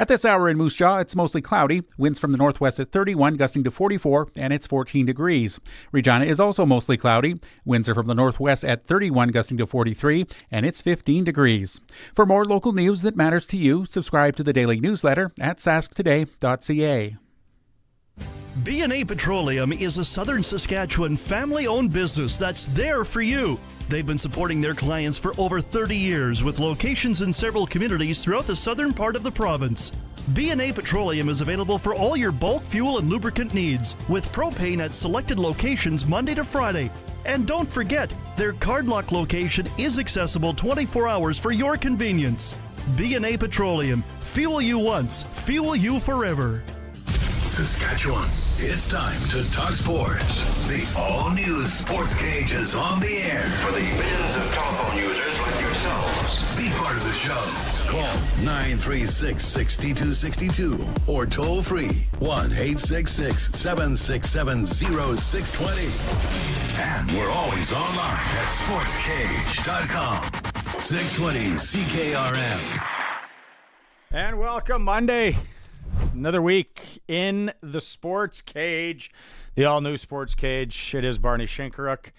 At this hour in Moose Jaw, it's mostly cloudy. Winds from the northwest at 31, gusting to 44, and it's 14 degrees. Regina is also mostly cloudy. Winds are from the northwest at 31, gusting to 43, and it's 15 degrees. For more local news that matters to you, subscribe to the daily newsletter at sasktoday.ca. B&A Petroleum is a Southern Saskatchewan family-owned business that's there for you. They've been supporting their clients for over 30 years with locations in several communities throughout the southern part of the province. B&A Petroleum is available for all your bulk fuel and lubricant needs, with propane at selected locations Monday to Friday. And don't forget, their Cardlock location is accessible 24 hours for your convenience. B&A Petroleum. Fuel you once, fuel you forever. Saskatchewan, it's time to talk sports. The all-new Sportscage is on the air for the millions of telephone users like yourselves. Be part of the show. Call 936-6262 or toll free 1-866-767-0620. And we're always online at sportscage.com. 620 CKRM. And welcome Monday. Another week in the Sports Cage, the all-new Sports Cage. It is Barney Shinkaruk.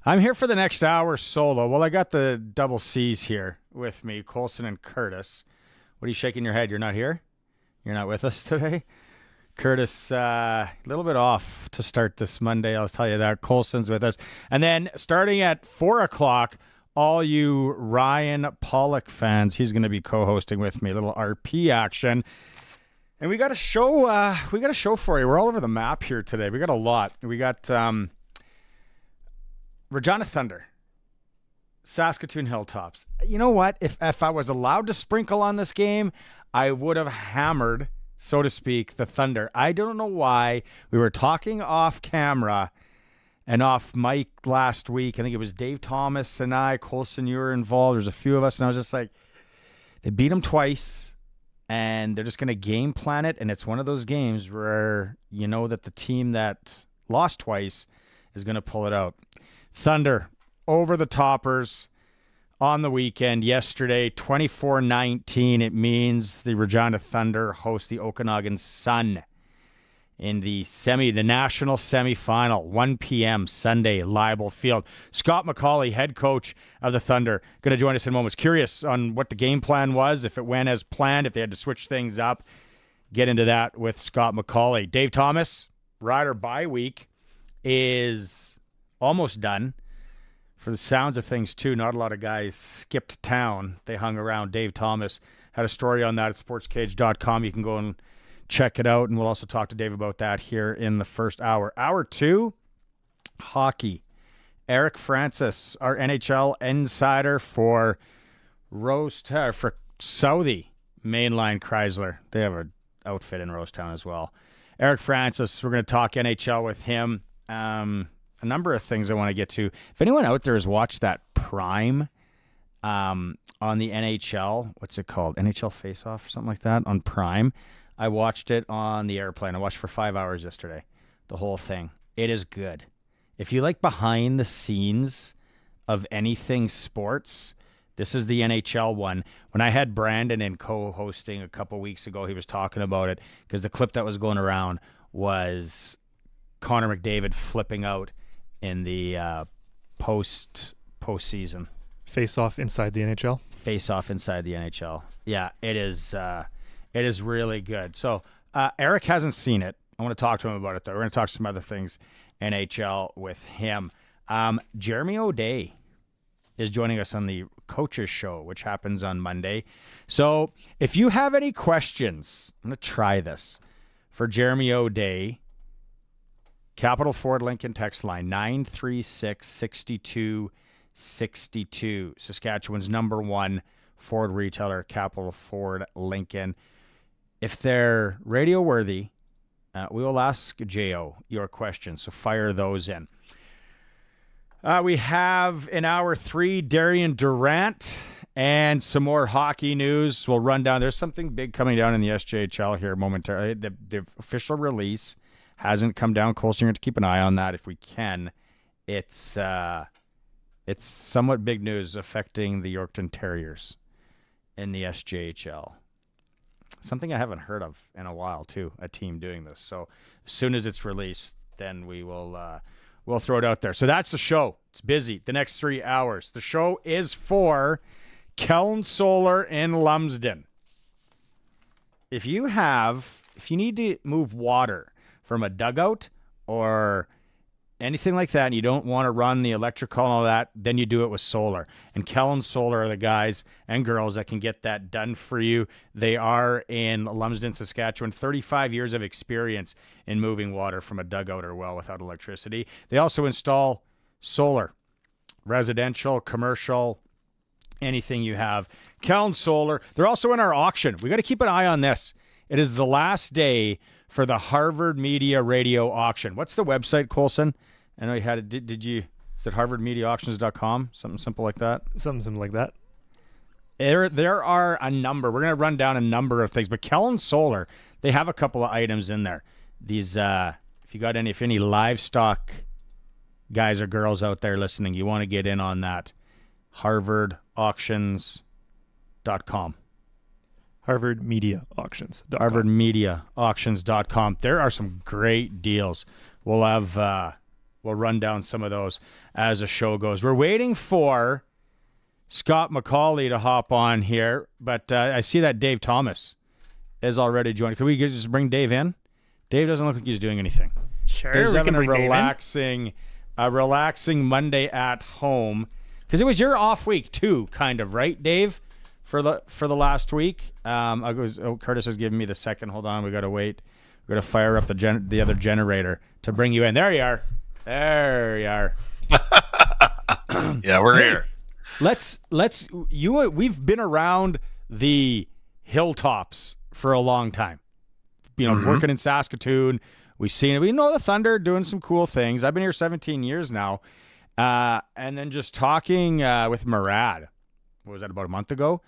I'm here for the next hour solo. Well, I got the double C's here with me, Colson and Curtis. What are you shaking your head? You're not here? You're not with us today? Curtis, a little bit off to start this Monday, I'll tell you that. Colson's with us. And then starting at 4 o'clock, all you Ryan Pollock fans, he's going to be co-hosting with me, a little RP action. And we got a show. For you. We're all over the map here today. We got a lot. We got Regina Thunder, Saskatoon Hilltops. You know what? If I was allowed to sprinkle on this game, I would have hammered, so to speak, the Thunder. I don't know why. We were talking off camera and off mic last week. I think it was Dave Thomas and I. Colson, you were involved. There's a few of us, and I was just like, they beat them twice. And they're just going to game plan it. And it's one of those games where you know that the team that lost twice is going to pull it out. Thunder over the Toppers on the weekend. Yesterday, 24-19. It means the Regina Thunder host the Okanagan Sun in the national semifinal, 1 p.m. Sunday, Leibel Field. Scott McCauley, head coach of the Thunder, going to join us in moments. Curious on what the game plan was, if it went as planned, if they had to switch things up. Get into that with Scott McCauley. Dave Thomas, Rider bye week is almost done. For the sounds of things, too, not a lot of guys skipped town. They hung around. Dave Thomas had a story on that at sportscage.com. You can go and check it out, and we'll also talk to Dave about that here in the first hour. Hour 2, hockey. Eric Francis, our NHL insider for Southie Mainline Chrysler. They have an outfit in Rosetown as well. Eric Francis, we're going to talk NHL with him. A number of things I want to get to. If anyone out there has watched that Prime on the NHL, what's it called? NHL Face-Off or something like that on Prime. I watched it on the airplane. I watched for 5 hours yesterday, the whole thing. It is good. If you like behind the scenes of anything sports, this is the NHL one. When I had Brandon in co-hosting a couple weeks ago, he was talking about it because the clip that was going around was Connor McDavid flipping out in the postseason. Face-off inside the NHL? Face-off inside the NHL. Yeah, it is... It is really good. So Eric hasn't seen it. I want to talk to him about it, though. We're going to talk some other things NHL with him. Jeremy O'Day is joining us on the Coaches Show, which happens on Monday. So if you have any questions, I'm going to try this. For Jeremy O'Day, Capital Ford Lincoln text line, 936-6262. Saskatchewan's number one Ford retailer, Capital Ford Lincoln. If they're radio worthy, we will ask J.O. your questions, so fire those in. We have in hour 3, Darian Durant and some more hockey news. We'll run down. There's something big coming down in the SJHL here momentarily. The official release hasn't come down. Colson, you're going to keep an eye on that if we can. It's somewhat big news affecting the Yorkton Terriers in the SJHL. Something I haven't heard of in a while, too, a team doing this. So as soon as it's released, then we will we'll throw it out there. So that's the show. It's busy the next 3 hours. The show is for Kellen Solar in Lumsden. If you need to move water from a dugout or anything like that, and you don't want to run the electrical and all that, then you do it with solar. And Kellen Solar are the guys and girls that can get that done for you. They are in Lumsden, Saskatchewan, 35 years of experience in moving water from a dugout or well without electricity. They also install solar, residential, commercial, anything you have. Kellen Solar. They're also in our auction. We got to keep an eye on this. It is the last day for the Harvard Media Radio auction. What's the website, Colson? I know you had it. Did you? Is it harvardmediaauctions.com? Something simple like that? Something like that. There are a number. We're going to run down a number of things. But Kellen Solar, they have a couple of items in there. These, if any livestock guys or girls out there listening, you want to get in on that. harvardauctions.com. harvardmediaauctions.com. harvardmediaauctions.com. There are some great deals. We'll run down some of those as the show goes. We're waiting for Scott McCauley to hop on here, but I see that Dave Thomas is already joined. Could we just bring Dave in? Dave doesn't look like he's doing anything. Sure, Dave's we having can a bring relaxing Monday at home, because it was your off week too, kind of, right, Dave? For the last week. Curtis has given me the second. Hold on, we got to wait. We got to fire up the other generator to bring you in. There you are. Yeah, we're here. We've been around the hilltops for a long time. Working in Saskatoon, we've seen it. We know the Thunder doing some cool things. I've been here 17 years now. And then just talking with Murad, what was that, about a month ago?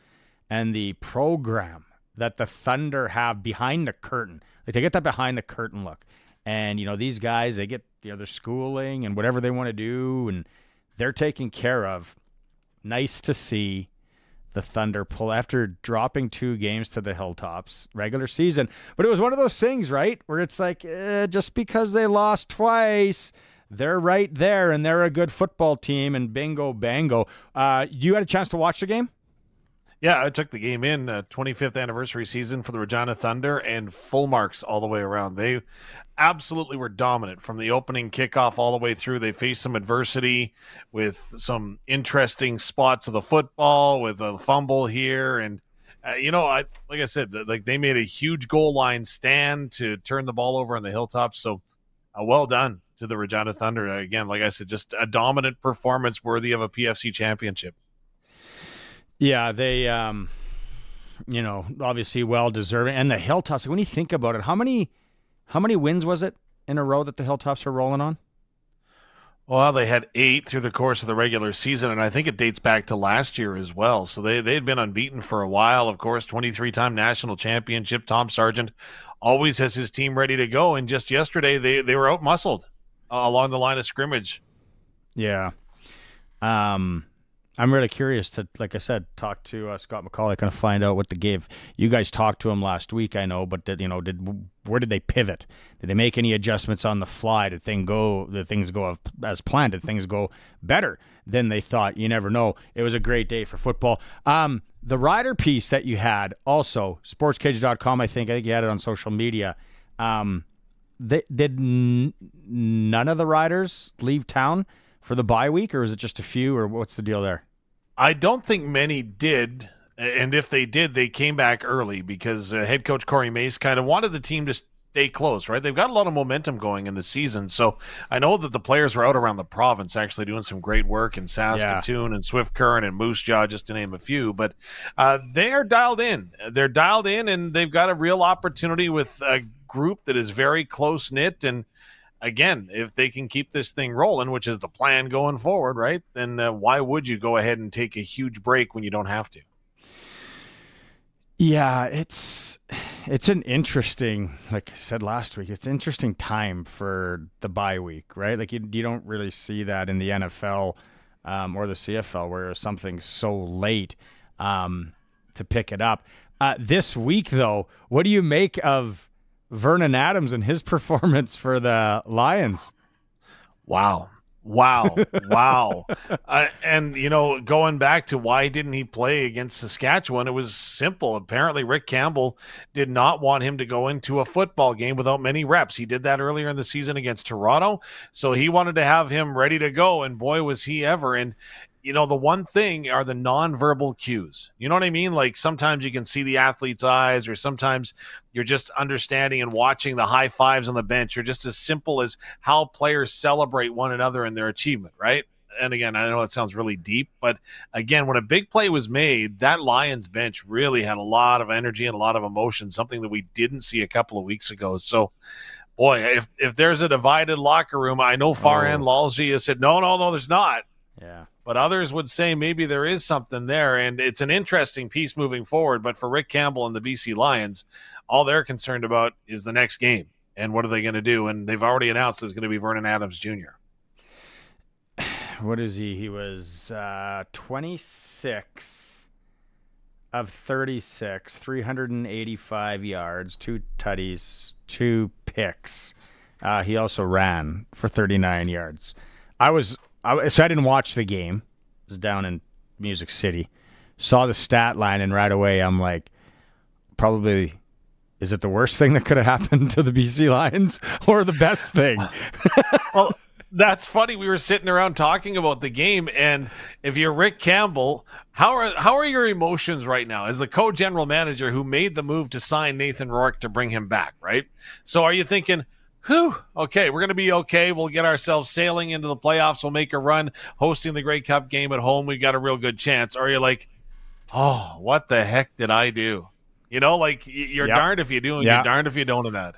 And the program that the Thunder have behind the curtain. Like, they get that behind the curtain look. And, these guys, they get their schooling and whatever they want to do, and they're taken care of. Nice to see the Thunder pull after dropping 2 games to the Hilltops regular season. But it was one of those things, right, where it's like, just because they lost twice, they're right there, and they're a good football team, and bingo, bango. You had a chance to watch the game? Yeah, I took the game in, 25th anniversary season for the Regina Thunder, and full marks all the way around. They absolutely were dominant from the opening kickoff all the way through. They faced some adversity with some interesting spots of the football, with a fumble here, and like I said, they made a huge goal line stand to turn the ball over on the Hilltops. So, well done to the Regina Thunder. Again, like I said, just a dominant performance worthy of a PFC championship. Yeah, they, obviously well-deserving. And the Hilltops, when you think about it, how many wins was it in a row that the Hilltops are rolling on? Well, they had 8 through the course of the regular season, and I think it dates back to last year as well. So they had been unbeaten for a while, of course, 23-time national championship. Tom Sargent always has his team ready to go, and just yesterday they were out-muscled along the line of scrimmage. Yeah. I'm really curious to, like I said, talk to Scott McCauley, kind of find out what the game. You guys talked to him last week, I know, but where did they pivot? Did they make any adjustments on the fly? Did things go as planned? Did things go better than they thought? You never know. It was a great day for football. The rider piece that you had, also sportscage.com, I think you had it on social media. Did none of the riders leave town for the bye week, or is it just a few, or what's the deal there? I don't think many did, and if they did, they came back early because head coach Corey Mace kind of wanted the team to stay close, right? They've got a lot of momentum going in the season, so I know that the players were out around the province actually doing some great work in Saskatoon and Swift Current and Moose Jaw, just to name a few, but they are dialed in. They're dialed in, and they've got a real opportunity with a group that is very close-knit, and again, if they can keep this thing rolling, which is the plan going forward, right, then why would you go ahead and take a huge break when you don't have to? Yeah, it's an interesting, like I said last week, it's an interesting time for the bye week, right? Like you don't really see that in the NFL or the CFL where something's so late to pick it up. This week, though, what do you make of Vernon Adams and his performance for the Lions? Wow. And, going back to why didn't he play against Saskatchewan, it was simple. Apparently, Rick Campbell did not want him to go into a football game without many reps. He did that earlier in the season against Toronto, so he wanted to have him ready to go, and boy, was he ever. And the one thing are the nonverbal cues. You know what I mean? Like sometimes you can see the athlete's eyes, or sometimes you're just understanding and watching the high fives on the bench, or just as simple as how players celebrate one another and their achievement, right? And again, I know that sounds really deep, but again, when a big play was made, that Lions bench really had a lot of energy and a lot of emotion, something that we didn't see a couple of weeks ago. So, boy, if there's a divided locker room, I know Farhan Lalji has said, no, there's not. Yeah. But others would say maybe there is something there, and it's an interesting piece moving forward. But for Rick Campbell and the BC Lions, all they're concerned about is the next game and what are they going to do. And they've already announced there's going to be Vernon Adams Jr. What is he? He was 26 of 36, 385 yards, 2 tutties, 2 picks. He also ran for 39 yards. So I didn't watch the game. I was down in Music City. Saw the stat line, and right away I'm like, probably, is it the worst thing that could have happened to the BC Lions or the best thing? Well, that's funny. We were sitting around talking about the game, and if you're Rick Campbell, how are your emotions right now as the co-general manager who made the move to sign Nathan Rourke to bring him back, right? So are you thinking, okay, we're going to be okay. We'll get ourselves sailing into the playoffs. We'll make a run hosting the Grey Cup game at home. We've got a real good chance. Or are you like, oh, what the heck did I do? Like you're darned if you do and you're darned if you don't in that.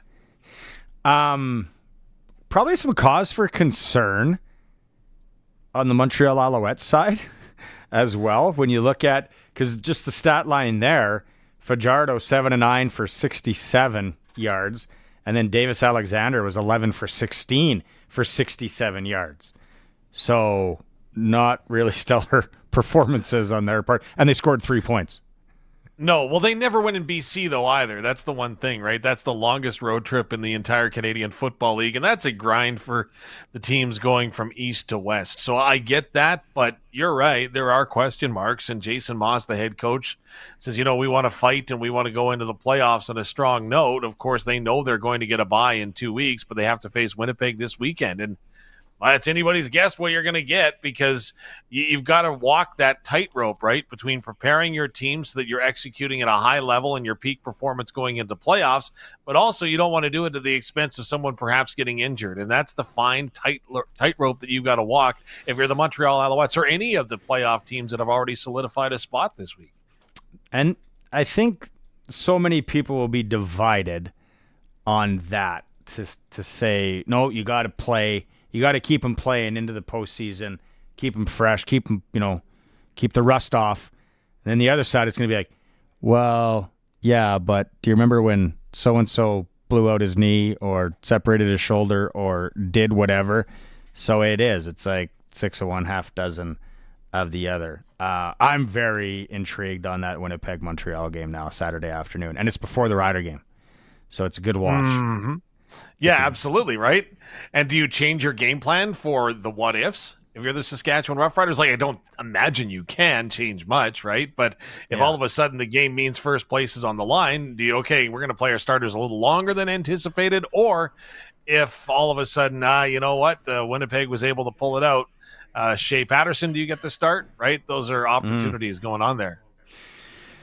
Probably some cause for concern on the Montreal Alouettes side as well. When you look at, because just the stat line there, Fajardo 7-9 for 67 yards. And then Davis Alexander was 11 for 16 for 67 yards. So not really stellar performances on their part. And they scored 3 points. No, well, they never win in BC, though, either. That's the one thing, right? That's the longest road trip in the entire Canadian Football League, and that's a grind for the teams going from east to west. So I get that, but you're right. There are question marks, and Jason Moss, the head coach, says, we want to fight and we want to go into the playoffs on a strong note. Of course, they know they're going to get a bye in 2 weeks, but they have to face Winnipeg this weekend, and it's anybody's guess what you're going to get, because you've got to walk that tightrope, right, between preparing your team so that you're executing at a high level and your peak performance going into playoffs, but also you don't want to do it to the expense of someone perhaps getting injured. And that's the fine tightrope that you've got to walk if you're the Montreal Alouettes or any of the playoff teams that have already solidified a spot this week. And I think so many people will be divided on that to say, no, you got to play. You got to keep them playing into the postseason, keep them fresh, keep them, keep the rust off. And then the other side is going to be like, well, yeah, but do you remember when so-and-so blew out his knee or separated his shoulder or did whatever? So it is. It's like 6 of one, half dozen of the other. I'm very intrigued on that Winnipeg-Montreal game now, Saturday afternoon. And it's before the Rider game. So it's a good watch. Mm-hmm. Yeah, absolutely, right? And do you change your game plan for the what-ifs? If you're the Saskatchewan Roughriders, I don't imagine you can change much, right? But if all of a sudden the game means first place is on the line, we're going to play our starters a little longer than anticipated? Or if all of a sudden, Winnipeg was able to pull it out, Shea Patterson, do you get the start, right? Those are opportunities going on there.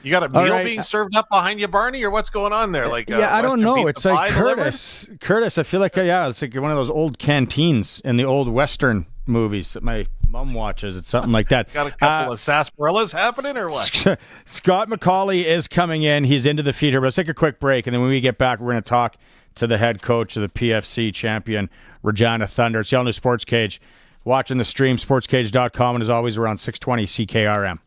You got a meal being served up behind you, Barney, or what's going on there? Like, I don't know. It's like Curtis. Curtis, I feel like, it's like one of those old canteens in the old Western movies that my mom watches. It's something like that. Got a couple of sarsaparillas happening, or what? Scott McCauley is coming in. He's into the feeder. But let's take a quick break, and then when we get back, we're going to talk to the head coach of the PFC champion, Regina Thunder. It's the all-new Sportscage. Watching the stream, sportscage.com, and as always, we're on 620 CKRM.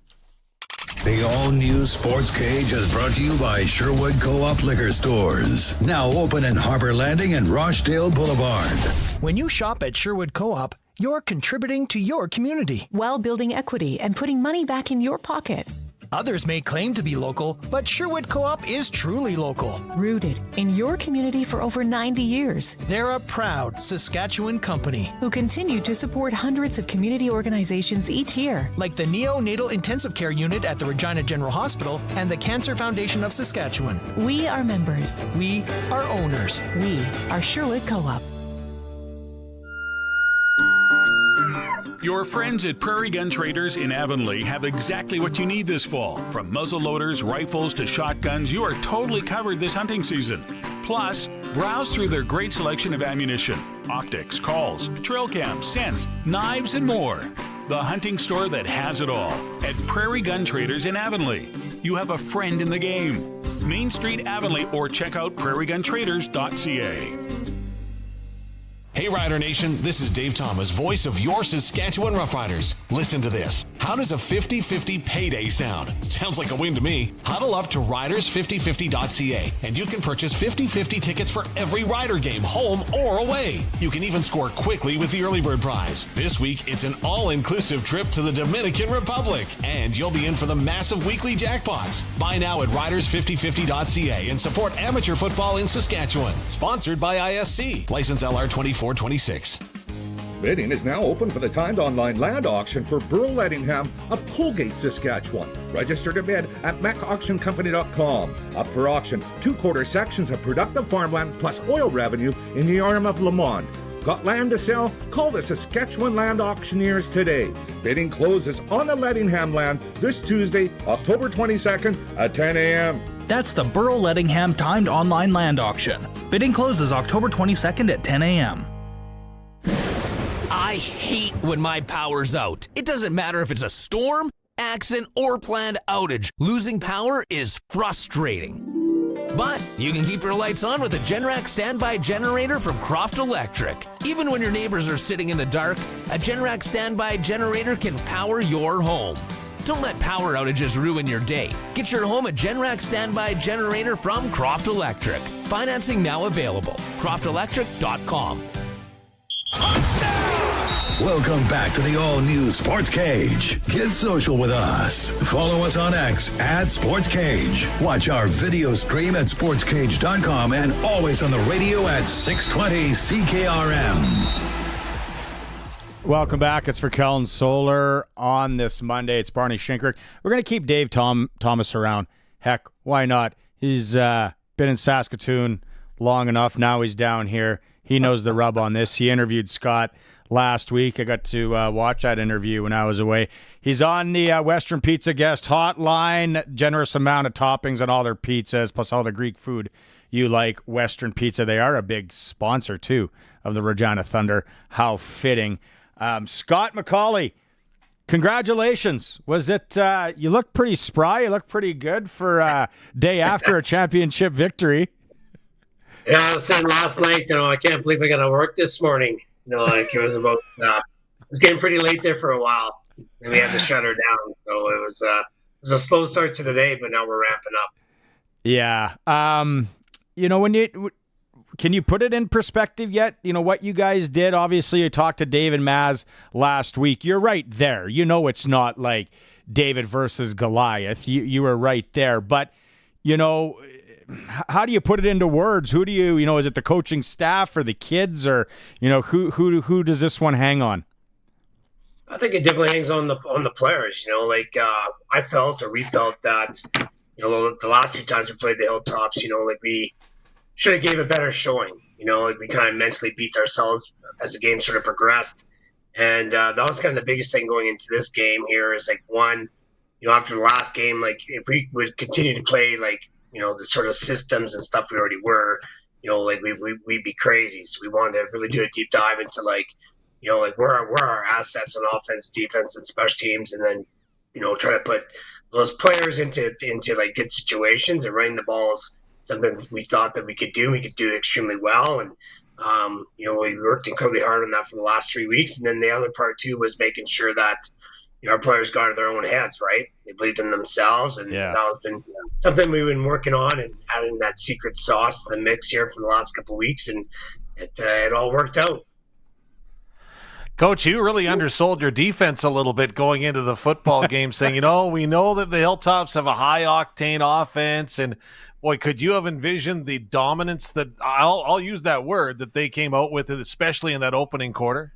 The all-new Sports Cage is brought to you by Sherwood Co-op Liquor Stores. Now open in Harbor Landing and Rochdale Boulevard. When you shop at Sherwood Co-op, you're contributing to your community while building equity and putting money back in your pocket. Others may claim to be local, but Sherwood Co-op is truly local. Rooted in your community for over 90 years. They're a proud Saskatchewan company. Who continue to support hundreds of community organizations each year. Like the Neonatal Intensive Care Unit at the Regina General Hospital and the Cancer Foundation of Saskatchewan. We are members. We are owners. We are Sherwood Co-op. Your friends at Prairie Gun Traders in Avonlea have exactly what you need this fall. From muzzle loaders, rifles to shotguns, you are totally covered this hunting season. Plus, browse through their great selection of ammunition, optics, calls, trail cams, scents, knives, and more. The hunting store that has it all at Prairie Gun Traders in Avonlea. You have a friend in the game. Main Street, Avonlea, or check out prairieguntraders.ca. Hey Rider Nation, this is Dave Thomas, voice of your Saskatchewan Roughriders. Listen to this. How does a 50-50 payday sound? Sounds like a win to me. Huddle up to riders5050.ca and you can purchase 50-50 tickets for every Rider game, home or away. You can even score quickly with the early bird prize. This week, it's an all-inclusive trip to the Dominican Republic, and you'll be in for the massive weekly jackpots. Buy now at riders5050.ca and support amateur football in Saskatchewan. Sponsored by ISC. License LR 2426. Bidding is now open for the timed online land auction for Burl Lettingham of Colgate, Saskatchewan. Register to bid at mecauctioncompany.com. Up for auction, 2/4 sections of productive farmland plus oil revenue in the arm of Lamont. Got land to sell? Call the Saskatchewan Land Auctioneers today. Bidding closes on the Lettingham land this Tuesday, October 22nd at 10 a.m. That's the Burl Lettingham timed online land auction. Bidding closes October 22nd at 10 a.m. I hate when my power's out. It doesn't matter if it's a storm, accident, or planned outage. Losing power is frustrating. But you can keep your lights on with a Generac standby generator from Croft Electric. Even when your neighbors are sitting in the dark, a Generac standby generator can power your home. Don't let power outages ruin your day. Get your home a Generac standby generator from Croft Electric. Financing now available. CroftElectric.com. Welcome back to the all-new Sports Cage. Get social with us. Follow us on X at Sports Cage. Watch our video stream at sportscage.com and always on the radio at 620 CKRM. Welcome back. It's for Kellen Solar on this Monday. It's Barney Shinkert. We're going to keep Dave Thomas around. Heck, why not? He's been in Saskatoon long enough. Now he's down here. He knows the rub on this. He interviewed Scott last week. I got to watch that interview when I was away. He's on the Western Pizza guest hotline. Generous amount of toppings on all their pizzas, plus all the Greek food you like. Western Pizza. They are a big sponsor, too, of the Regina Thunder. How fitting. Scott McCauley, congratulations. Was it, you look pretty spry. You look pretty good for a day after a championship victory. Yeah, I was saying last night, I can't believe I got to work this morning. It was about, it was getting pretty late there for a while, and we had to shut her down. So it was a slow start to the day, but now we're ramping up. Yeah. Can you put it in perspective yet? What you guys did. Obviously, you talked to Dave and Maz last week. You're right there. It's not like David versus Goliath. You were right there. But, how do you put it into words? Who do you, is it the coaching staff or the kids or, who does this one hang on? I think it definitely hangs on the players. I felt or we felt that, the last 2 times we played the Hilltops, we should have gave a better showing. We kind of mentally beat ourselves as the game sort of progressed. And that was kind of the biggest thing going into this game here is one, after the last game, if we would continue to play the sort of systems and stuff we already were, we'd be crazy. So we wanted to really do a deep dive into where our assets on offense, defense, and special teams, and then, try to put those players into good situations, and running the balls, something we thought that we could do extremely well. And, we worked incredibly hard on that for the last 3 weeks. And then the other part too was making sure that, our players got out of their own heads, right? They believed in themselves, and that has been something we've been working on and adding that secret sauce to the mix here for the last couple of weeks, and it all worked out. Coach, you really undersold your defense a little bit going into the football game, saying, we know that the Hilltops have a high-octane offense, and boy, could you have envisioned the dominance that I'll use that word that they came out with, especially in that opening quarter?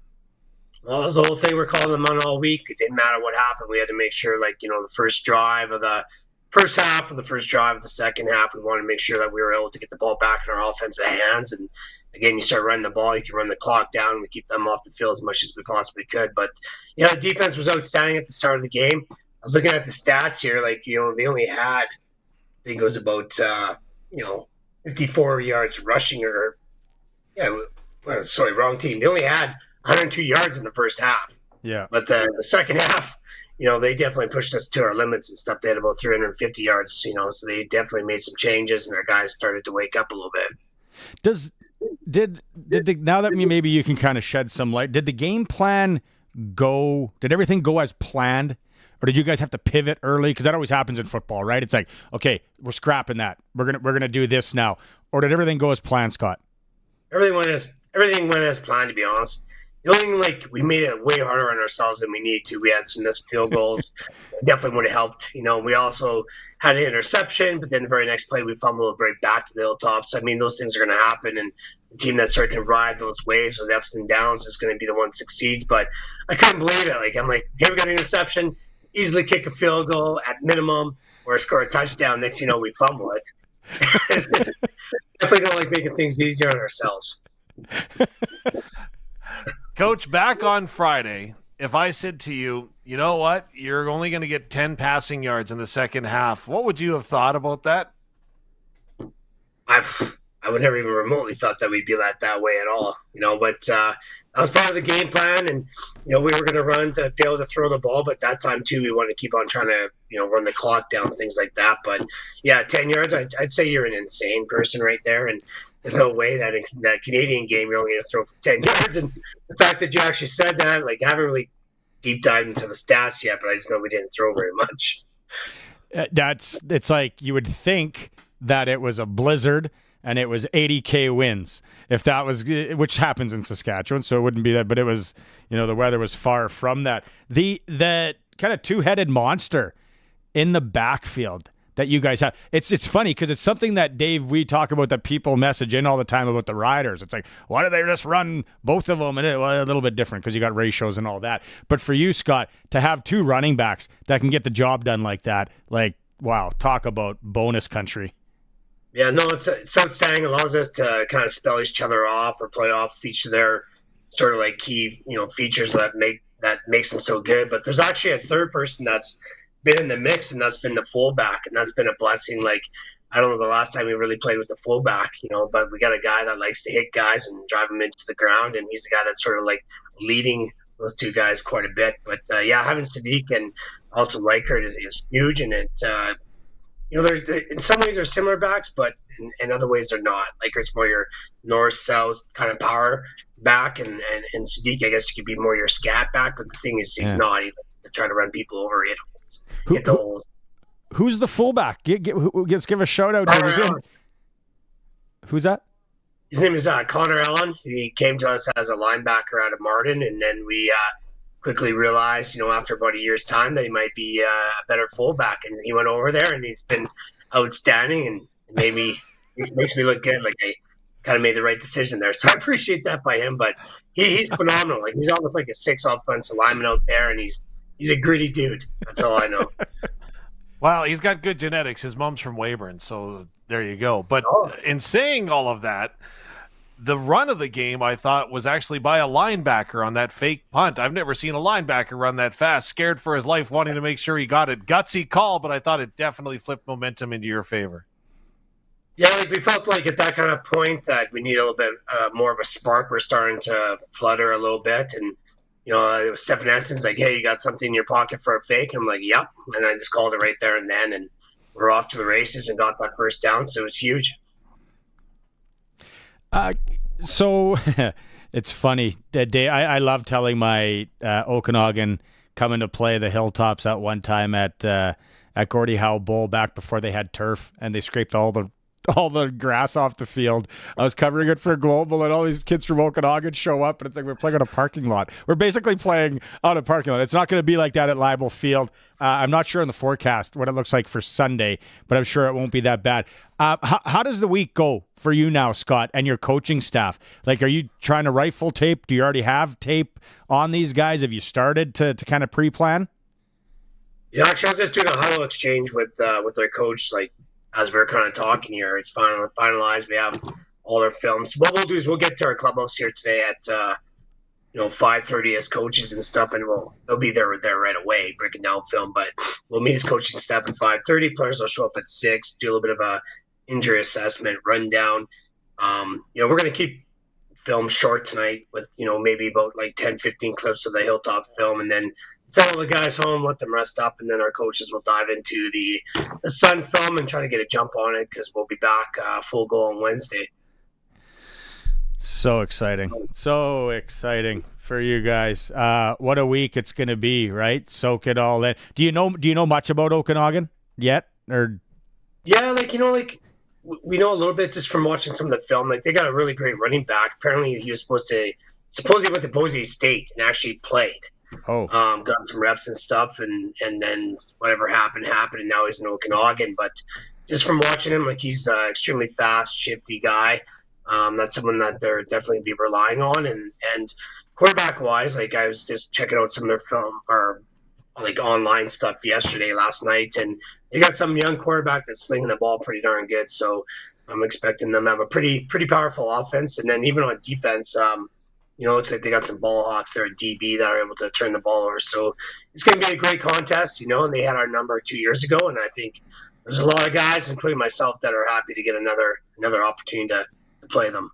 Well, that's the whole thing. We're calling them on all week. It didn't matter what happened. We had to make sure, the first drive of the first half or the first drive of the second half, we wanted to make sure that we were able to get the ball back in our offensive hands. And again, you start running the ball, you can run the clock down. We keep them off the field as much as we possibly could. But, the defense was outstanding at the start of the game. I was looking at the stats here. They only had, I think it was about, 54 yards rushing wrong team. They only had 102 yards in the first half. Yeah. But the second half, they definitely pushed us to our limits and stuff. They had about 350 yards, so they definitely made some changes, and our guys started to wake up a little bit. Now that maybe you can kind of shed some light, did the game plan did everything go as planned? Or did you guys have to pivot early? Because that always happens in football, right? It's like, okay, we're scrapping that. We're gonna do this now. Or did everything go as planned, Scott? Everything went as planned, to be honest. The only thing, we made it way harder on ourselves than we needed to. We had some missed field goals. It definitely would have helped. We also had an interception, but then the very next play we fumbled right back to the Hilltops. I mean, those things are going to happen, and the team that's starting to ride those waves with ups and downs is going to be the one that succeeds. But I couldn't believe it. I'm like, okay, we got an interception, easily kick a field goal at minimum, or score a touchdown. Next, we fumble it. Definitely don't like making things easier on ourselves. Coach, back on Friday, if I said to you, you know what, you're only going to get 10 passing yards in the second half, what would you have thought about that? I would never even remotely thought that we'd be that way at all, but that was part of the game plan, and, we were going to run to be able to throw the ball, but that time, too, we wanted to keep on trying to, run the clock down, things like that. But, 10 yards, I'd say you're an insane person right there, and there's no way that in that Canadian game you're only going to throw for 10 yards. And the fact that you actually said that, I haven't really deep dived into the stats yet, but I just know we didn't throw very much. It's like you would think that it was a blizzard and it was 80K winds. If that was, which happens in Saskatchewan, so it wouldn't be that, but it was, the weather was far from that. The kind of two-headed monster in the backfield that you guys have. It's funny because it's something that, Dave, we talk about, that people message in all the time about the Riders. It's like, why do they just run both of them? And a little bit different because you got ratios and all that. But for you, Scott, to have two running backs that can get the job done like that, wow, talk about bonus country. Yeah, no, it's outstanding. It allows us to kind of spell each other off or play off each of their sort of key, features that makes them so good. But there's actually a third person that's been in the mix, and that's been the fullback, and that's been a blessing. I don't know the last time we really played with the fullback, but we got a guy that likes to hit guys and drive them into the ground, and he's the guy that's sort of leading those two guys quite a bit. But having Sadiq and also Leichert is huge, and it there's in some ways they're similar backs, but in other ways they're not. Leichert's more your north-south kind of power back, and Sadiq, I guess, you could be more your scat back, but the thing is he's not. He's trying to run people over, Who's the fullback? Let's give a shout out. Who's that? His name is Connor Allen. He came to us as a linebacker out of Martin, and then we quickly realized, after about a year's time, that he might be a better fullback. And he went over there, and he's been outstanding, and it makes me look good. I kind of made the right decision there. So I appreciate that by him. But he's phenomenal. He's almost like a 6 offensive lineman out there, and he's a gritty dude. That's all I know. Well, he's got good genetics. His mom's from Weyburn, so there you go. But in saying all of that, the run of the game, I thought, was actually by a linebacker on that fake punt. I've never seen a linebacker run that fast, scared for his life, wanting to make sure he got it. Gutsy call, but I thought it definitely flipped momentum into your favor. Yeah, we felt like at that kind of point that we need a little bit more of a spark. We're starting to flutter a little bit, and Stephen Anson's like, hey, you got something in your pocket for a fake? I'm like, yep. And I just called it right there and then, and we're off to the races and got that first down, so it was huge. So it's funny. I love telling my Okanagan coming to play the Hilltops at one time at Gordie Howe Bowl back before they had turf, and they scraped all the all the grass off the field. I was covering it for Global, and all these kids from Okanagan show up, and it's like we're playing on a parking lot. We're basically playing on a parking lot. It's not going to be like that at Leibel Field. I'm not sure in the forecast what it looks like for Sunday, but I'm sure it won't be that bad. How does the week go for you now, Scott, and your coaching staff? Like, are you trying to rifle tape? Do you already have tape on these guys? Have you started to kind of pre-plan? Yeah, actually, I was just doing a huddle exchange with their coach, like, as we're kind of talking here. It's finalized. We have all our films. What we'll do is we'll get to our clubhouse here today at 5:30 as coaches and stuff, and they'll be there right away breaking down film. But we'll meet as coaching staff at 5:30. Players will show up at 6, do a little bit of a injury assessment rundown. We're going to keep film short tonight with maybe about like 10-15 clips of the Hilltop film, and then send all the guys home, let them rest up, and then our coaches will dive into the Sun film and try to get a jump on it because we'll be back full go on Wednesday. So exciting. So exciting for you guys. What a week it's going to be, right? Soak it all in. Do you know much about Okanagan yet? Or yeah, we know a little bit just from watching some of the film. Like, they got a really great running back. Apparently he was supposedly went to Boise State and actually played. Got some reps and stuff, and then whatever happened, and now he's in Okanagan. But just from watching him, like, he's extremely fast, shifty guy. That's someone that they're definitely be relying on. And quarterback wise, like, I was just checking out some of their film or like online stuff last night, and they got some young quarterback that's slinging the ball pretty darn good. So I'm expecting them to have a pretty powerful offense, and then even on defense. Looks like they got some ball hawks there at DB that are able to turn the ball over. So it's going to be a great contest, and they had our number 2 years ago. And I think there's a lot of guys, including myself, that are happy to get another opportunity to play them.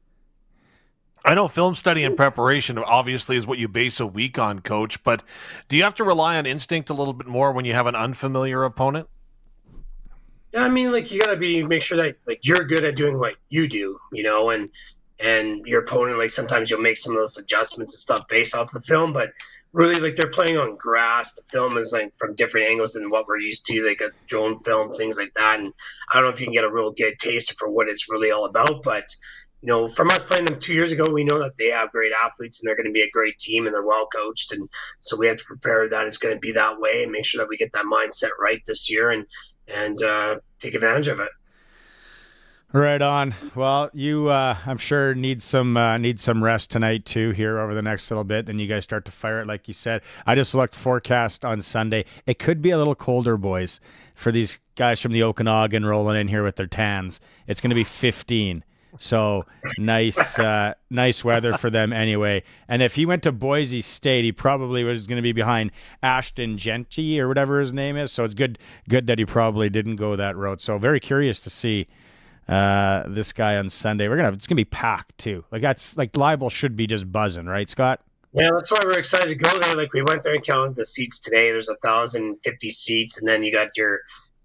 I know film study and preparation obviously is what you base a week on, Coach, but do you have to rely on instinct a little bit more when you have an unfamiliar opponent? Yeah, I mean, like, you got to make sure that, like, you're good at doing what you do, and your opponent, like, sometimes you'll make some of those adjustments and stuff based off the film, but really, like, they're playing on grass. The film is, like, from different angles than what we're used to, like a drone film, things like that. And I don't know if you can get a real good taste for what it's really all about, but from us playing them 2 years ago, we know that they have great athletes and they're going to be a great team and they're well coached, and so we have to prepare that it's going to be that way and make sure that we get that mindset right this year and take advantage of it. Right on. Well, you, I'm sure need some rest tonight too here over the next little bit. Then you guys start to fire it, like you said. I just looked forecast on Sunday. It could be a little colder, boys, for these guys from the Okanagan rolling in here with their tans. It's going to be 15. So nice weather for them anyway. And if he went to Boise State, he probably was going to be behind Ashton Genty or whatever his name is. So it's good that he probably didn't go that route. So very curious to see this guy on Sunday. It's gonna be packed too. Like, that's like Leibel should be just buzzing, right, Scott? Yeah, that's why we're excited to go there. Like, we went there and counted the seats today. There's 1,050 seats, and then you got your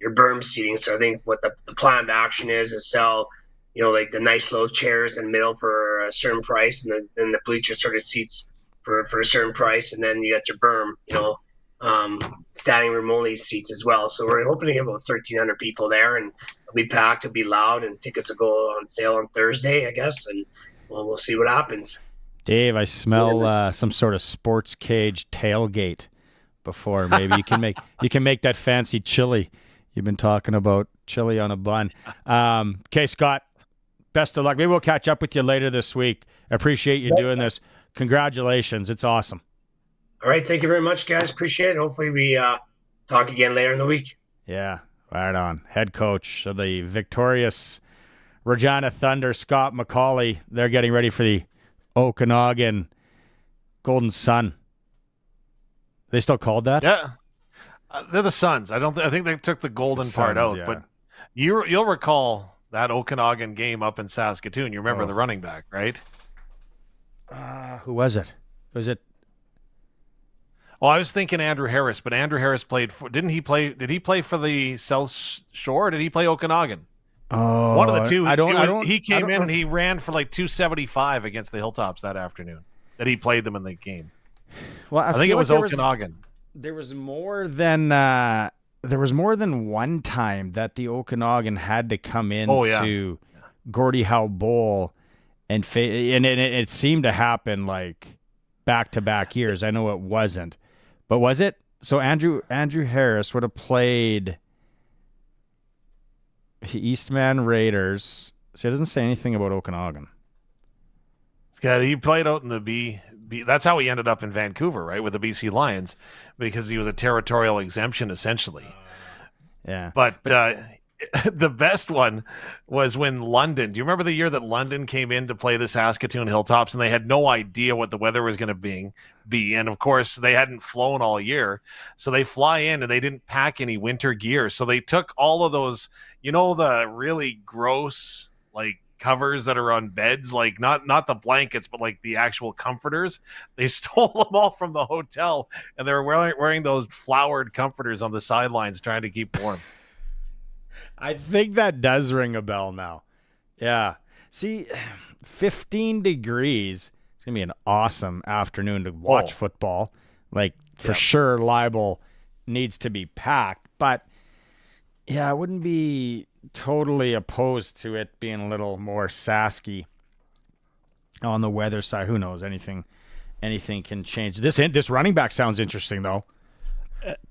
berm seating. So I think what the plan of action is sell, like the nice low chairs in the middle for a certain price, and then the bleacher sort of seats for a certain price, and then you got your berm, standing room only seats as well. So we're hoping to get about 1,300 people there, and it'll be packed, it'll be loud, and tickets will go on sale on Thursday, I guess, and we'll see what happens. Dave, I smell some sort of Sportscage tailgate before. Maybe you can make that fancy chili. You've been talking about chili on a bun. Okay, Scott, best of luck. Maybe we'll catch up with you later this week. I appreciate you doing this. Congratulations. It's awesome. All right. Thank you very much, guys. Appreciate it. Hopefully we talk again later in the week. Yeah, right on. Head coach of the victorious Regina Thunder, Scott McCauley. They're getting ready for the Okanagan Golden Sun. They still called that? Yeah. They're the Suns. I think they took the golden part out, yeah. But you'll recall that Okanagan game up in Saskatoon. You remember the running back, right? Who was it? Was it? Well, I was thinking Andrew Harris, but Andrew Harris played for, did he play for the South Shore, or did he play Okanagan? Oh, one of the two. He came in and he ran for like 275 against the Hilltops that afternoon. That he played them in the game. Well, I think it was Okanagan. There was more than there was more than one time that the Okanagan had to come in to Gordie Howe Bowl and it seemed to happen like back-to-back years. I know it wasn't. But was it? So Andrew Harris would have played Eastman Raiders. See, it doesn't say anything about Okanagan. Yeah, he played out in the B. That's how he ended up in Vancouver, right, with the BC Lions, because he was a territorial exemption, essentially. Yeah. But the best one was when London. Do you remember the year that London came in to play the Saskatoon Hilltops, and they had no idea what the weather was going to be? And, of course, they hadn't flown all year. So they fly in, and they didn't pack any winter gear. So they took all of those, the really gross, covers that are on beds, not the blankets, but the actual comforters. They stole them all from the hotel, and they were wearing those flowered comforters on the sidelines trying to keep warm. I think that does ring a bell now. Yeah. See, 15 degrees. It's going to be an awesome afternoon to watch football. For sure, Leibel needs to be packed. But, yeah, I wouldn't be totally opposed to it being a little more Sasky on the weather side. Who knows? Anything can change. This running back sounds interesting, though.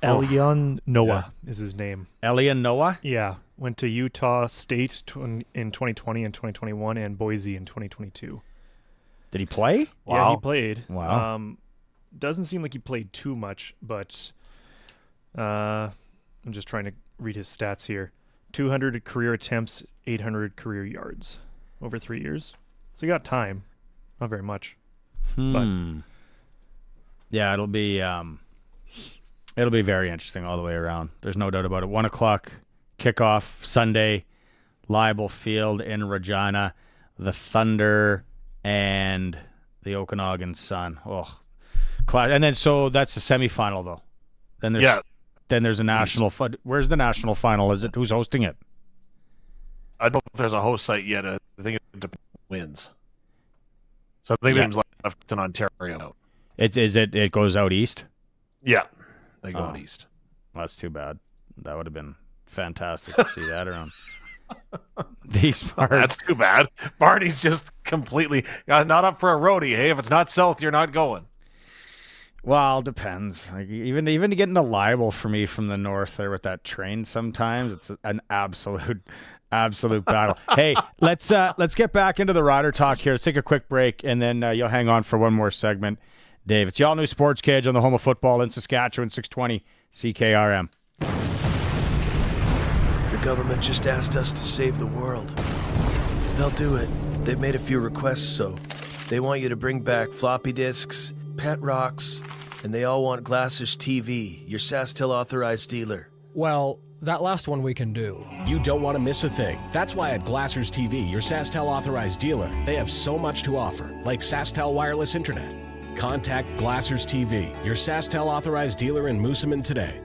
Elion Noah is his name. Elion Noah? Yeah. Went to Utah State in 2020 and 2021 and Boise in 2022. Did he play? Wow. Yeah, he played. Wow. Doesn't seem like he played too much, but I'm just trying to read his stats here. 200 career attempts, 800 career yards over 3 years. So he got time. Not very much. But yeah, it'll be very interesting all the way around. There's no doubt about it. 1 o'clock kickoff Sunday, Leibel Field in Regina. The Thunder and the Okanagan Sun. Oh, and then so that's the semifinal though. Then there's a national. Where's the national final? Is it who's hosting it? I don't know if there's a host site yet. I think it wins. So I think it was left in Ontario. It goes out east. Yeah, they go out east. Well, that's too bad. That would have been fantastic to see that around these parts. That's too bad. Barney's just completely not up for a roadie. Hey, if it's not south, you're not going. Well, depends. Even to get into Leibel for me from the north there with that train, sometimes it's an absolute battle. Hey, let's get back into the Rider talk here. Let's take a quick break, and then you'll hang on for one more segment. Dave, it's the all-new Sportscage on the home of football in Saskatchewan, 620 CKRM. The government just asked us to save the world. They'll do it. They've made a few requests, so they want you to bring back floppy disks, pet rocks, and they all want Glassers TV, your SaskTel authorized dealer. Well, that last one we can do. You don't want to miss a thing. That's why at Glassers TV, your SaskTel authorized dealer, they have so much to offer, like SaskTel wireless internet. Contact Glassers TV, your SaskTel authorized dealer in Moosomin today.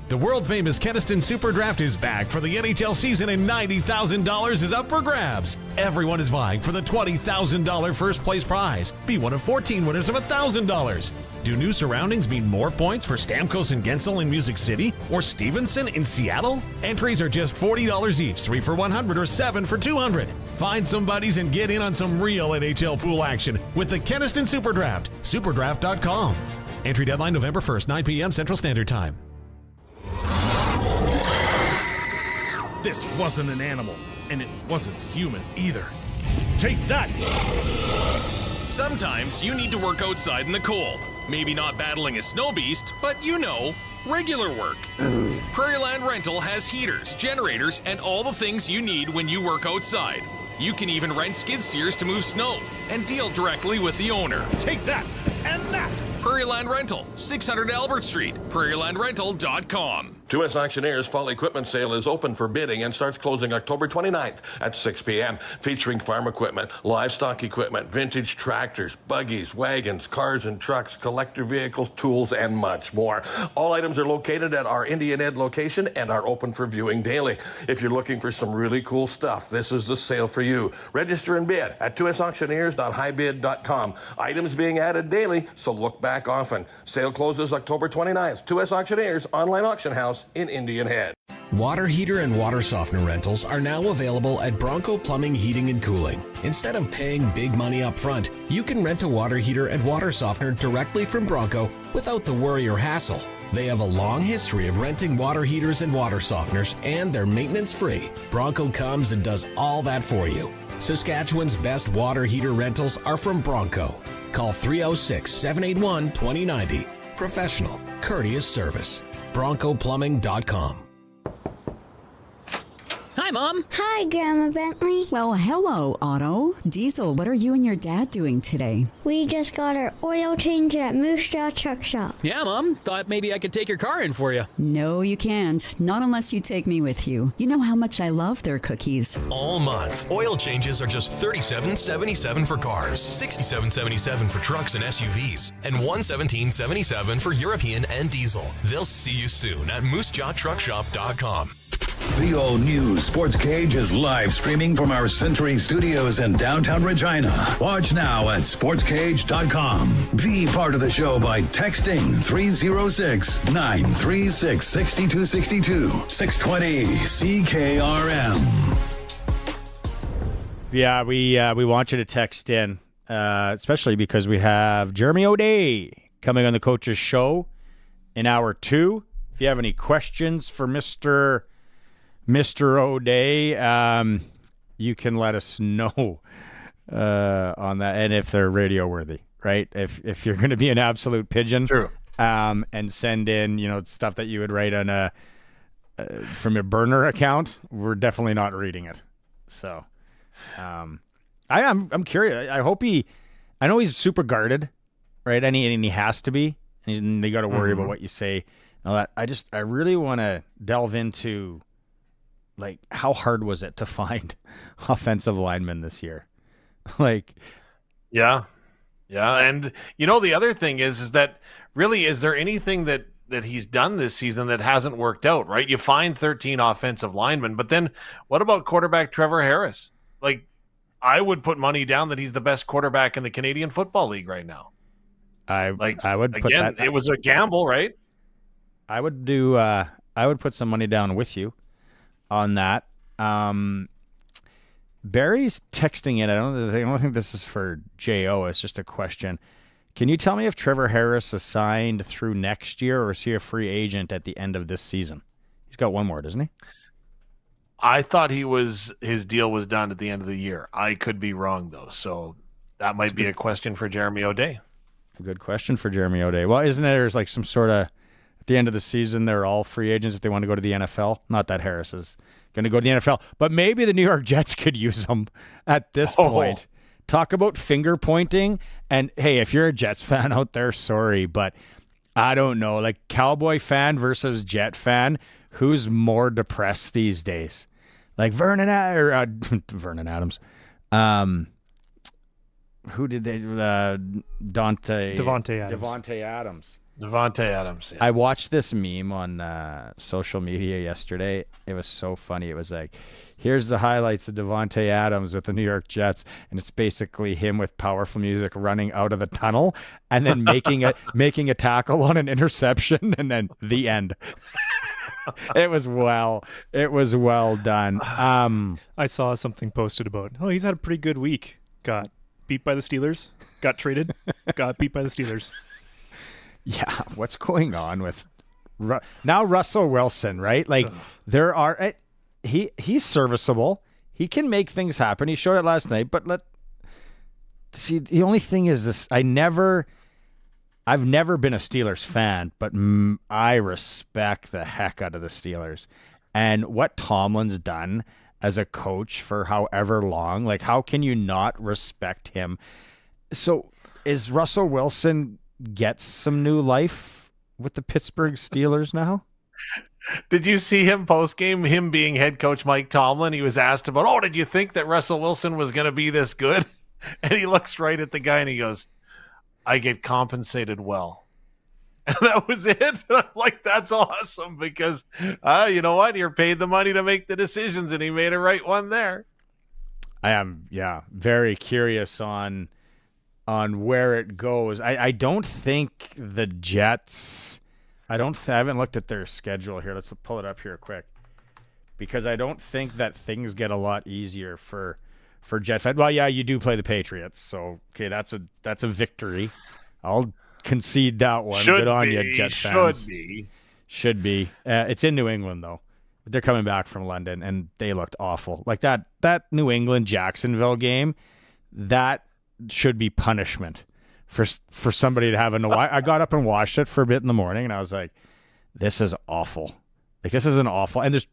The world-famous Keniston Super Draft is back for the NHL season, and $90,000 is up for grabs. Everyone is vying for the $20,000 first-place prize. Be one of 14 winners of $1,000. Do new surroundings mean more points for Stamkos and Gensel in Music City or Stevenson in Seattle? Entries are just $40 each, 3 for $100 or 7 for $200. Find some buddies and get in on some real NHL pool action with the Keniston Super Draft. Superdraft.com. Entry deadline November 1st, 9 p.m. Central Standard Time. This wasn't an animal, and it wasn't human either. Take that! Sometimes you need to work outside in the cold. Maybe not battling a snow beast, but regular work. Prairieland Rental has heaters, generators, and all the things you need when you work outside. You can even rent skid steers to move snow and deal directly with the owner. Take that and that! Prairieland Rental, 600 Albert Street, prairielandrental.com. 2S Auctioneers Fall Equipment Sale is open for bidding and starts closing October 29th at 6 p.m. Featuring farm equipment, livestock equipment, vintage tractors, buggies, wagons, cars and trucks, collector vehicles, tools, and much more. All items are located at our Indian Ed location and are open for viewing daily. If you're looking for some really cool stuff, this is the sale for you. Register and bid at 2sauctioneers.highbid.com. Items being added daily, so look back often. Sale closes October 29th. 2S Auctioneers, online auction house, Shops in Indian Head. Water heater and water softener rentals are now available at Bronco Plumbing, Heating, and Cooling. Instead of paying big money up front, you can rent a water heater and water softener directly from Bronco without the worry or hassle. They have a long history of renting water heaters and water softeners, and they're maintenance-free. Bronco comes and does all that for you. Saskatchewan's best water heater rentals are from Bronco. Call 306-781-2090. Professional, courteous service. BroncoPlumbing.com. Hi, Mom. Hi, Grandma Bentley. Well, hello, Otto. Diesel, what are you and your dad doing today? We just got our oil change at Moose Jaw Truck Shop. Yeah, Mom. Thought maybe I could take your car in for you. No, you can't. Not unless you take me with you. You know how much I love their cookies. All month, oil changes are just $37.77 for cars, $67.77 for trucks and SUVs, and $117.77 for European and diesel. They'll see you soon at moosejawtruckshop.com. The all-new Sportscage is live streaming from our Century Studios in downtown Regina. Watch now at sportscage.com. Be part of the show by texting 306-936-6262. 620 CKRM. Yeah, we want you to text in, especially because we have Jeremy O'Day coming on the Coach's Show in hour 2. If you have any questions for Mr. O'Day, you can let us know on that, and if they're radio worthy, right? If you're going to be an absolute pigeon, true, and send in stuff that you would write on from a burner account, we're definitely not reading it. So, I'm curious. I hope I know he's super guarded, right? And he has to be, and they got to worry about what you say. And all that. I really want to delve into. Like, how hard was it to find offensive linemen this year? Yeah. And, the other thing is that really, is there anything that he's done this season that hasn't worked out, right? You find 13 offensive linemen, but then what about quarterback Trevor Harris? Like, I would put money down that he's the best quarterback in the Canadian Football League right now. I would put that. It was a gamble, right? I would put some money down with you on that. Barry's texting in. I don't think this is for J.O. It's just a question. Can you tell me if Trevor Harris is signed through next year, or is he a free agent at the end of this season? He's got one more, doesn't he? I thought his deal was done at the end of the year. I could be wrong, though. So that might be a question for Jeremy O'Day. A good question for Jeremy O'Day. Well, isn't there's like some sort of, at the end of the season, they're all free agents if they want to go to the NFL? Not that Harris is going to go to the NFL, but maybe the New York Jets could use him at this point. Talk about finger pointing. And hey, if you're a Jets fan out there, sorry, but I don't know, like Cowboy fan versus Jet fan, who's more depressed these days? Like Vernon Adams. Who did they? Devontae Adams. Devontae Adams. Yeah. I watched this meme on social media yesterday. It was so funny. It was like, here's the highlights of Devontae Adams with the New York Jets, and it's basically him with powerful music running out of the tunnel and then making a tackle on an interception, and then the end. It was well done. I saw something posted about, he's had a pretty good week. Got beat by the Steelers, got traded, got beat by the Steelers. Yeah, what's going on with now Russell Wilson, right? Like he's serviceable. He can make things happen. He showed it last night, but the only thing is this, I've never been a Steelers fan, but I respect the heck out of the Steelers. And what Tomlin's done as a coach for however long, like how can you not respect him? So is Russell Wilson gets some new life with the Pittsburgh Steelers now? Did you see him post-game, him being head coach Mike Tomlin? He was asked about, did you think that Russell Wilson was going to be this good? And he looks right at the guy and he goes, I get compensated well. And that was it. And I'm like, that's awesome because, you know what? You're paid the money to make the decisions, and he made a right one there. I am, very curious on where it goes. I don't think the Jets I haven't looked at their schedule here. Let's pull it up here quick, because I don't think that things get a lot easier for Jet fans. Well, yeah, you do play the Patriots, so okay, that's a victory. I'll concede that one. Good on you, Jet fans. Should be. It's in New England though. They're coming back from London, and they looked awful. Like that New England Jacksonville game, that should be punishment for somebody to have a no. I got up and watched it for a bit in the morning, and I was like, "This is awful. Like this is an awful." And there's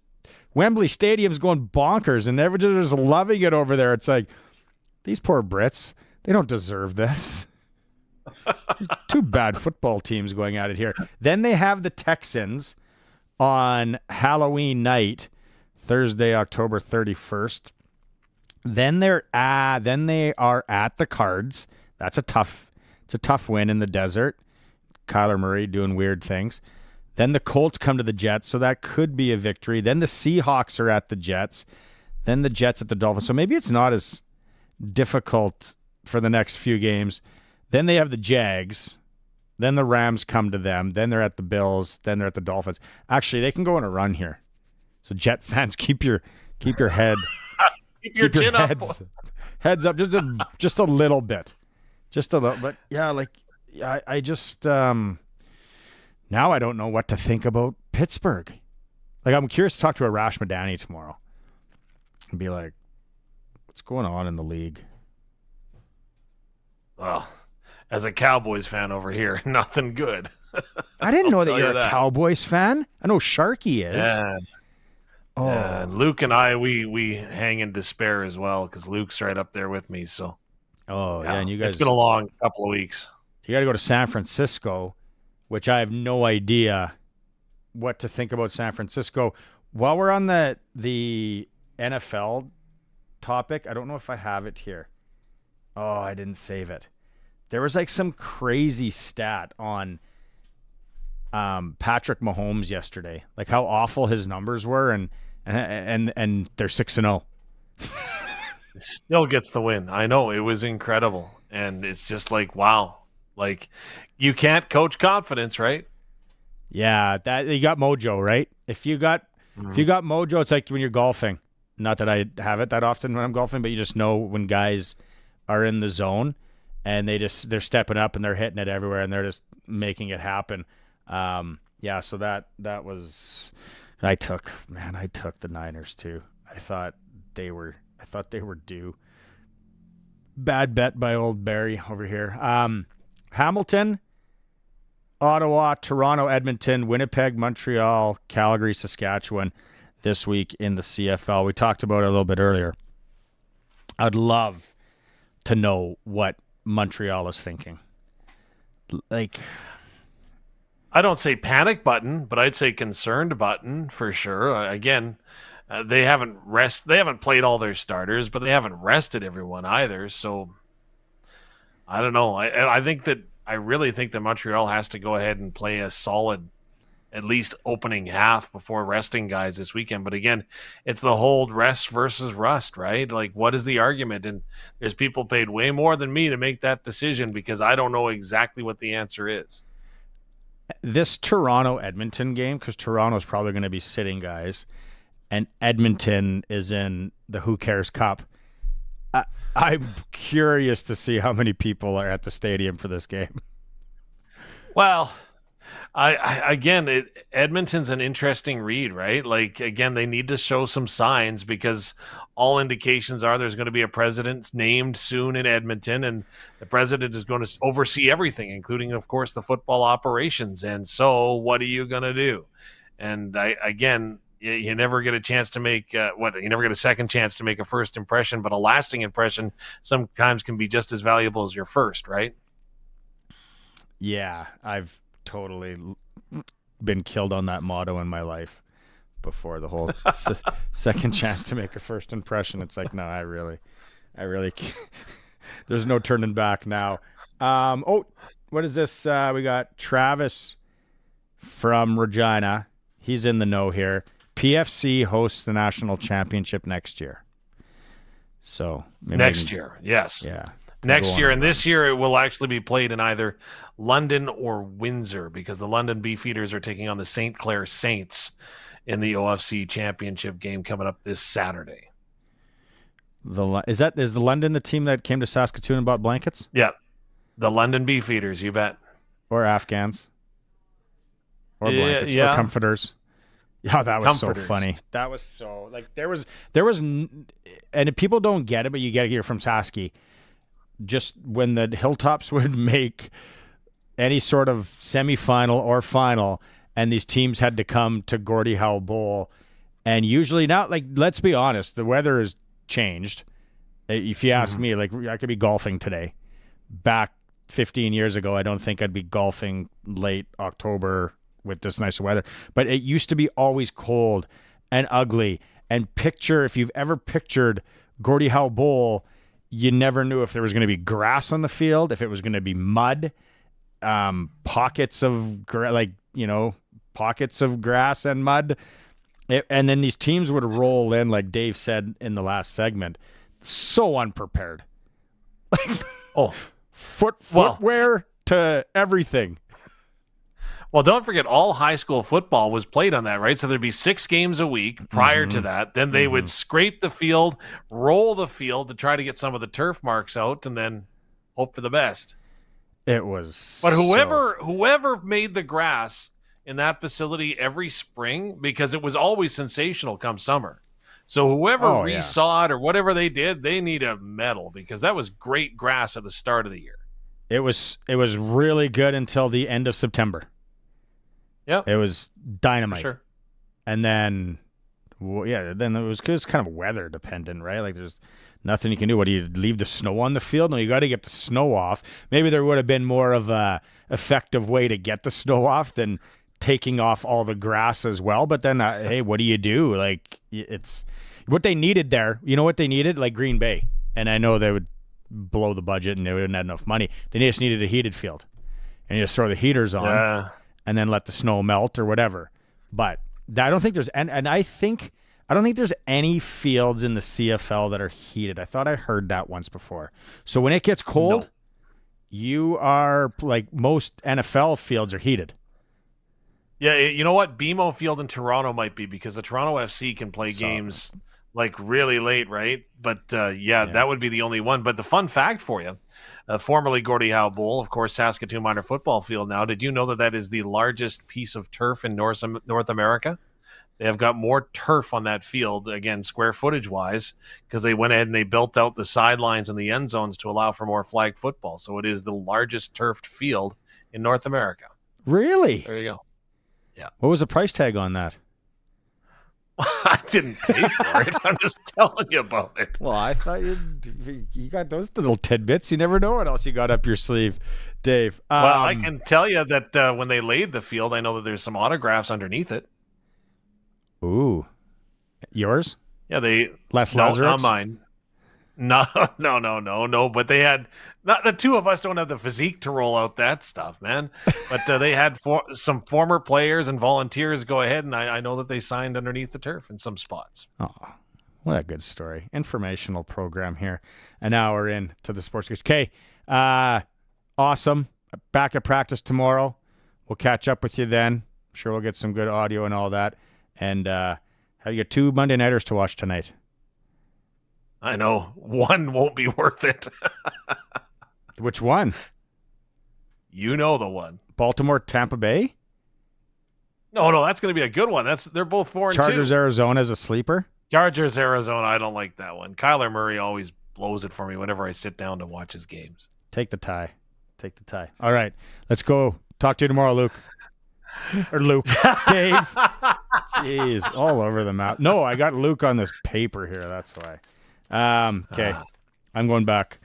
Wembley Stadium's going bonkers, and everyone's just loving it over there. It's like these poor Brits, they don't deserve this. Two bad football teams going at it here. Then they have the Texans on Halloween night, Thursday, October 31st. Then they are at the Cards. It's a tough win in the desert. Kyler Murray doing weird things. Then the Colts come to the Jets, so that could be a victory. Then the Seahawks are at the Jets. Then the Jets at the Dolphins. So maybe it's not as difficult for the next few games. Then they have the Jags. Then the Rams come to them. Then they're at the Bills. Then they're at the Dolphins. Actually, they can go on a run here. So Jet fans, keep your head, keep your chin up, heads up, just a little bit, just a little. But yeah, like I just now I don't know what to think about Pittsburgh. Like I'm curious to talk to Arash Madani tomorrow and be like, what's going on in the league? Well, as a Cowboys fan over here, nothing good. I didn't know that you're a Cowboys fan. I know Sharky is. Yeah. Oh, yeah. Luke and I, we hang in despair as well because Luke's right up there with me. So, yeah, and you guys. It's been a long couple of weeks. You got to go to San Francisco, which I have no idea what to think about San Francisco. While we're on the NFL topic, I don't know if I have it here. Oh, I didn't save it. There was like some crazy stat on Patrick Mahomes yesterday, like how awful his numbers were, and they're 6-0. Still gets the win. I know, it was incredible, and it's just like wow, like you can't coach confidence, right? Yeah, that you got mojo, right? If you got mojo, it's like when you're golfing. Not that I have it that often when I'm golfing, but you just know when guys are in the zone. And they're stepping up and they're hitting it everywhere and they're just making it happen. So that was I took the Niners too. I thought they were due. Bad bet by old Barry over here. Hamilton, Ottawa, Toronto, Edmonton, Winnipeg, Montreal, Calgary, Saskatchewan this week in the CFL. We talked about it a little bit earlier. I'd love to know what Montreal is thinking. Like, I don't say panic button, but I'd say concerned button for sure. Again, they haven't played all their starters, but they haven't rested everyone either. So I don't know. I really think that Montreal has to go ahead and play a solid, at least opening half before resting guys this weekend. But again, it's the whole rest versus rust, right? Like, what is the argument? And there's people paid way more than me to make that decision because I don't know exactly what the answer is. This Toronto-Edmonton game, because Toronto's probably going to be sitting guys, and Edmonton is in the Who Cares Cup. I'm curious to see how many people are at the stadium for this game. Well, Edmonton's an interesting read, right? Like, again, they need to show some signs because all indications are there's going to be a president named soon in Edmonton, and the president is going to oversee everything, including, of course, the football operations. And so what are you going to do? And you never get a chance to make you never get a second chance to make a first impression, but a lasting impression sometimes can be just as valuable as your first, right? Yeah, I've totally been killed on that motto in my life before. The whole second chance to make a first impression. It's like, no, I really can't. There's no turning back now. What is this? We got Travis from Regina. He's in the know here. PFC hosts the national championship next year. So next year, yes. Yeah. next year. And this year it will actually be played in either London or Windsor, because the London Beefeaters are taking on the St. Clair Saints in the OFC Championship game coming up this Saturday. Is the London the team that came to Saskatoon and bought blankets? Yeah. The London Beefeaters, you bet. Or Afghans. Or blankets. Or comforters. Yeah, that was so funny. That was so, like, there was, and people don't get it, but you get it here from Sasky. Just when the Hilltops would make any sort of semifinal or final, and these teams had to come to Gordie Howe Bowl, and usually now, like, let's be honest, the weather has changed. If you ask me, like, I could be golfing today. Back 15 years ago, I don't think I'd be golfing late October with this nice weather. But it used to be always cold and ugly. And if you've ever pictured Gordie Howe Bowl, you never knew if there was going to be grass on the field, if it was going to be mud, pockets of grass and mud. And then these teams would roll in, like Dave said in the last segment, so unprepared. Footwear to everything. Well, don't forget, all high school football was played on that, right? So there'd be 6 games a week prior to that. Then they would scrape the field, roll the field to try to get some of the turf marks out, and then hope for the best. It was. But whoever made the grass in that facility every spring, because it was always sensational come summer. So whoever resaw it or whatever they did, they need a medal, because that was great grass at the start of the year. It was really good until the end of September. Yep. It was dynamite. Sure. And then, then it was kind of weather dependent, right? Like, there's nothing you can do. What do you leave the snow on the field? No, you got to get the snow off. Maybe there would have been more of a effective way to get the snow off than taking off all the grass as well. But then, hey, what do you do? Like, it's what they needed there. You know what they needed? Like Green Bay. And I know they would blow the budget and they wouldn't have enough money. They just needed a heated field. And you just throw the heaters on and then let the snow melt or whatever. But I don't think there's I don't think there's any fields in the CFL that are heated. I thought I heard that once before. So when it gets cold, you are like, most NFL fields are heated. Yeah, you know what? BMO Field in Toronto might be, because the Toronto FC can play games like really late, right? But that would be the only one. But the fun fact for you, formerly Gordie Howe Bowl, of course, Saskatoon Minor Football Field now. Did you know that is the largest piece of turf in North America? They have got more turf on that field, again, square footage wise, because they went ahead and they built out the sidelines and the end zones to allow for more flag football. So it is the largest turfed field in North America. Really? There you go. Yeah. What was the price tag on that? I didn't pay for it. I'm just telling you about it. Well, I thought you got those little tidbits. You never know what else you got up your sleeve, Dave. Well, I can tell you that when they laid the field, I know that there's some autographs underneath it. Ooh. Yours? Yeah, Les Lazarus? Not mine. No. But they had, not the two of us don't have the physique to roll out that stuff, man. But they had some former players and volunteers go ahead, and I know that they signed underneath the turf in some spots. Oh, what a good story. Informational program here. An hour in to the Sportscage. Okay, awesome. Back at practice tomorrow. We'll catch up with you then. I'm sure we'll get some good audio and all that. And you got 2 Monday Nighters to watch tonight. I know. One won't be worth it. Which one? You know the one. Baltimore, Tampa Bay? No, that's going to be a good one. They're both 4-2. Chargers, Arizona as a sleeper? Chargers, Arizona. I don't like that one. Kyler Murray always blows it for me whenever I sit down to watch his games. Take the tie. All right. Let's go. Talk to you tomorrow, Luke. Or Luke. Dave. Jeez. All over the map. No, I got Luke on this paper here. That's why. Okay. I'm going back.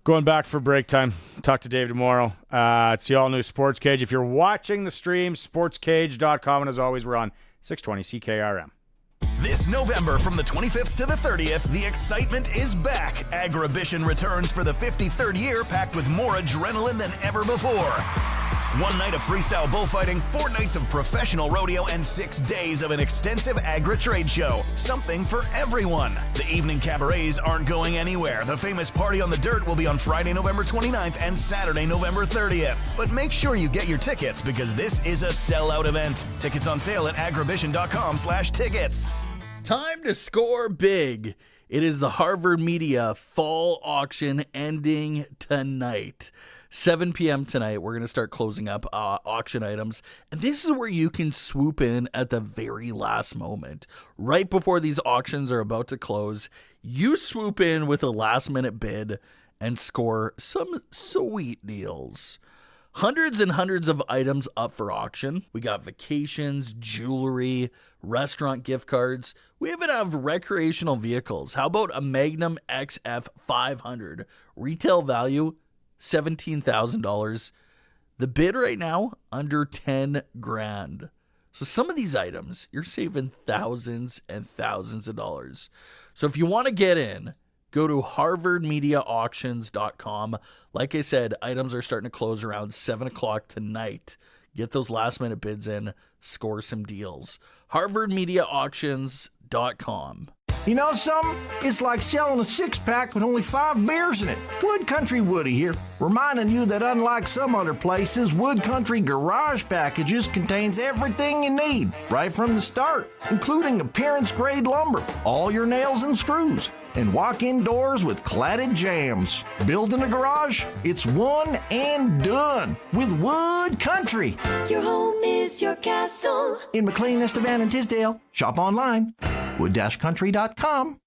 Going back for break time. Talk to Dave tomorrow. It's the all-new Sportscage. If you're watching the stream, sportscage.com. And as always, we're on 620 CKRM. This November, from the 25th to the 30th, the excitement is back. Agribition returns for the 53rd year, packed with more adrenaline than ever before. 1 night of freestyle bullfighting, 4 nights of professional rodeo, and 6 days of an extensive agri-trade show. Something for everyone. The evening cabarets aren't going anywhere. The famous Party on the Dirt will be on Friday, November 29th and Saturday, November 30th. But make sure you get your tickets because this is a sellout event. Tickets on sale at agribition.com/tickets. Time to score big. It is the Harvard Media Fall Auction ending tonight. 7 p.m. tonight, we're going to start closing up auction items. And this is where you can swoop in at the very last moment. Right before these auctions are about to close, you swoop in with a last-minute bid and score some sweet deals. Hundreds and hundreds of items up for auction. We got vacations, jewelry, restaurant gift cards. We even have recreational vehicles. How about a Magnum XF 500? Retail value, $17,000. The bid right now, under 10 grand. So some of these items, you're saving thousands and thousands of dollars. So if you want to get in, go to harvardmediaauctions.com. Like I said, items are starting to close around 7 o'clock tonight. Get those last-minute bids in, score some deals. harvardmediaauctions.com. You know something? It's like selling a six-pack with only 5 beers in it. Wood Country Woody here, reminding you that unlike some other places, Wood Country Garage Packages contains everything you need, right from the start, including appearance-grade lumber, all your nails and screws, and walk-in doors with cladded jambs. Building a garage? It's one and done with Wood Country. Your home is your castle. In McLean, Estevan, and Tisdale. Shop online. wood-country.com.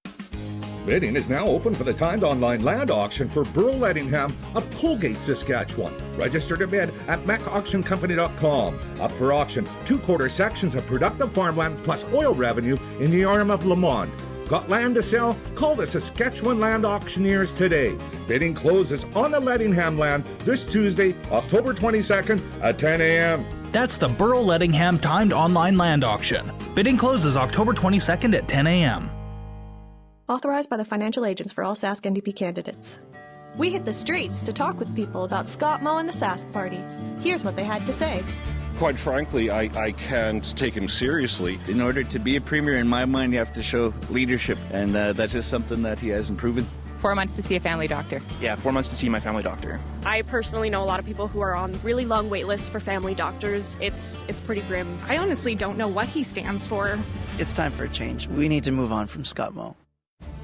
Bidding is now open for the timed online land auction for Burl Ettingham of Colgate, Saskatchewan. Register to bid at macauctioncompany.com. Up for auction, 2/4 sections of productive farmland plus oil revenue in the arm of Lamont. Got land to sell? Call the Saskatchewan Land Auctioneers today. Bidding closes on the Lettingham land this Tuesday, October 22nd at 10 a.m. That's the Burl Lettingham timed online land auction. Bidding closes October 22nd at 10 a.m. Authorized by the financial agents for all Sask NDP candidates. We hit the streets to talk with people about Scott Moe and the Sask Party. Here's what they had to say. Quite frankly, I can't take him seriously. In order to be a premier, in my mind, you have to show leadership, and that's just something that he hasn't proven. 4 months to see a family doctor. Yeah, 4 months to see my family doctor. I personally know a lot of people who are on really long wait lists for family doctors. It's pretty grim. I honestly don't know what he stands for. It's time for a change. We need to move on from Scott Moe.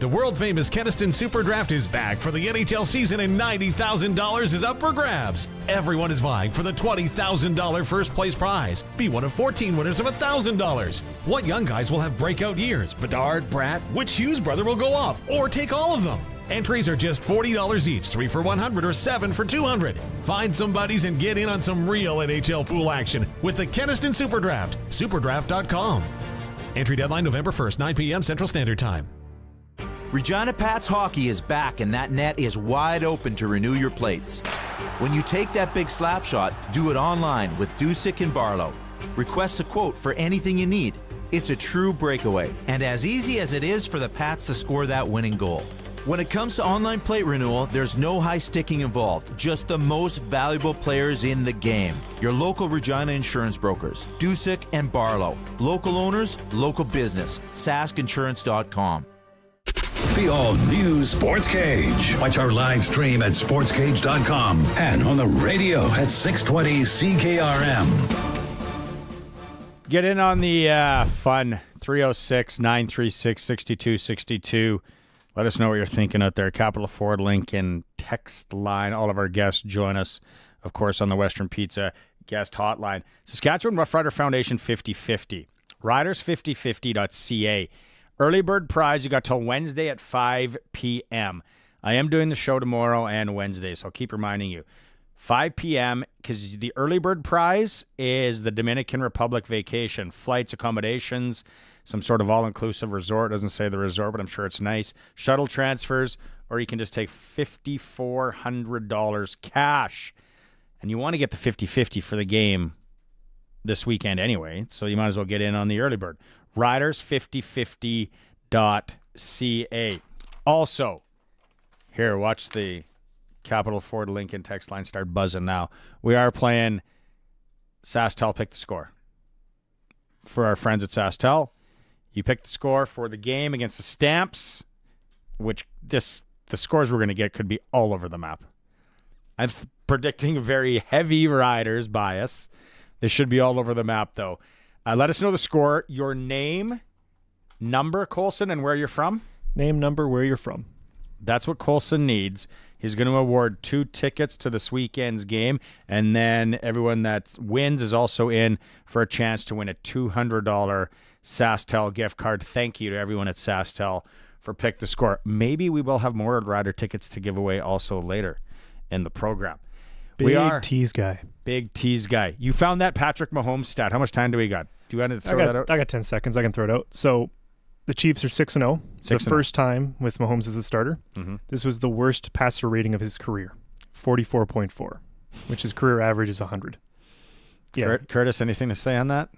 The world-famous Keniston Super Draft is back for the NHL season, and $90,000 is up for grabs. Everyone is vying for the $20,000 first-place prize. Be one of 14 winners of $1,000. What young guys will have breakout years? Bedard, Bratt, which Hughes brother will go off, or take all of them? Entries are just $40 each, 3 for $100 or 7 for $200. Find some buddies and get in on some real NHL pool action with the Keniston Super Draft. Superdraft.com. Entry deadline November 1st, 9 p.m. Central Standard Time. Regina Pats hockey is back, and that net is wide open to renew your plates. When you take that big slap shot, do it online with Dusick and Barlow. Request a quote for anything you need. It's a true breakaway, and as easy as it is for the Pats to score that winning goal. When it comes to online plate renewal, there's no high sticking involved, just the most valuable players in the game. Your local Regina insurance brokers, Dusick and Barlow. Local owners, local business, saskinsurance.com. The all-new Sportscage. Watch our live stream at sportscage.com and on the radio at 620 CKRM. Get in on the fun 306-936-6262. Let us know what you're thinking out there. Capital Ford Lincoln text line. All of our guests join us, of course, on the Western Pizza guest hotline. Saskatchewan Roughrider Foundation 50/50. Riders5050.ca. Early bird prize, you got till Wednesday at 5 p.m. I am doing the show tomorrow and Wednesday, so I'll keep reminding you. 5 p.m., because the early bird prize is the Dominican Republic vacation. Flights, accommodations, some sort of all-inclusive resort. Doesn't say the resort, but I'm sure it's nice. Shuttle transfers, or you can just take $5,400 cash. And you want to get the 50/50 for the game this weekend anyway, so you might as well get in on the early bird. Riders5050.ca. Also, here, watch the Capital Ford Lincoln text line start buzzing now. We are playing SaskTel picked the score. For our friends at SaskTel, you picked the score for the game against the Stamps, which the scores we're going to get could be all over the map. I'm predicting a very heavy Riders bias. They should be all over the map, though. Let us know the score, your name, number, Colson, and where you're from. Name, number, where you're from. That's what Colson needs. He's going to award 2 tickets to this weekend's game, and then everyone that wins is also in for a chance to win a $200 SaskTel gift card. Thank you to everyone at SaskTel for Pick the Score. Maybe we will have more Rider tickets to give away also later in the program. Big tease guy. Big tease guy. You found that Patrick Mahomes stat. How much time do we got? Do you want to throw that out? I got 10 seconds. I can throw it out. So the Chiefs are 6-0. The first time with Mahomes as a starter. Mm-hmm. This was the worst passer rating of his career, 44.4, which his career average is 100. Yeah. Curtis, anything to say on that?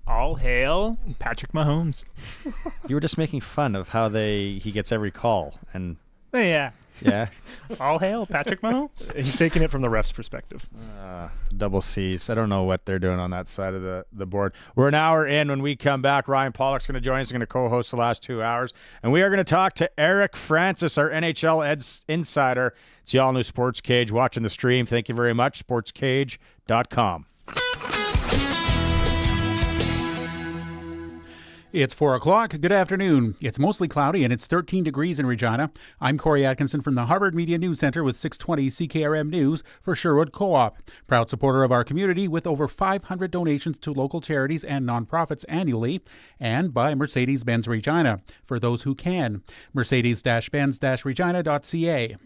All hail Patrick Mahomes. You were just making fun of how he gets every call. And yeah. Yeah. All hail Patrick Mahomes. He's taking it from the ref's perspective. Double C's. I don't know what they're doing on that side of the board. We're an hour in. When we come back, Ryan Pollock's going to join us. He's going to co-host the last 2 hours. And we are going to talk to Eric Francis, our NHL insider. It's the all-new Sportscage. Watching the stream. Thank you very much. Sportscage.com. It's 4 o'clock. Good afternoon. It's mostly cloudy and it's 13 degrees in Regina. I'm Corey Atkinson from the Harvard Media News Center with 620 CKRM News for Sherwood Co-op. Proud supporter of our community with over 500 donations to local charities and nonprofits annually, and by Mercedes-Benz Regina for those who can. Mercedes-Benz-Regina.ca.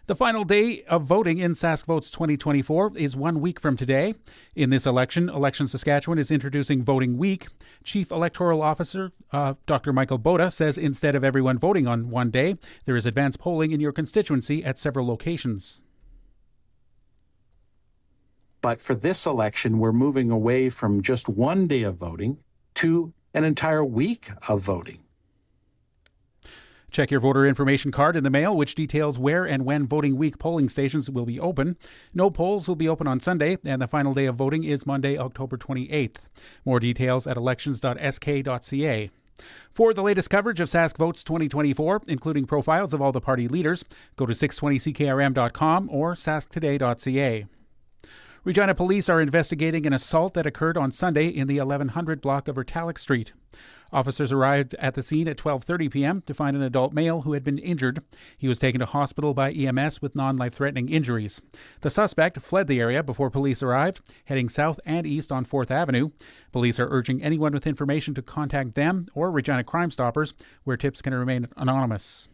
The final day of voting in SaskVotes 2024 is 1 week from today. In this election, Election Saskatchewan is introducing Voting Week. Chief Electoral Officer Dr. Michael Boda says instead of everyone voting on one day, there is advanced polling in your constituency at several locations. But for this election, we're moving away from just 1 day of voting to an entire week of voting. Check your voter information card in the mail, which details where and when Voting Week polling stations will be open. No polls will be open on Sunday, and the final day of voting is Monday, October 28th. More details at elections.sk.ca. For the latest coverage of SaskVotes 2024, including profiles of all the party leaders, go to 620ckrm.com or sasktoday.ca. Regina police are investigating an assault that occurred on Sunday in the 1100 block of Vertalic Street. Officers arrived at the scene at 12:30 p.m. to find an adult male who had been injured. He was taken to hospital by EMS with non-life-threatening injuries. The suspect fled the area before police arrived, heading south and east on 4th Avenue. Police are urging anyone with information to contact them or Regina Crime Stoppers, where tips can remain anonymous.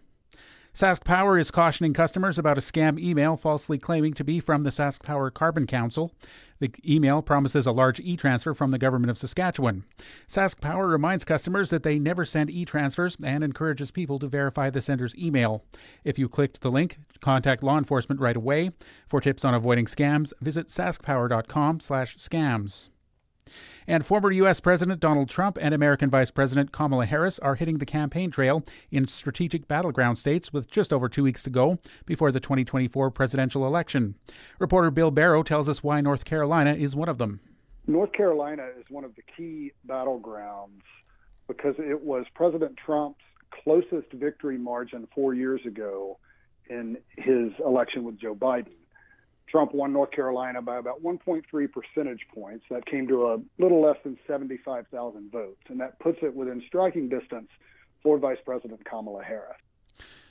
Sask Power is cautioning customers about a scam email falsely claiming to be from the Sask Power Carbon Council. The email promises a large e-transfer from the government of Saskatchewan. Sask Power reminds customers that they never send e-transfers and encourages people to verify the sender's email. If you clicked the link, contact law enforcement right away. For tips on avoiding scams, visit saskpower.com/scams. And former U.S. President Donald Trump and American Vice President Kamala Harris are hitting the campaign trail in strategic battleground states with just over 2 weeks to go before the 2024 presidential election. Reporter Bill Barrow tells us why North Carolina is one of them. North Carolina is one of the key battlegrounds because it was President Trump's closest victory margin 4 years ago in his election with Joe Biden. Trump won North Carolina by about 1.3 percentage points. That came to a little less than 75,000 votes, and that puts it within striking distance for Vice President Kamala Harris.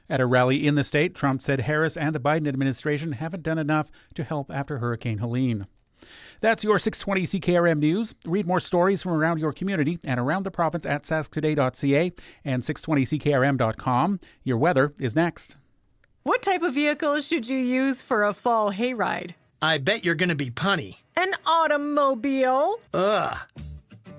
At a rally in the state, Trump said Harris and the Biden administration haven't done enough to help after Hurricane Helene. That's your 620 CKRM News. Read more stories from around your community and around the province at sasktoday.ca and 620ckrm.com. Your weather is next. What type of vehicle should you use for a fall hayride? I bet you're going to be punny. An automobile? Ugh.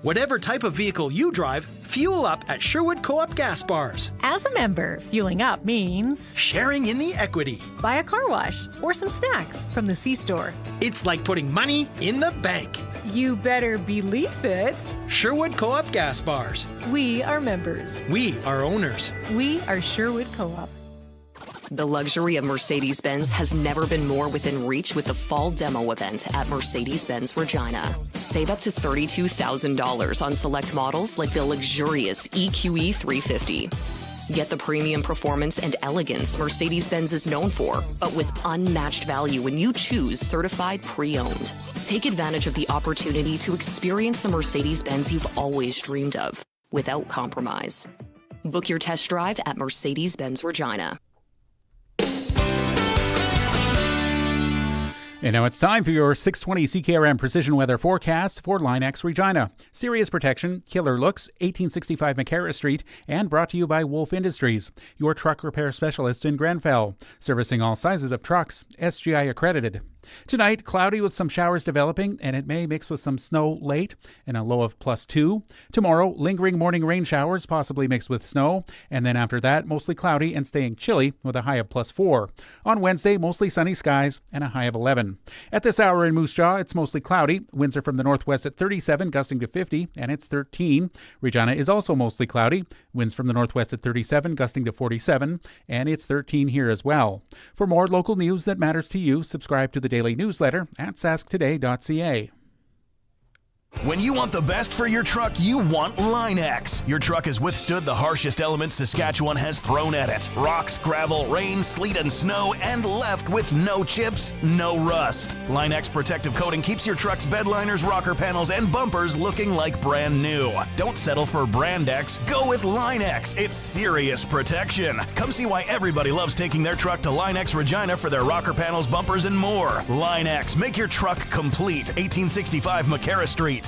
Whatever type of vehicle you drive, fuel up at Sherwood Co-op gas bars. As a member, fueling up means sharing in the equity. Buy a car wash or some snacks from the C-store. It's like putting money in the bank. You better believe it. Sherwood Co-op gas bars. We are members. We are owners. We are Sherwood Co-op. The luxury of Mercedes-Benz has never been more within reach with the fall demo event at Mercedes-Benz Regina. Save up to $32,000 on select models like the luxurious EQE 350. Get the premium performance and elegance Mercedes-Benz is known for, but with unmatched value when you choose certified pre-owned. Take advantage of the opportunity to experience the Mercedes-Benz you've always dreamed of, without compromise. Book your test drive at Mercedes-Benz Regina. And now it's time for your 620 CKRM Precision Weather Forecast for Line X Regina. Serious protection, killer looks, 1865 McCarra Street, and brought to you by Wolf Industries, your truck repair specialist in Grenfell, servicing all sizes of trucks, SGI accredited. Tonight, cloudy with some showers developing, and it may mix with some snow late, and a low of +2. Tomorrow, lingering morning rain showers, possibly mixed with snow, and then after that, mostly cloudy and staying chilly with a high of +4. On Wednesday, mostly sunny skies and a high of 11. At this hour in Moose Jaw, it's mostly cloudy. Winds are from the northwest at 37, gusting to 50, and it's 13. Regina is also mostly cloudy. Winds from the northwest at 37, gusting to 47, and it's 13 here as well. For more local news that matters to you, subscribe to the daily newsletter at sasktoday.ca. When you want the best for your truck, you want Line-X. Your truck has withstood the harshest elements Saskatchewan has thrown at it. Rocks, gravel, rain, sleet, and snow, and left with no chips, no rust. Line-X protective coating keeps your truck's bed liners, rocker panels, and bumpers looking like brand new. Don't settle for Brand X. Go with Line-X. It's serious protection. Come see why everybody loves taking their truck to Line-X Regina for their rocker panels, bumpers, and more. Line-X. Make your truck complete. 1865 McCarra Street.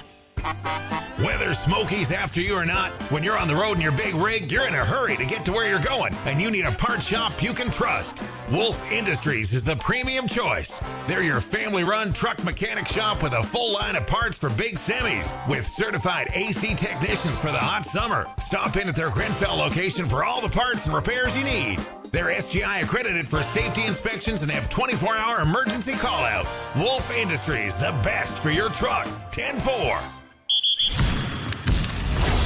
Whether Smokey's after you or not, when you're on the road in your big rig, you're in a hurry to get to where you're going, and you need a part shop you can trust. Wolf Industries is the premium choice. They're your family-run truck mechanic shop with a full line of parts for big semis, with certified AC technicians for the hot summer. Stop in at their Grenfell location for all the parts and repairs you need. They're SGI accredited for safety inspections and have 24-hour emergency call-out. Wolf Industries, the best for your truck. 10-4.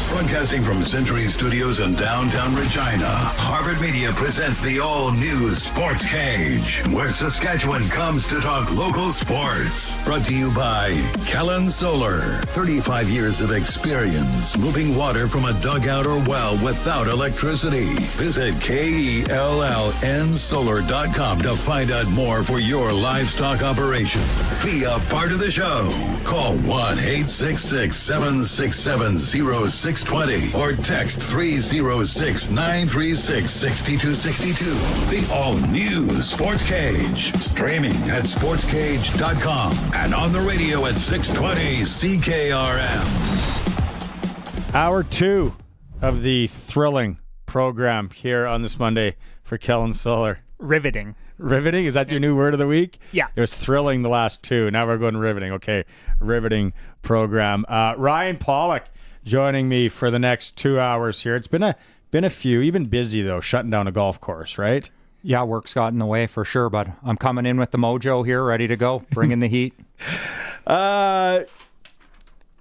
Broadcasting from Century Studios in downtown Regina, Harvard Media presents the all-new Sportscage, where Saskatchewan comes to talk local sports. Brought to you by Kellen Solar. 35 years of experience moving water from a dugout or well without electricity. Visit KELLNsolar.com to find out more for your livestock operation. Be a part of the show. Call 1-866-767-0620 or text 306-936-6262. The all-new Sportscage. Streaming at sportscage.com and on the radio at 620 CKRM. Hour 2 of the thrilling program here on this Monday for Kellen Solar. Riveting. Riveting? Is that your new word of the week? Yeah. It was thrilling the last two. Now we're going riveting. Okay, riveting program. Ryan Pollock joining me for the next 2 hours here. It's been a few. You've been busy, though, shutting down a golf course, right? Yeah, work's got in the way for sure, but I'm coming in with the mojo here, ready to go, bringing the heat.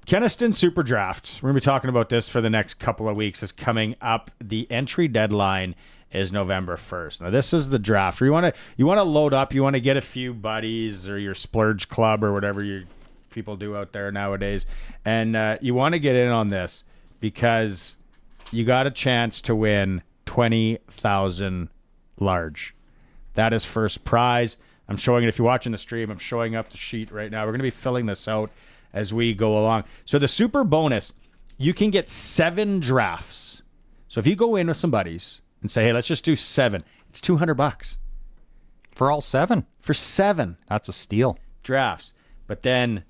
Keniston Super Draft. We're going to be talking about this for the next couple of weeks. Is coming up. The entry deadline is November 1st. Now, this is the draft where you want to load up. You want to get a few buddies or your splurge club or whatever you people do out there nowadays, and you want to get in on this because you got a chance to win $20,000 large. That is first prize. I'm showing it. If you're watching the stream, I'm showing up the sheet right now. We're going to be filling this out as we go along. So the super bonus, you can get 7 drafts. So if you go in with some buddies and say, hey, let's just do 7, it's $200 for all 7. For 7, that's a steal. Drafts. But then,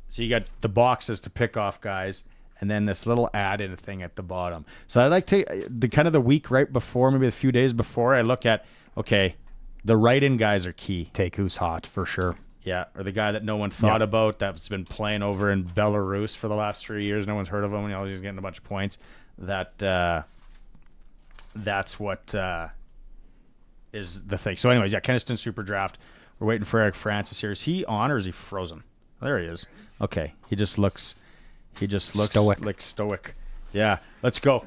so you got the boxes to pick off, guys, and then this little add-in thing at the bottom. So I like to, the week right before, maybe a few days before, I look at, okay, the write-in guys are key. Take who's hot, for sure. Yeah, or the guy that no one thought about that's been playing over in Belarus for the last 3 years. No one's heard of him, and he's getting a bunch of points. That's what is the thing. So anyways, Keniston Super Draft. We're waiting for Eric Francis here. Is he on or is he frozen? There he is. Okay. He just looks stoic. like stoic. Yeah. Let's go.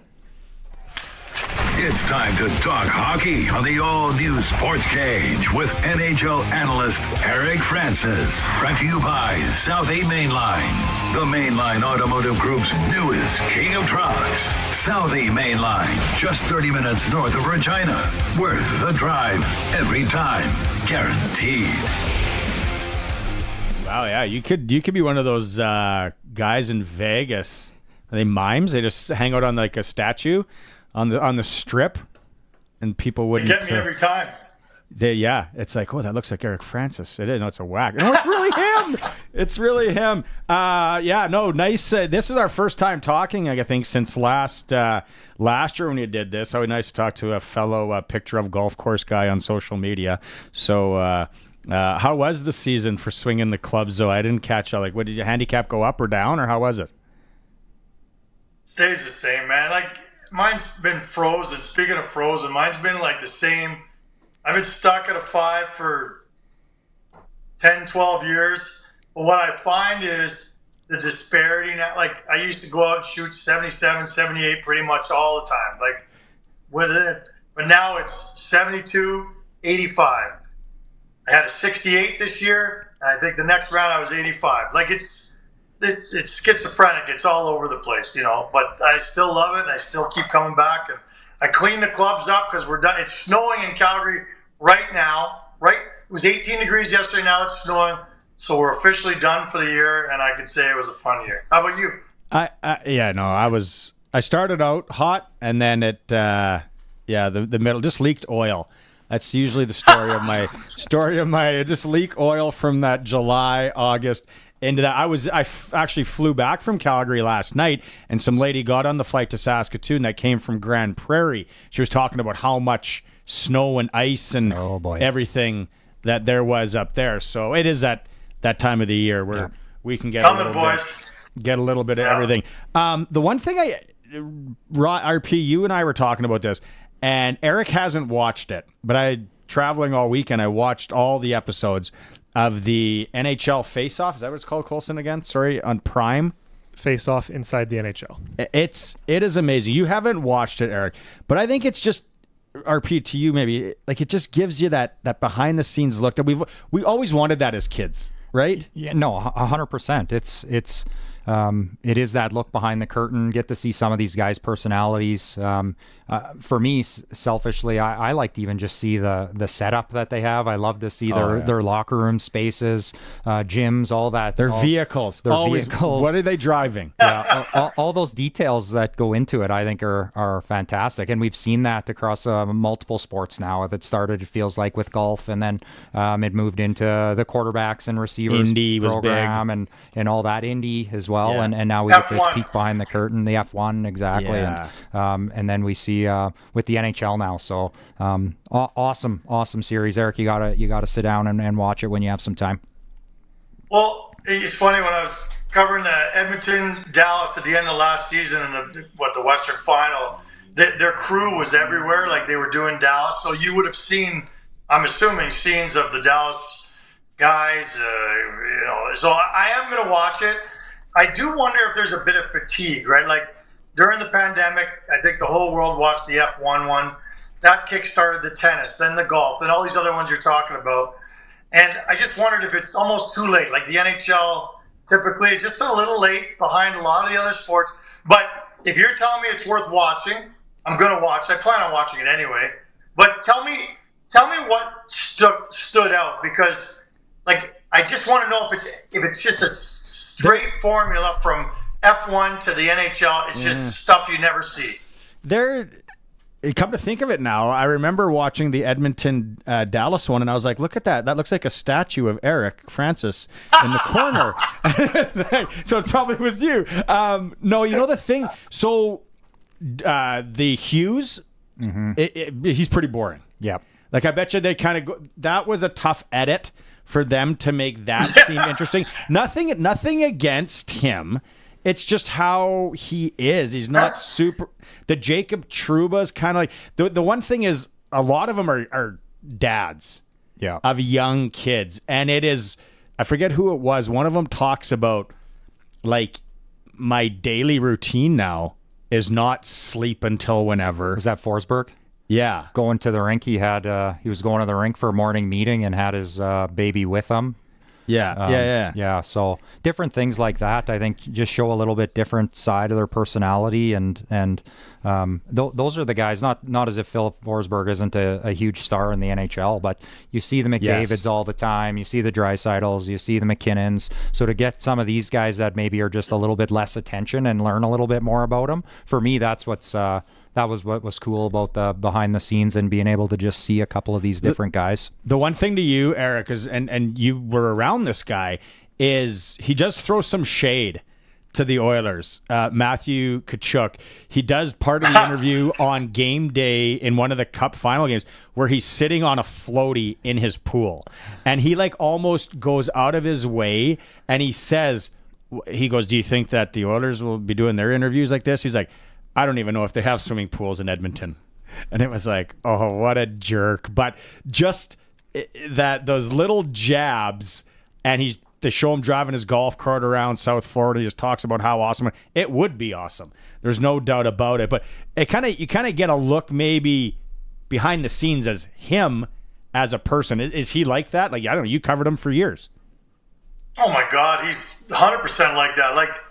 It's time to talk hockey on the all-new Sports Cage with NHL analyst Eric Francis. Brought to you by South 8 Mainline, the Mainline Automotive Group's newest king of trucks. South 8 Mainline, just 30 minutes north of Regina. Worth the drive every time. Guaranteed. Wow, yeah, you could be one of those guys in Vegas. Are they mimes? They just hang out on like a statue on the strip, and people wouldn't. They get me every time. It's like, oh, that looks like Eric Francis. It is. No, it's a whack. No, it's really him. It's really him. Nice. This is our first time talking, I think, since last year when you did this. Always nice to talk to a fellow picture of golf course guy on social media. So, how was the season for swinging the clubs? Though I didn't catch. Like, what did your handicap go up or down, or how was it? Stays the same, man. Like, mine's been frozen. Speaking of frozen, mine's been like the same. I've been stuck at a 5 for 10, 12 years. But what I find is the disparity now. Like, I used to go out and shoot 77, 78 pretty much all the time. Like, but now it's 72, 85. I had a 68 this year, and I think the next round I was 85. Like, it's schizophrenic. It's all over the place, But I still love it, and I still keep coming back. And I clean the clubs up because we're done. It's snowing in Calgary right now. Right, it was 18 degrees yesterday. Now it's snowing, so we're officially done for the year. And I could say it was a fun year. How about you? I started out hot, and then the middle just leaked oil. That's usually the story of my just leak oil from that July, August into that. I actually flew back from Calgary last night, and some lady got on the flight to Saskatoon that came from Grand Prairie. She was talking about how much snow and ice and everything that there was up there. So it is that time of the year where we can get a little bit of everything. The one thing RP, you and I were talking about this, and Eric hasn't watched it, but traveling all weekend, I watched all the episodes of the NHL Face-Off. Is that what it's called, Colson, again? Sorry, on Prime? Face-Off inside the NHL. It is amazing. You haven't watched it, Eric, but I think it's just, RP, to you maybe, like it just gives you that behind-the-scenes look that we always wanted that as kids, right? Yeah, no, 100%. It is that look behind the curtain, get to see some of these guys' personalities. For me, selfishly, I like to even just see the setup that they have. I love to see their locker room spaces, gyms, all that. Their vehicles. What are they driving? Yeah, all those details that go into it, I think, are fantastic. And we've seen that across multiple sports now. That started, it feels like, with golf, and then it moved into the quarterbacks and receivers Indy program was big. and all that. Indy as well. Yeah. And now we get this peek behind the curtain, the F1, exactly. Yeah. And then we see with the NHL now. So awesome series. Eric, you gotta sit down and watch it when you have some time. Well, it's funny, when I was covering Edmonton, Dallas at the end of last season in the Western Final, their crew was everywhere. Like, they were doing Dallas, so you would have seen, I'm assuming, scenes of the Dallas guys. So I am going to watch it. I do wonder if there's a bit of fatigue, right? Like, during the pandemic, I think the whole world watched the F1 one. That kick-started the tennis, then the golf, then all these other ones you're talking about. And I just wondered if it's almost too late. Like, the NHL, typically, it's just a little late behind a lot of the other sports. But if you're telling me it's worth watching, I'm going to watch. I plan on watching it anyway. But tell me what stood out, because, like, I just want to know if it's just a straight formula from F1 to the NHL. It's just stuff you never see. Come to think of it now, I remember watching the Edmonton Dallas one, and I was like, look at that. That looks like a statue of Eric Francis in the corner. So it probably was you. No, the thing. So the Hughes, he's pretty boring. Yep. Like, I bet you they kind of that was a tough edit for them to make that seem interesting. Nothing against him. It's just how he is. He's not super. The Jacob Trouba's kind of like the one thing is, a lot of them are dads of young kids, and it is, I forget who it was. One of them talks about, like, my daily routine now is not sleep until whenever. Was that Forsberg? Yeah. Going to the rink. He was going to the rink for a morning meeting and had his baby with him. Yeah. So different things like that, I think, just show a little bit different side of their personality, and those are the guys. Not as if Philip Forsberg isn't a huge star in the NHL, but you see the McDavids all the time, you see the Dreisaitl's, you see the McKinnons. So to get some of these guys that maybe are just a little bit less attention and learn a little bit more about them, for me, that's that was what was cool about the behind the scenes and being able to just see a couple of these different guys. The one thing to you, Eric, is and you were around this guy, is he does throw some shade to the Oilers. Matthew Tkachuk, he does part of the interview on game day in one of the Cup final games where he's sitting on a floaty in his pool, and he like almost goes out of his way, and he goes, do you think that the Oilers will be doing their interviews like this? He's like, I don't even know if they have swimming pools in Edmonton. And it was like, oh, what a jerk. But just those little jabs, and they show him driving his golf cart around South Florida. He just talks about how awesome it would be. Awesome. There's no doubt about it. But you kind of get a look maybe behind the scenes as him as a person. Is he like that? Like, I don't know. You covered him for years. Oh my God, he's 100% like that. Like,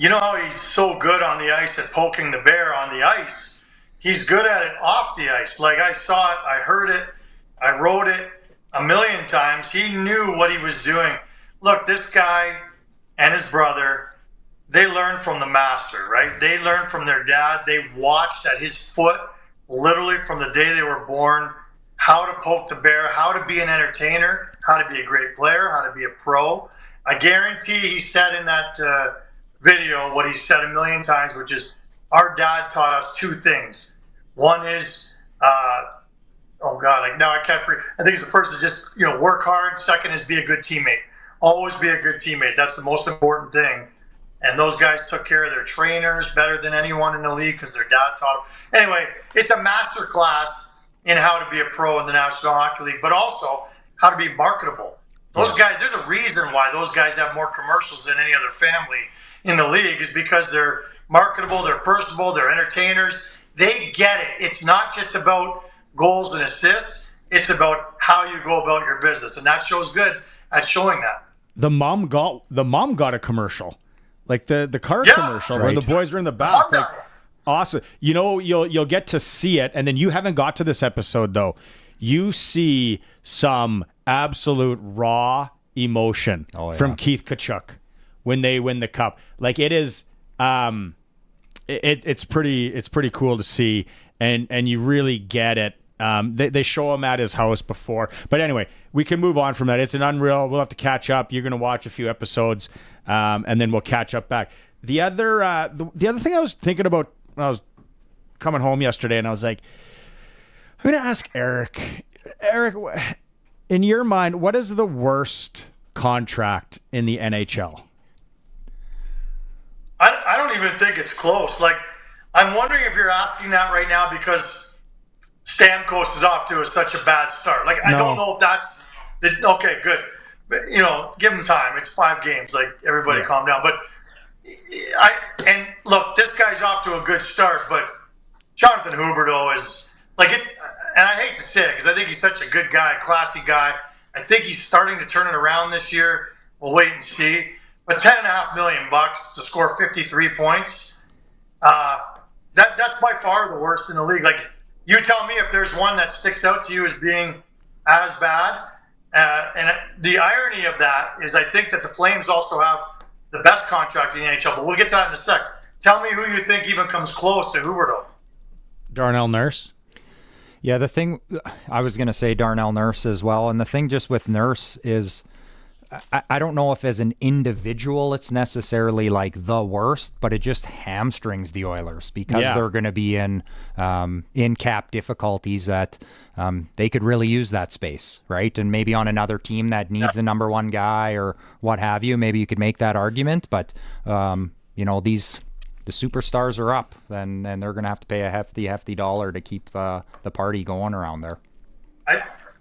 you know how he's so good on the ice at poking the bear on the ice? He's good at it off the ice. Like, I saw it, I heard it, I wrote it a million times. He knew what he was doing. Look, this guy and his brother, they learned from the master, right? They learned from their dad. They watched at his foot, literally from the day they were born, how to poke the bear, how to be an entertainer, how to be a great player, how to be a pro. I guarantee he said in that video what he said a million times, which is, our dad taught us two things. One is, oh God, like now I can't forget. I think the first is just, work hard. Second is be a good teammate. Always be a good teammate. That's the most important thing. And those guys took care of their trainers better than anyone in the league because their dad taught them. Anyway, it's a master class in how to be a pro in the National Hockey League, but also how to be marketable. Those guys, there's a reason why those guys have more commercials than any other family in the league, is because they're marketable, they're personable, they're entertainers. They get it. It's not just about goals and assists. It's about how you go about your business, and that show's good at showing that. The mom got a commercial, like the car commercial where the boys are in the back. Like, awesome. You'll get to see it, and then you haven't got to this episode though. You see some absolute raw emotion from Keith Tkachuk when they win the cup. Like, it is, it's pretty cool to see, and you really get it. They show him at his house before, but anyway, we can move on from that. It's an unreal. We'll have to catch up. You're going to watch a few episodes, and then we'll catch up back. The other thing I was thinking about when I was coming home yesterday, and I was like, I'm going to ask Eric. Eric, in your mind, what is the worst contract in the NHL? I don't even think it's close. Like, I'm wondering if you're asking that right now because Stamkos is off to such a bad start. Like, I don't know if that's okay, good. But, give him time. It's 5 games. Like, everybody calm down. But and look, this guy's off to a good start, but Jonathan Huberdeau is like it. And I hate to say it because I think he's such a good guy, a classy guy. I think he's starting to turn it around this year. We'll wait and see. But $10.5 million to score 53 points, that's by far the worst in the league. Like, you tell me if there's one that sticks out to you as being as bad. And the irony of that is I think that the Flames also have the best contract in the NHL, but we'll get to that in a sec. Tell me who you think even comes close to Huberdeau. Darnell Nurse. Yeah, the thing, I was going to say Darnell Nurse as well, and the thing just with Nurse is I don't know if as an individual it's necessarily like the worst, but it just hamstrings the Oilers because they're going to be in cap difficulties that they could really use that space, right? And maybe on another team that needs a number one guy or what have you, maybe you could make that argument. But the superstars are up, and they're going to have to pay a hefty dollar to keep the party going around there.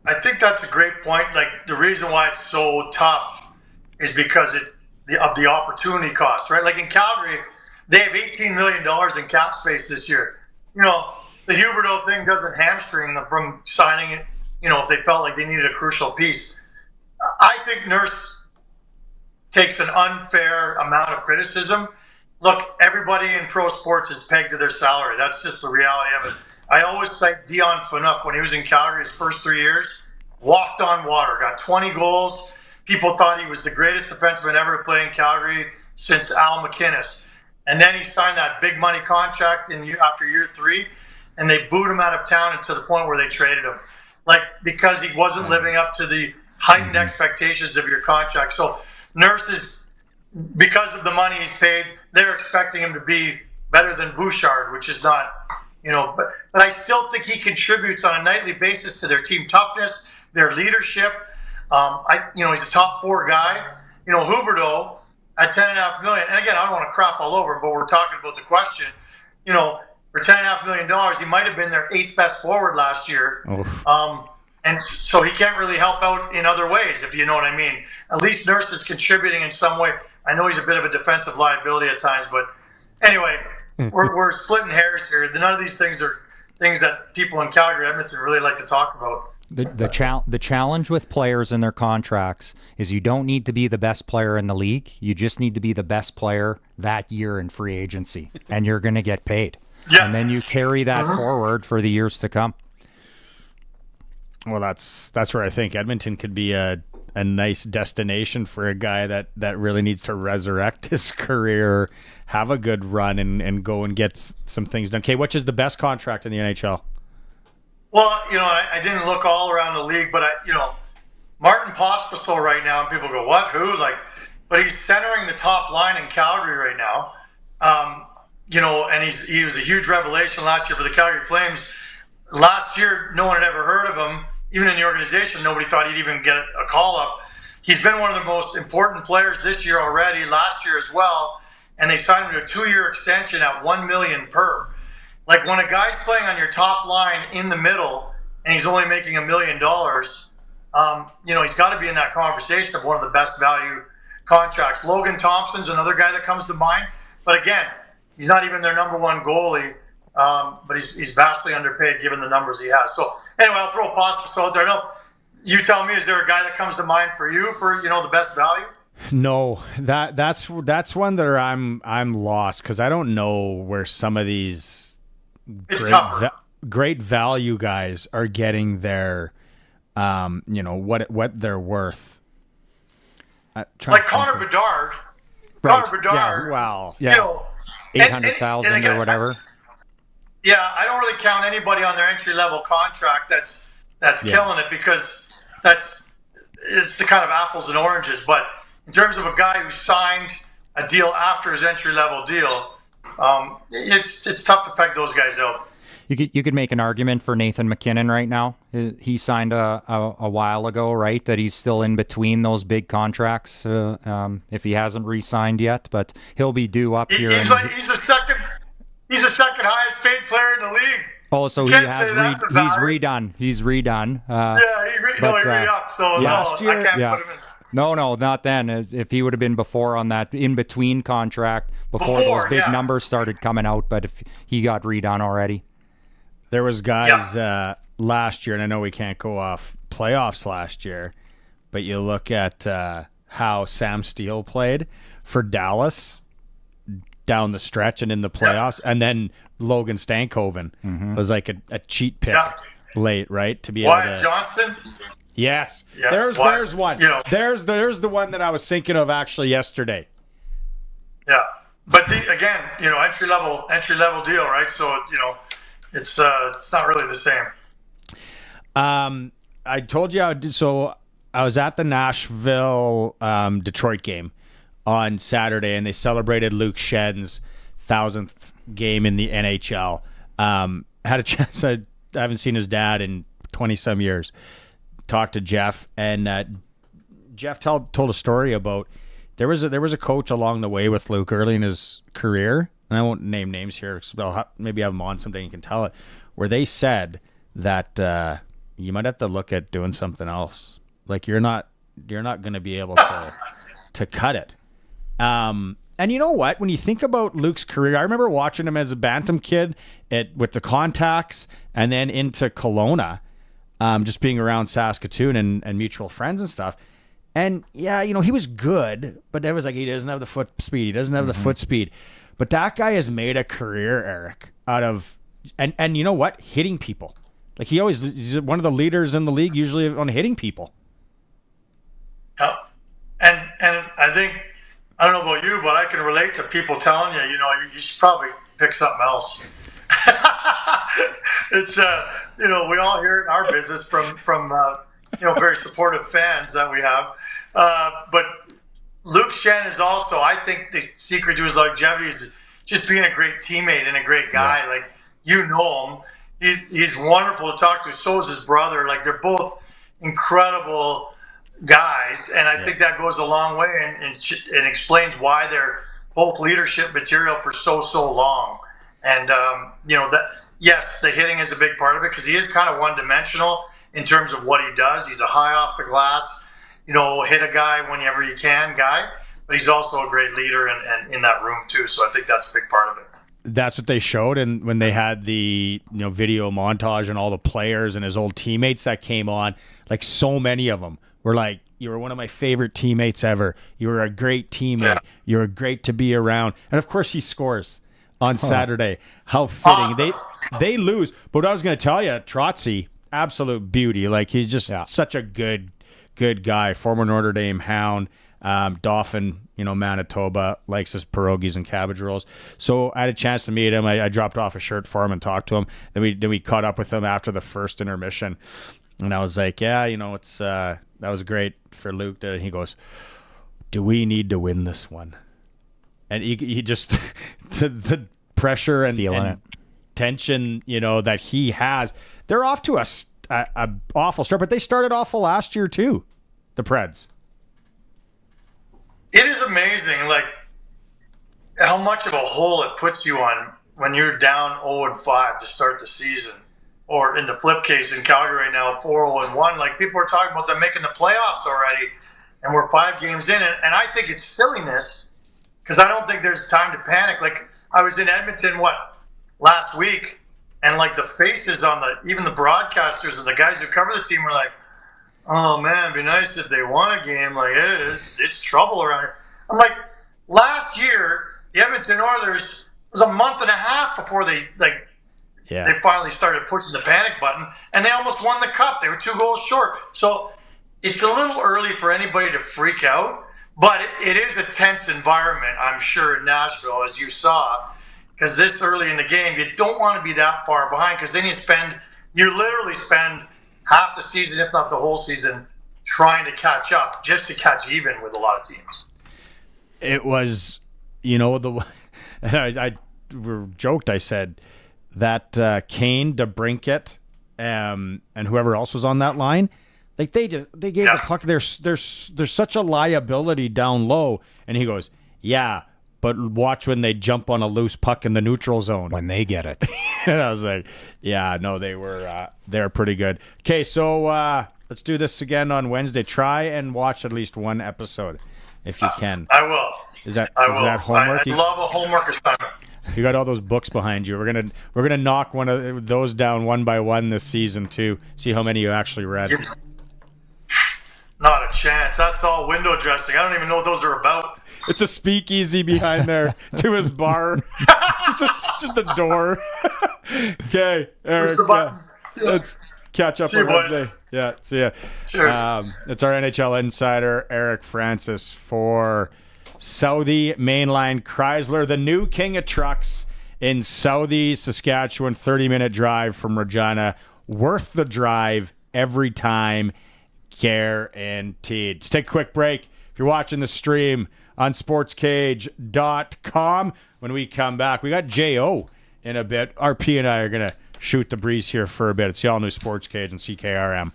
I think that's a great point. Like, the reason why it's so tough is because of the opportunity cost, right? Like in Calgary, They have $18 million in cap space this year. You know, the Huberdeau thing doesn't hamstring them from signing it, you know, if they felt like they needed a crucial piece. I think Nurse takes an unfair amount of criticism. Look, everybody in pro sports is pegged to their salary. That's just the reality of it. I always cite Dion Phaneuf when he was in Calgary his first 3 years, walked on water, got 20 goals. People thought he was the greatest defenseman ever to play in Calgary since Al McInnes. And then he signed that big money contract after year 3, and they booed him out of town and to the point where they traded him. Like, because he wasn't living up to the heightened expectations of your contract. So Nurse is, because of the money he's paid, they're expecting him to be better than Bouchard, which is not, you know, but I still think he contributes on a nightly basis to their team toughness, their leadership. He's a top 4 guy. You know, Huberdeau at $10.5 million, and again, I don't want to crap all over, but we're talking about the question. You know, for $10.5 million, he might have been their 8th best forward last year. And so he can't really help out in other ways, if you know what I mean. At least Nurse is contributing in some way. I know he's a bit of a defensive liability at times, but anyway, we're splitting hairs here. None of these things are things that people in Calgary, Edmonton really like to talk about. The challenge with players and their contracts is you don't need to be the best player in the league. You just need to be the best player that year in free agency, and you're going to get paid. Yeah. And then you carry that forward for the years to come. Well, that's where I think Edmonton could be a nice destination for a guy that really needs to resurrect his career, have a good run, and go and get some things done. Okay, which is the best contract in the NHL? Well, you know, I didn't look all around the league, but Martin Pospisil right now, and people go, what, who? But he's centering the top line in Calgary right now. And he was a huge revelation last year for the Calgary Flames. Last year, no one had ever heard of him. Even in the organization, nobody thought he'd even get a call up. He's been one of the most important players this year already, last year as well, and they signed him to a 2-year extension at $1 million per. Like, when a guy's playing on your top line in the middle and he's only making $1 million, he's got to be in that conversation of one of the best value contracts. Logan Thompson's another guy that comes to mind, but again, he's not even their number 1 goalie. But he's vastly underpaid given the numbers he has. So anyway, I'll throw Pospisil out there. No, you tell me, is there a guy that comes to mind for you for the best value? No, that's one that I'm lost because I don't know where some of these great value guys are getting their what they're worth. Like Connor Bedard. Right. Connor Bedard. Yeah. Wow. Yeah. 800,000 or whatever. Yeah, I don't really count anybody on their entry-level contract that's killing it because it's the kind of apples and oranges. But in terms of a guy who signed a deal after his entry-level deal, it's tough to peg those guys out. You could make an argument for Nathan McKinnon right now. He signed a while ago, right? That he's still in between those big contracts if he hasn't re-signed yet, but he'll be due up here. He's the second highest paid player in the league. Oh, so he's redone. He's redone. He re-upped. So last year, I can't put him in. No, not then. If he would have been before on that in-between contract, before those big numbers started coming out, but if he got redone already. There was guys last year, and I know we can't go off playoffs last year, but you look at how Sam Steele played for Dallas down the stretch and in the playoffs, and then Logan Stankoven was like a cheat pick late, right? To be Wyatt able to Johnston? Yes. There's one. There's the one that I was thinking of actually yesterday. Yeah. But again, entry level deal, right? So, it's not really the same. I told you I was at the Nashville Detroit game on Saturday, and they celebrated Luke Schen's 1,000th game in the NHL. Had a chance. I haven't seen his dad in 20-some years. Talked to Jeff, and Jeff told a story about there was a coach along the way with Luke early in his career, and I won't name names here. So maybe have him on someday. You can tell it, where they said that you might have to look at doing something else. Like you're not going to be able to cut it. And And you know what? When you think about Luke's career, I remember watching him as a bantam kid with the contacts and then into Kelowna, just being around Saskatoon and mutual friends and stuff. And yeah, you know, he was good, but it was like he doesn't have the foot speed. He doesn't have the foot speed. But that guy has made a career, Eric, out of and you know what? Hitting people. Like he's one of the leaders in the league usually on hitting people. Yeah. And I think, I don't know about you, but I can relate to people telling you, you know, you should probably pick something else. It's you know, we all hear it in our business from you know, very supportive fans that we have. But Luke Shen is also, I think the secret to his longevity is just being a great teammate and a great guy. Yeah. Like, you know him. He's wonderful to talk to. So is his brother. Like, they're both incredible guys. And I think that goes a long way and explains why they're both leadership material for so long. And, you know, that yes, the hitting is a big part of it because he is kind of one-dimensional in terms of what he does. He's a high off the glass, you know, hit a guy whenever you can guy, but he's also a great leader and in that room too. So I think that's a big part of it. That's what they showed, and when they had the video montage and all the players and his old teammates that came on, like so many of them were like, "You were one of my favorite teammates ever. You were a great teammate. Yeah. You were great to be around." And of course, he scores on Saturday. How fitting. Awesome. They lose, but what I was going to tell you, Trotzy, absolute beauty. Like he's just such a good guy. Former Notre Dame Hound, Dauphin, Manitoba, likes his pierogies and cabbage rolls. So I had a chance to meet him. I dropped off a shirt for him and talked to him. Then we caught up with him after the first intermission, and I was like, it's that was great for Luke. And he goes, "Do we need to win this one?" And he just the pressure and tension, that he has. They're off to a awful start, but they started awful last year too, the Preds. It is amazing, like, how much of a hole it puts you on when you're down 0-5 to start the season. Or in the flip case in Calgary right now, 4-0-1. Like, people are talking about them making the playoffs already, and we're 5 games in. And I think it's silliness, because I don't think there's time to panic. Like, I was in Edmonton, last week, and, like, the faces on even the broadcasters and the guys who cover the team were like, "Oh man, it'd be nice if they won a game. Like, it's trouble around here." I'm like, last year, the Edmonton Oilers was a month and a half before they finally started pushing the panic button, and they almost won the cup. They were 2 goals short. So it's a little early for anybody to freak out, but it is a tense environment, I'm sure, in Nashville, as you saw, because this early in the game, you don't want to be that far behind, because then you literally spend half the season, if not the whole season, trying to catch up, just to catch even with a lot of teams. It was, and I joked, I said that Kane, DeBrincat, and whoever else was on that line, like they gave the puck. There's such a liability down low, and he goes, "Yeah, but watch when they jump on a loose puck in the neutral zone when they get it." And I was like, "Yeah, no, they're pretty good." Okay, so let's do this again on Wednesday. Try and watch at least one episode if you can. I will. Is that homework? I love a homework assignment. You got all those books behind you. We're gonna knock one of those down one by one this season too. See how many you actually read. Not a chance. That's all window dressing. I don't even know what those are about. It's a speakeasy behind there to his bar. just a door. Okay, Eric. Let's catch up on Wednesday. Boys. Yeah, see ya. Cheers. It's our NHL insider, Eric Francis, for Southie Mainline Chrysler, the new king of trucks in Southie, Saskatchewan. 30-minute drive from Regina. Worth the drive every time. Guaranteed. Let's take a quick break. If you're watching the stream on sportscage.com, when we come back, we got J.O. in a bit. RP and I are going to shoot the breeze here for a bit. It's the all-new Sportscage and CKRM.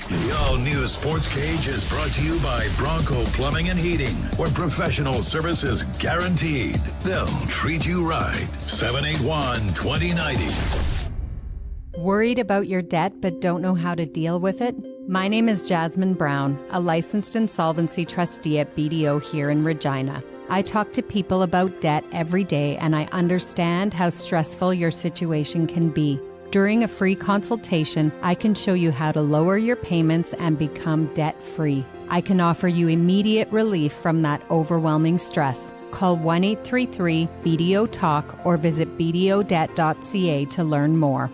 The all-new Sports Cage is brought to you by Bronco Plumbing and Heating, where professional service is guaranteed. They'll treat you right. 781-2090. Worried about your debt but don't know how to deal with it? My name is Jasmine Brown, a licensed insolvency trustee at BDO here in Regina. I talk to people about debt every day, and I understand how stressful your situation can be. During a free consultation, I can show you how to lower your payments and become debt-free. I can offer you immediate relief from that overwhelming stress. Call 1-833-BDO-TALK or visit bdodebt.ca to learn more.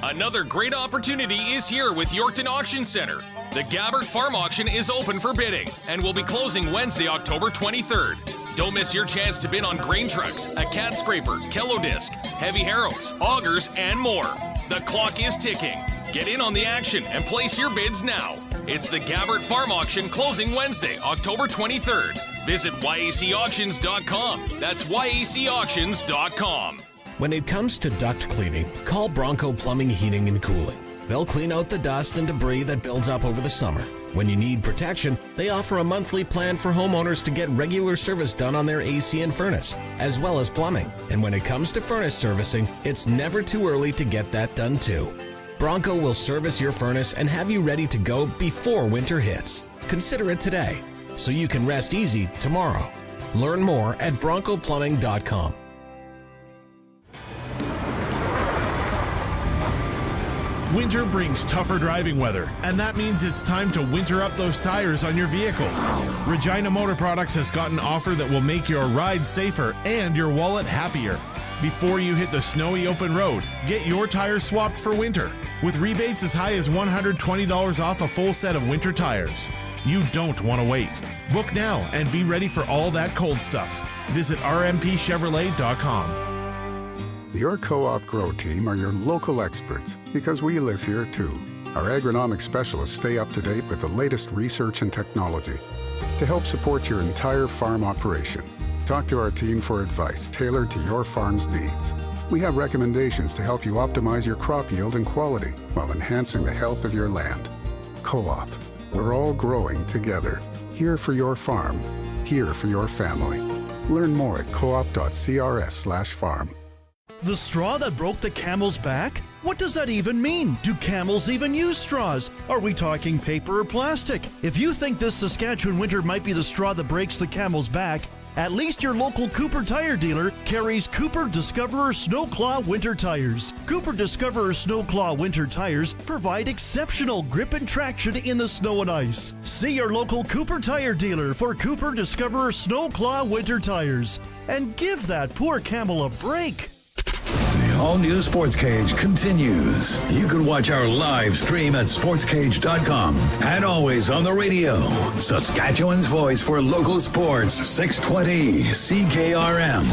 Another great opportunity is here with Yorkton Auction Center. The Gabbard Farm Auction is open for bidding and will be closing Wednesday, October 23rd. Don't miss your chance to bid on grain trucks, a cat scraper, Kello disc, heavy harrows, augers, and more. The clock is ticking. Get in on the action and place your bids now. It's the Gabbard Farm Auction closing Wednesday, October 23rd. Visit yacauctions.com. That's yacauctions.com. When it comes to duct cleaning, call Bronco Plumbing, Heating, and Cooling. They'll clean out the dust and debris that builds up over the summer. When you need protection, they offer a monthly plan for homeowners to get regular service done on their AC and furnace, as well as plumbing. And when it comes to furnace servicing, it's never too early to get that done too. Bronco will service your furnace and have you ready to go before winter hits. Consider it today, so you can rest easy tomorrow. Learn more at broncoplumbing.com. Winter brings tougher driving weather, and that means it's time to winter up those tires on your vehicle. Regina Motor Products has got an offer that will make your ride safer and your wallet happier. Before you hit the snowy open road, get your tires swapped for winter, with rebates as high as $120 off a full set of winter tires. You don't want to wait. Book now and be ready for all that cold stuff. Visit rmpchevrolet.com. Your Co-op Grow team are your local experts because we live here too. Our agronomic specialists stay up to date with the latest research and technology to help support your entire farm operation. Talk to our team for advice tailored to your farm's needs. We have recommendations to help you optimize your crop yield and quality while enhancing the health of your land. Co-op, we're all growing together. Here for your farm, here for your family. Learn more at coop.crs/farm. The straw that broke the camel's back? What does that even mean? Do camels even use straws? Are we talking paper or plastic? If you think this Saskatchewan winter might be the straw that breaks the camel's back, at least your local Cooper tire dealer carries Cooper Discoverer Snow Claw winter tires. Cooper Discoverer Snow Claw winter tires provide exceptional grip and traction in the snow and ice. See your local Cooper tire dealer for Cooper Discoverer Snow Claw winter tires. And give that poor camel a break. The all-new Sportscage continues. You can watch our live stream at sportscage.com and always on the radio. Saskatchewan's voice for local sports, 620 CKRM.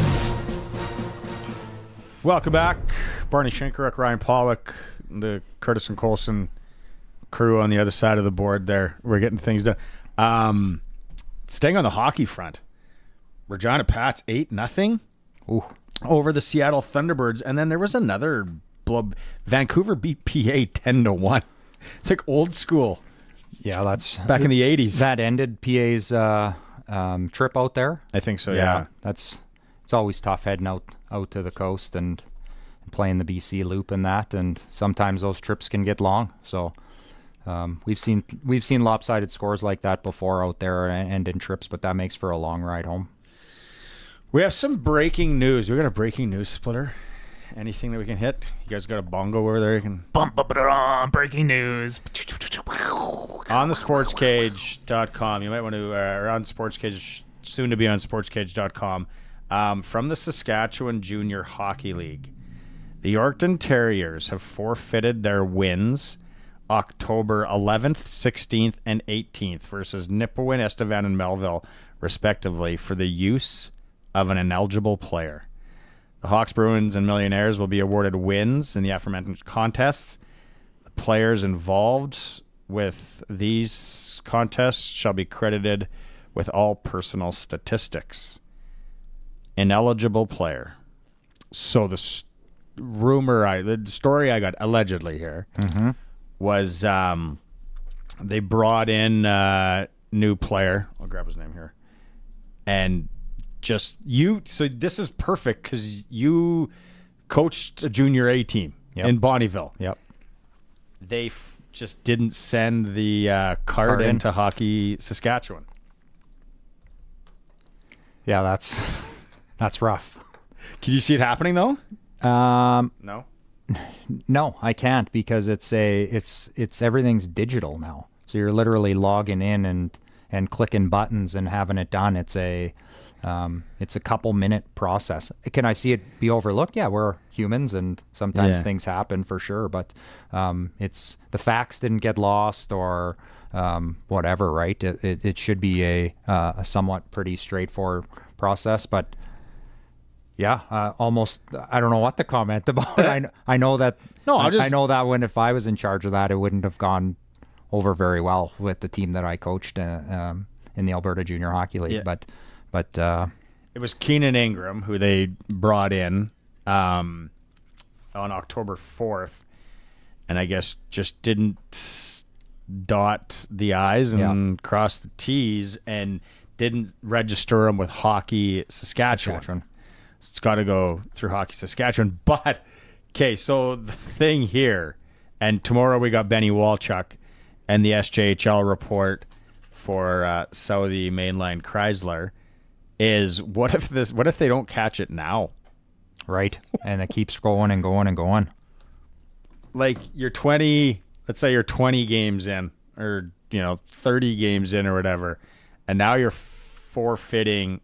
Welcome back. Barney Shinkaruk, Ryan Pollock, the Curtis and Colson crew on the other side of the board there. We're getting things done. Staying on the hockey front, Regina Pats 8-0. Ooh. Over the Seattle Thunderbirds, and then there was another blub. Vancouver beat PA 10-1. It's like old school. Yeah, that's back in the 80s. That ended PA's trip out there. I think so. Yeah, it's always tough heading out to the coast and playing the BC loop and that, and sometimes those trips can get long. So we've seen lopsided scores like that before out there and in trips, but that makes for a long ride home. We have some breaking news. We got a breaking news splitter. Anything that we can hit? You guys got a bongo over there? You can bump up it on breaking news on the sportscage.com. You might want to or on Sportscage, soon to be on sportscage.com. From the Saskatchewan Junior Hockey League, the Yorkton Terriers have forfeited their wins October 11th, 16th, and 18th versus Nipawin, Estevan, and Melville, respectively, for the use of an ineligible player. The Hawks, Bruins, and Millionaires will be awarded wins in the aforementioned contests. The players involved with these contests shall be credited with all personal statistics. Ineligible player. So the the story I got allegedly here was they brought in a new player. I'll grab his name here. And so this is perfect because you coached a junior A team in Bonnyville. Yep. They just didn't send the card into Hockey Saskatchewan. Yeah, that's rough. Can you see it happening though? No. No, I can't because it's everything's digital now. So you're literally logging in and clicking buttons and having it done. It's a couple minute process. Can I see it be overlooked? Yeah, we're humans and sometimes things happen for sure. But it's the facts didn't get lost or whatever, right? It should be a somewhat pretty straightforward process, but. Yeah, almost. I don't know what to comment about. I know that. No, I know that if I was in charge of that, it wouldn't have gone over very well with the team that I coached in the Alberta Junior Hockey League. Yeah. But it was Keenan Ingram who they brought in on October 4th, and I guess just didn't dot the I's and cross the T's, and didn't register them with Hockey Saskatchewan. It's got to go through Hockey Saskatchewan. But, okay, so the thing here, and tomorrow we got Benny Walchuk and the SJHL report for Saudi Mainline Chrysler, is what if they don't catch it now? Right, and it keeps going and going and going. Like let's say you're 20 games in, or 30 games in or whatever, and now you're forfeiting,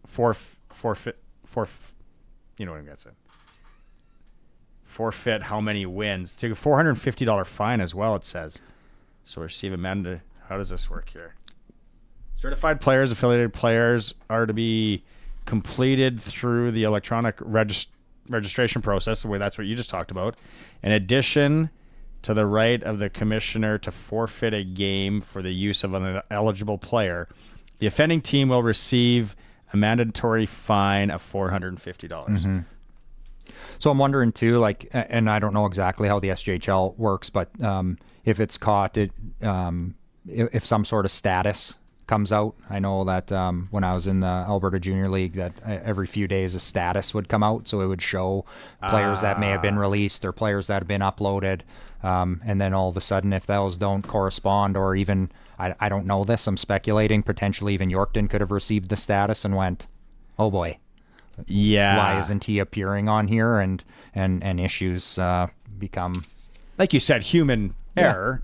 you know what I'm going to say. Forfeit how many wins? Take a $450 fine as well, it says. So receive amended. How does this work here? Certified players, affiliated players are to be completed through the electronic registration process. That's what you just talked about. In addition to the right of the commissioner to forfeit a game for the use of an eligible player, the offending team will receive a mandatory fine of $450. Mm-hmm. So I'm wondering too, and I don't know exactly how the SJHL works, but if it's caught, if some sort of status comes out. I know that when I was in the Alberta Junior League, that every few days a status would come out, so it would show players that may have been released or players that have been uploaded, and then all of a sudden, if those don't correspond, or even I don't know this, I'm speculating, potentially even Yorkton could have received the status and went, oh boy, why isn't he appearing on here? And issues become, like you said, human error.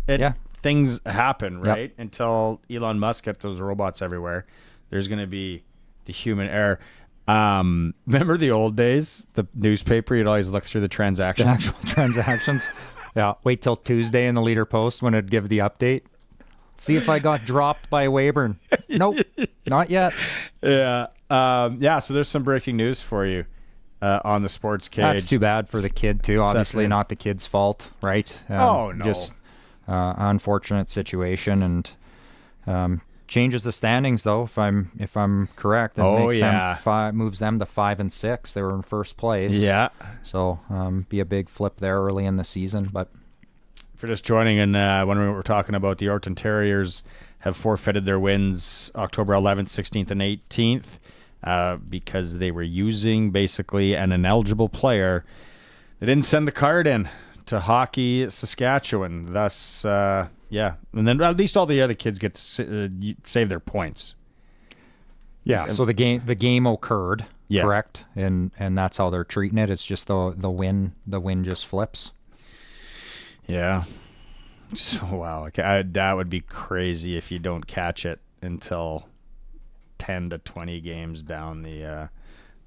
Things happen, right? Until Elon Musk gets those robots everywhere, there's going to be the human error. Remember the old days, the newspaper, you'd always look through the transactions. The actual transactions. Yeah. Wait till Tuesday in the Leader Post when it'd give the update. See if I got dropped by Weyburn. Nope, not yet. Yeah. So there's some breaking news for you on the Sportscage. That's too bad for the kid too. Obviously not the kid's fault, right? No. Just unfortunate situation, and changes the standings though. If I'm correct, it moves them to 5 and 6. They were in first place. Yeah. So be a big flip there early in the season, but. For just joining and wondering what we're talking about, the Yorkton Terriers have forfeited their wins October 11th, 16th, and 18th because they were using basically an ineligible player. They didn't send the card in to Hockey Saskatchewan. Thus, and then at least all the other kids get to save their points. Yeah. So the game occurred, correct, and that's how they're treating it. It's just the win just flips. Yeah. So, wow. That would be crazy if you don't catch it until 10 to 20 games down the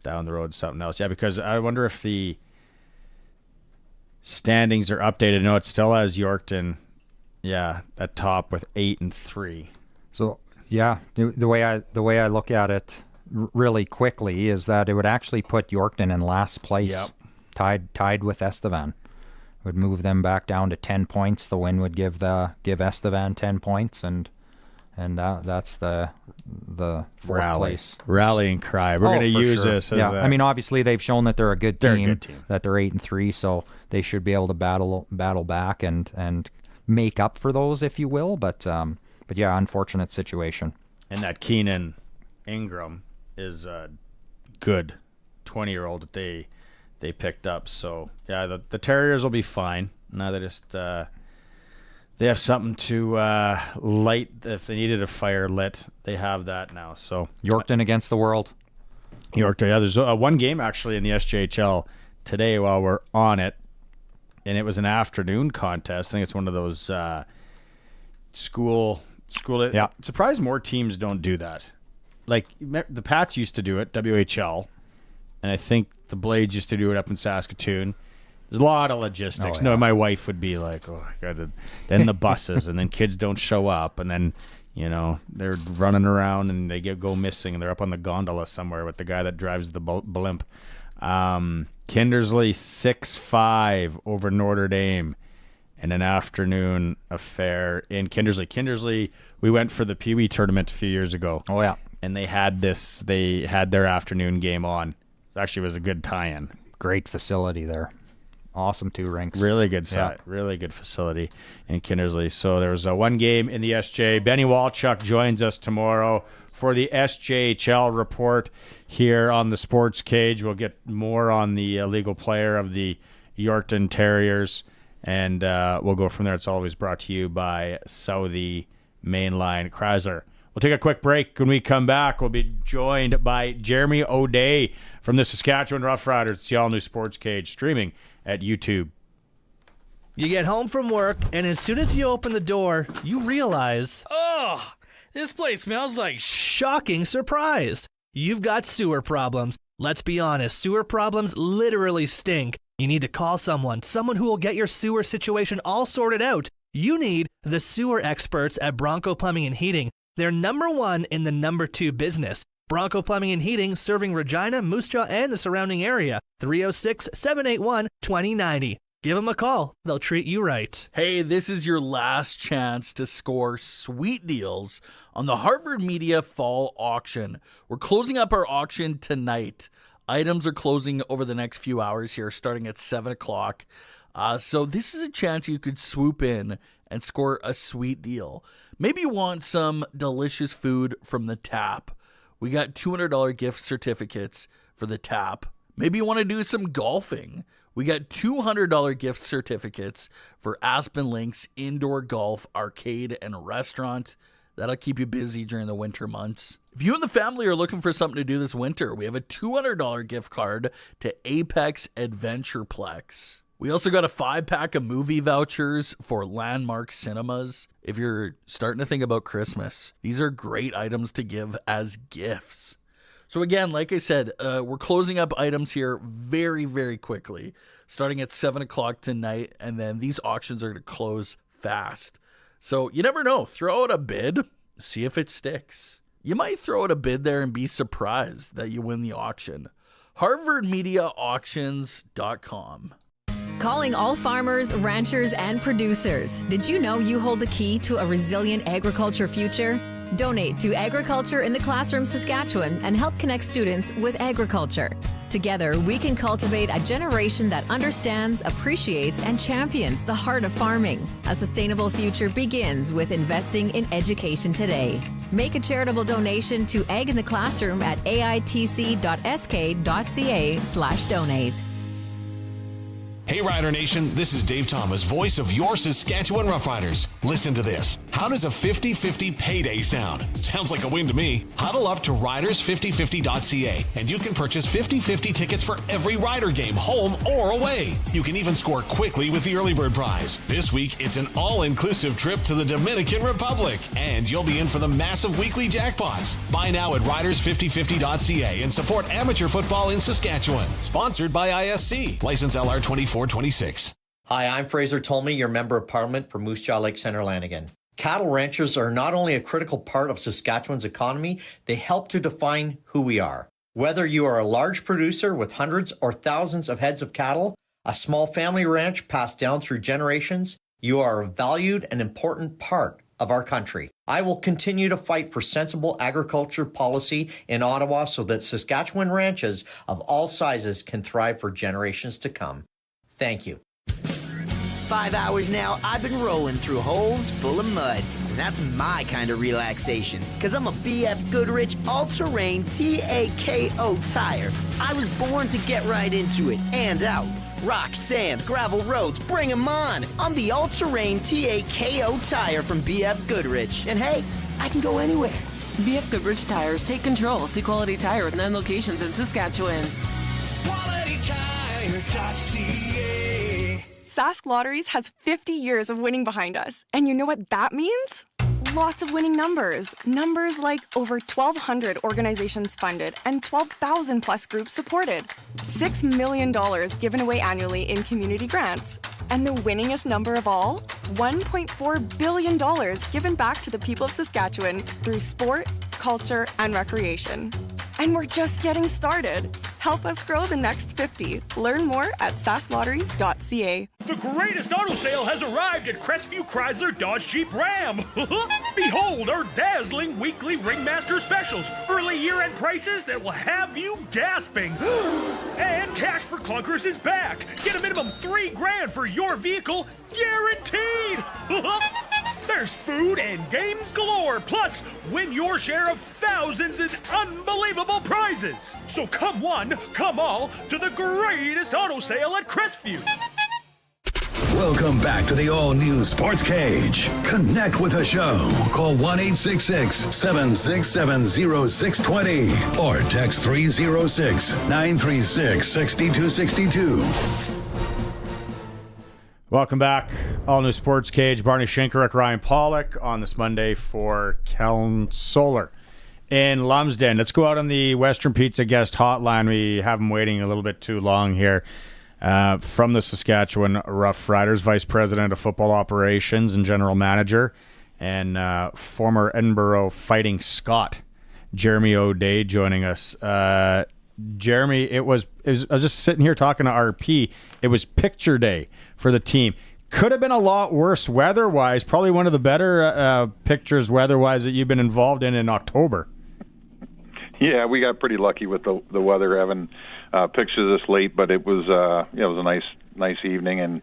road. Something else. Yeah, because I wonder if the standings are updated. No, it still has Yorkton, at top with 8 and 3. So, the way I look at it really quickly is that it would actually put Yorkton in last place, tied with Estevan. Would move them back down to 10 points. The win would give Estevan 10 points, and that's the fourth place. Rallying cry. We're going to use this as I mean, obviously they've shown that they're a good team. That they're 8 and 3, so they should be able to battle back and make up for those, if you will. But yeah, unfortunate situation. And that Keenan Ingram is a good 20-year-old that they picked up. So yeah, the Terriers will be fine. Now they they have something to light if they needed a fire lit. They have that now. So Yorkton against the world. Yorkton. Yeah, there's one game actually in the SJHL today while we're on it, and it was an afternoon contest. I think it's one of those school. Yeah. Surprised more teams don't do that. Like the Pats used to do it, WHL, and I think the Blades used to do it up in Saskatoon. There's a lot of logistics. Oh, yeah. No, my wife would be like, "Oh, God, then the buses, and then kids don't show up, and then they're running around and they go missing, and they're up on the gondola somewhere with the guy that drives the blimp." Kindersley 6-5 over Notre Dame in an afternoon affair in Kindersley. Kindersley, we went for the Pee Wee tournament a few years ago. Oh yeah, and they had their afternoon game on. It actually was a good tie-in. Great facility there. Awesome 2 rinks. Really good site. Yeah. Really good facility in Kindersley. So there was one game in the SJ. Benny Walchuk joins us tomorrow for the SJHL report here on the Sports Cage. We'll get more on the legal player of the Yorkton Terriers, and we'll go from there. It's always brought to you by Southie Mainline Chrysler. We'll take a quick break. When we come back, we'll be joined by Jeremy O'Day from the Saskatchewan Roughriders. It's the all-new Sports Cage, streaming at YouTube. You get home from work, and as soon as you open the door, you realize, oh, this place smells like shocking surprise. You've got sewer problems. Let's be honest, sewer problems literally stink. You need to call someone who will get your sewer situation all sorted out. You need the sewer experts at Bronco Plumbing and Heating. They're number 1 in the number 2 business. Bronco Plumbing and Heating, serving Regina, Moose Jaw, and the surrounding area. 306-781-2090. Give them a call. They'll treat you right. Hey, this is your last chance to score sweet deals on the Harvard Media Fall Auction. We're closing up our auction tonight. Items are closing over the next few hours here, starting at 7 o'clock. So this is a chance you could swoop in and score a sweet deal. Maybe you want some delicious food from the Tap. We got $200 gift certificates for the Tap. Maybe you want to do some golfing. We got $200 gift certificates for Aspen Links Indoor Golf Arcade and Restaurant. That'll keep you busy during the winter months. If you and the family are looking for something to do this winter, we have a $200 gift card to Apex Adventureplex. We also got a 5-pack of movie vouchers for Landmark Cinemas. If you're starting to think about Christmas, these are great items to give as gifts. So again, like I said, we're closing up items here very, very quickly, starting at 7 o'clock tonight, and then these auctions are going to close fast. So you never know. Throw out a bid, see if it sticks. You might throw out a bid there and be surprised that you win the auction. HarvardMediaAuctions.com. Calling all farmers, ranchers, and producers. Did you know you hold the key to a resilient agriculture future? Donate to Agriculture in the Classroom Saskatchewan and help connect students with agriculture. Together, we can cultivate a generation that understands, appreciates, and champions the heart of farming. A sustainable future begins with investing in education today. Make a charitable donation to Ag in the Classroom at aitc.sk.ca/donate. Hey Rider Nation, this is Dave Thomas, voice of your Saskatchewan Roughriders. Listen to this. How does a 50-50 payday sound? Sounds like a win to me. Huddle up to riders5050.ca and you can purchase 50-50 tickets for every Rider game, home or away. You can even score quickly with the early bird prize. This week, it's an all-inclusive trip to the Dominican Republic, and you'll be in for the massive weekly jackpots. Buy now at riders5050.ca and support amateur football in Saskatchewan. Sponsored by ISC. License LR 2426. Hi, I'm Fraser Tolmie, your Member of Parliament for Moose Jaw Lake Centre Lanigan. Cattle ranchers are not only a critical part of Saskatchewan's economy, they help to define who we are. Whether you are a large producer with hundreds or thousands of heads of cattle, a small family ranch passed down through generations, you are a valued and important part of our country. I will continue to fight for sensible agriculture policy in Ottawa so that Saskatchewan ranches of all sizes can thrive for generations to come. Thank you. 5 hours now, I've been rolling through holes full of mud. And that's my kind of relaxation, because I'm a BF Goodrich all-terrain TAKO tire. I was born to get right into it and out. Rock, sand, gravel roads, bring 'em on. I'm the all-terrain TAKO tire from BF Goodrich. And hey, I can go anywhere. BF Goodrich Tires. Take control. See Quality Tire with 9 locations in Saskatchewan. QualityTire.ca. Sask Lotteries has 50 years of winning behind us. And you know what that means? Lots of winning numbers. Numbers like over 1,200 organizations funded and 12,000 plus groups supported. $6 million given away annually in community grants. And the winningest number of all? $1.4 billion given back to the people of Saskatchewan through sport, culture, and recreation. And we're just getting started. Help us grow the next 50. Learn more at sasklotteries.ca. The greatest auto sale has arrived at Crestview Chrysler Dodge Jeep Ram. Behold our dazzling weekly Ringmaster specials. Early year-end prices that will have you gasping. And Cash for Clunkers is back. Get a minimum $3,000 for your vehicle, guaranteed. There's food and games galore. Plus, win your share of thousands in unbelievable prizes. So come one, come all to the greatest auto sale at Crestview. Welcome back to the all-new Sports Cage. Connect with the show. Call 1-866-767-0620 or text 306-936-6262. Welcome back. All-new Sports Cage. Barney Shinkaruk, Ryan Pollock on this Monday for Kelm Solar in Lumsden. Let's go out on the Western Pizza guest hotline. We have them waiting a little bit too long here. From the Saskatchewan Roughriders, Vice President of Football Operations and General Manager, and former Edinburgh Fighting Scot, Jeremy O'Day, joining us. Jeremy, I was just sitting here talking to RP. It was picture day for the team. Could have been a lot worse weather-wise. Probably one of the better pictures weather-wise that you've been involved in October. Yeah, we got pretty lucky with the weather having pictures this late, but it was it was a nice evening, and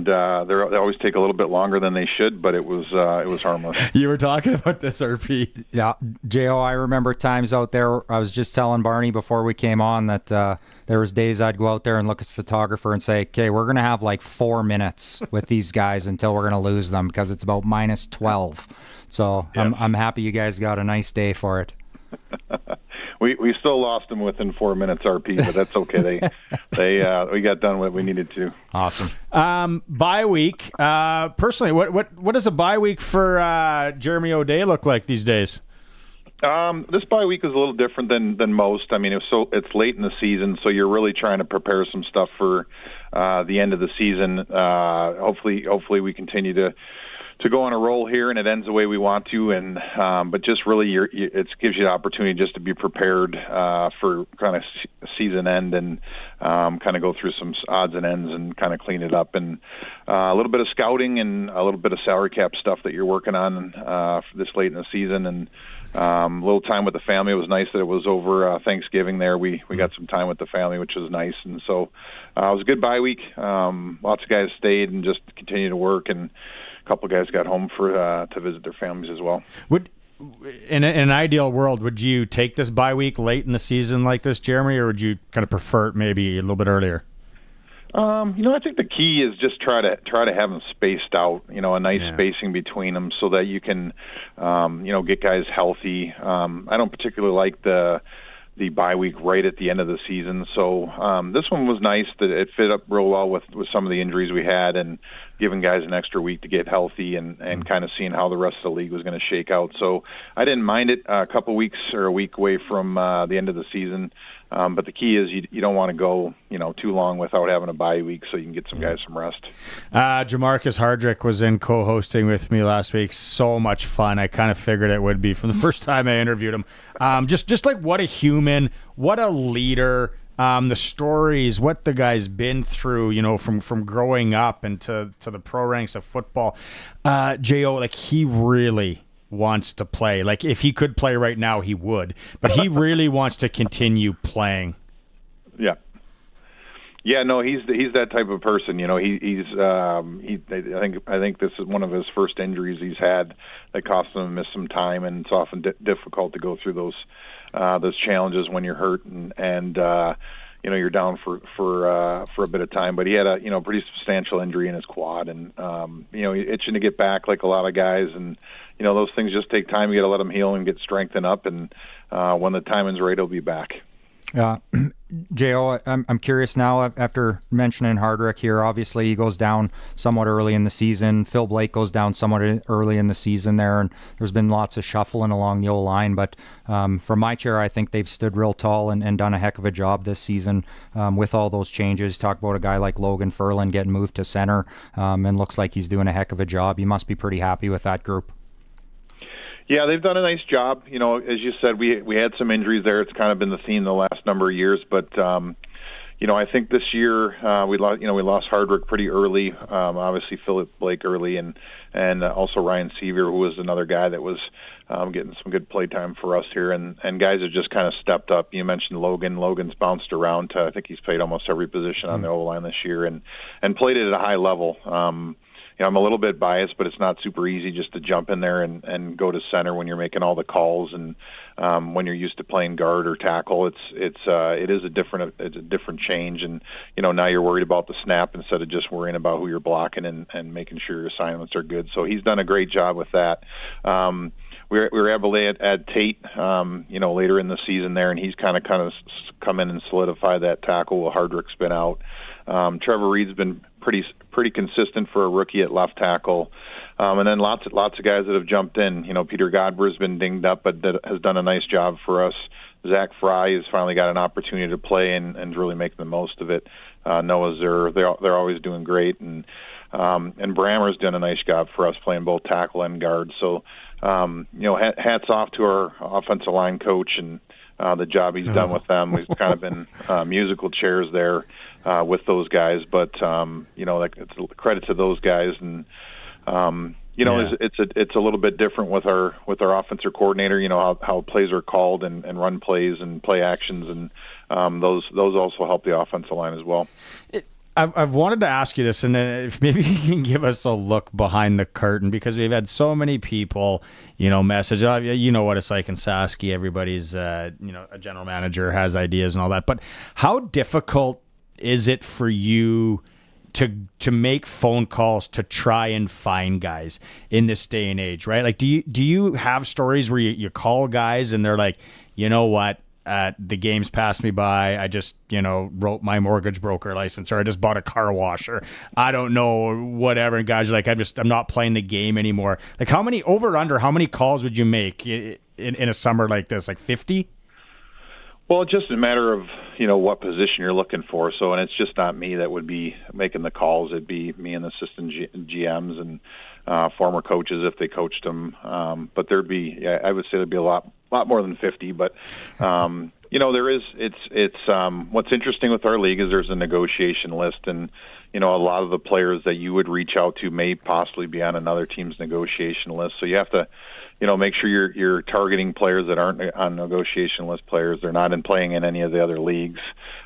they always take a little bit longer than they should, but it was harmless. You were talking about this, RP. Yeah, Jo, I remember times out there. I was just telling Barney before we came on that there was days I'd go out there and look at the photographer and say, "Okay, we're gonna have like 4 minutes with these guys until we're gonna lose them because it's about minus 12." So yeah. I'm happy you guys got a nice day for it. We still lost them within 4 minutes, RP, but that's okay. We got done what we needed to. Awesome. Bye week. Personally, what does a bye week for Jeremy O'Day look like these days? This bye week is a little different than most. I mean, it's late in the season, so you're really trying to prepare some stuff for the end of the season. Hopefully we continue to go on a roll here, and it ends the way we want to. And but just really, it gives you the opportunity just to be prepared for kind of season end and kind of go through some odds and ends and kind of clean it up, and a little bit of scouting and a little bit of salary cap stuff that you're working on for this late in the season, and a little time with the family. It was nice that it was over Thanksgiving there. We got some time with the family, which was nice, and so it was a good bye week. Lots of guys stayed and just continued to work, and a couple of guys got home to visit their families as well. In an ideal world, would you take this bye week late in the season like this, Jeremy, or would you kind of prefer it maybe a little bit earlier? I think the key is just try to have them spaced out. A nice spacing between them so that you can, get guys healthy. I don't particularly like the bye week right at the end of the season. So this one was nice that it fit up real well with some of the injuries we had, and giving guys an extra week to get healthy and kind of seeing how the rest of the league was going to shake out. So I didn't mind it a couple weeks or a week away from the end of the season. But the key is you don't want to go too long without having a bye week, so you can get some guys some rest. Jamarcus Hardrick was in co-hosting with me last week. So much fun. I kind of figured it would be from the first time I interviewed him. Just like what a human, what a leader. The stories, what the guy's been through, from growing up and to the pro ranks of football. J.O., like he really wants to play. Like if he could play right now, he would. But he really wants to continue playing. Yeah. Yeah, no, he's that type of person. I think this is one of his first injuries he's had that cost him to miss some time, and it's often difficult to go through those challenges when you're hurt. And you're down for a bit of time. But he had a pretty substantial injury in his quad, and itching to get back like a lot of guys, and those things just take time. You got to let him heal and get strengthened up, and when the timing's right, he'll be back. J.O., I'm curious now, after mentioning Hardrick here, obviously he goes down somewhat early in the season. Phil Blake goes down somewhat early in the season there, and there's been lots of shuffling along the O-line. But from my chair, I think they've stood real tall and done a heck of a job this season with all those changes. Talk about a guy like Logan Ferland getting moved to center, and looks like he's doing a heck of a job. You must be pretty happy with that group. Yeah, they've done a nice job. As you said, we had some injuries there. It's kind of been the theme the last number of years. But I think this year we lost Hardrick pretty early. Obviously, Philip Blake early, and also Ryan Seaver, who was another guy that was getting some good play time for us here. And guys have just kind of stepped up. You mentioned Logan. Logan's bounced around to, I think he's played almost every position on the O-line this year, and played it at a high level. I'm a little bit biased, but it's not super easy just to jump in there and go to center when you're making all the calls, and when you're used to playing guard or tackle. It is a different change, and now you're worried about the snap instead of just worrying about who you're blocking and making sure your assignments are good. So he's done a great job with that. We were able to add Tate, later in the season there, and he's kind of come in and solidify that tackle while Hardrick's been out. Trevor Reed's been pretty consistent for a rookie at left tackle, and then lots of guys that have jumped in. Peter Godber's been dinged up, but that has done a nice job for us. Zach Fry has finally got an opportunity to play and really make the most of it. Noah Zur, they're always doing great, and Brammer's done a nice job for us playing both tackle and guard. So hats off to our offensive line coach and the job he's done with them. We've kind of been musical chairs there with those guys, but it's credit to those guys, and it's a little bit different with our offensive coordinator. How plays are called and run plays and play actions, and those also help the offensive line as well. I've wanted to ask you this, and if maybe you can give us a look behind the curtain, because we've had so many people, message. You know what it's like in Saski. Everybody's, a general manager has ideas and all that. But how difficult is it for you to make phone calls to try and find guys in this day and age, right? Like, do you have stories where you call guys and they're like, you know what? The game's passed me by. I just, wrote my mortgage broker license, or I just bought a car wash, or I don't know, whatever. And guys are like, I'm not playing the game anymore. Like, how many calls would you make in a summer like this? Like 50? Well, it's just a matter of, what position you're looking for. So, and it's just not me that would be making the calls. It'd be me and assistant GMs and former coaches if they coached them. But I would say there'd be a lot more than 50. But, what's interesting with our league is there's a negotiation list, and, a lot of the players that you would reach out to may possibly be on another team's negotiation list. So you have to, make sure you're targeting players that aren't on negotiation list players. They're not playing in any of the other leagues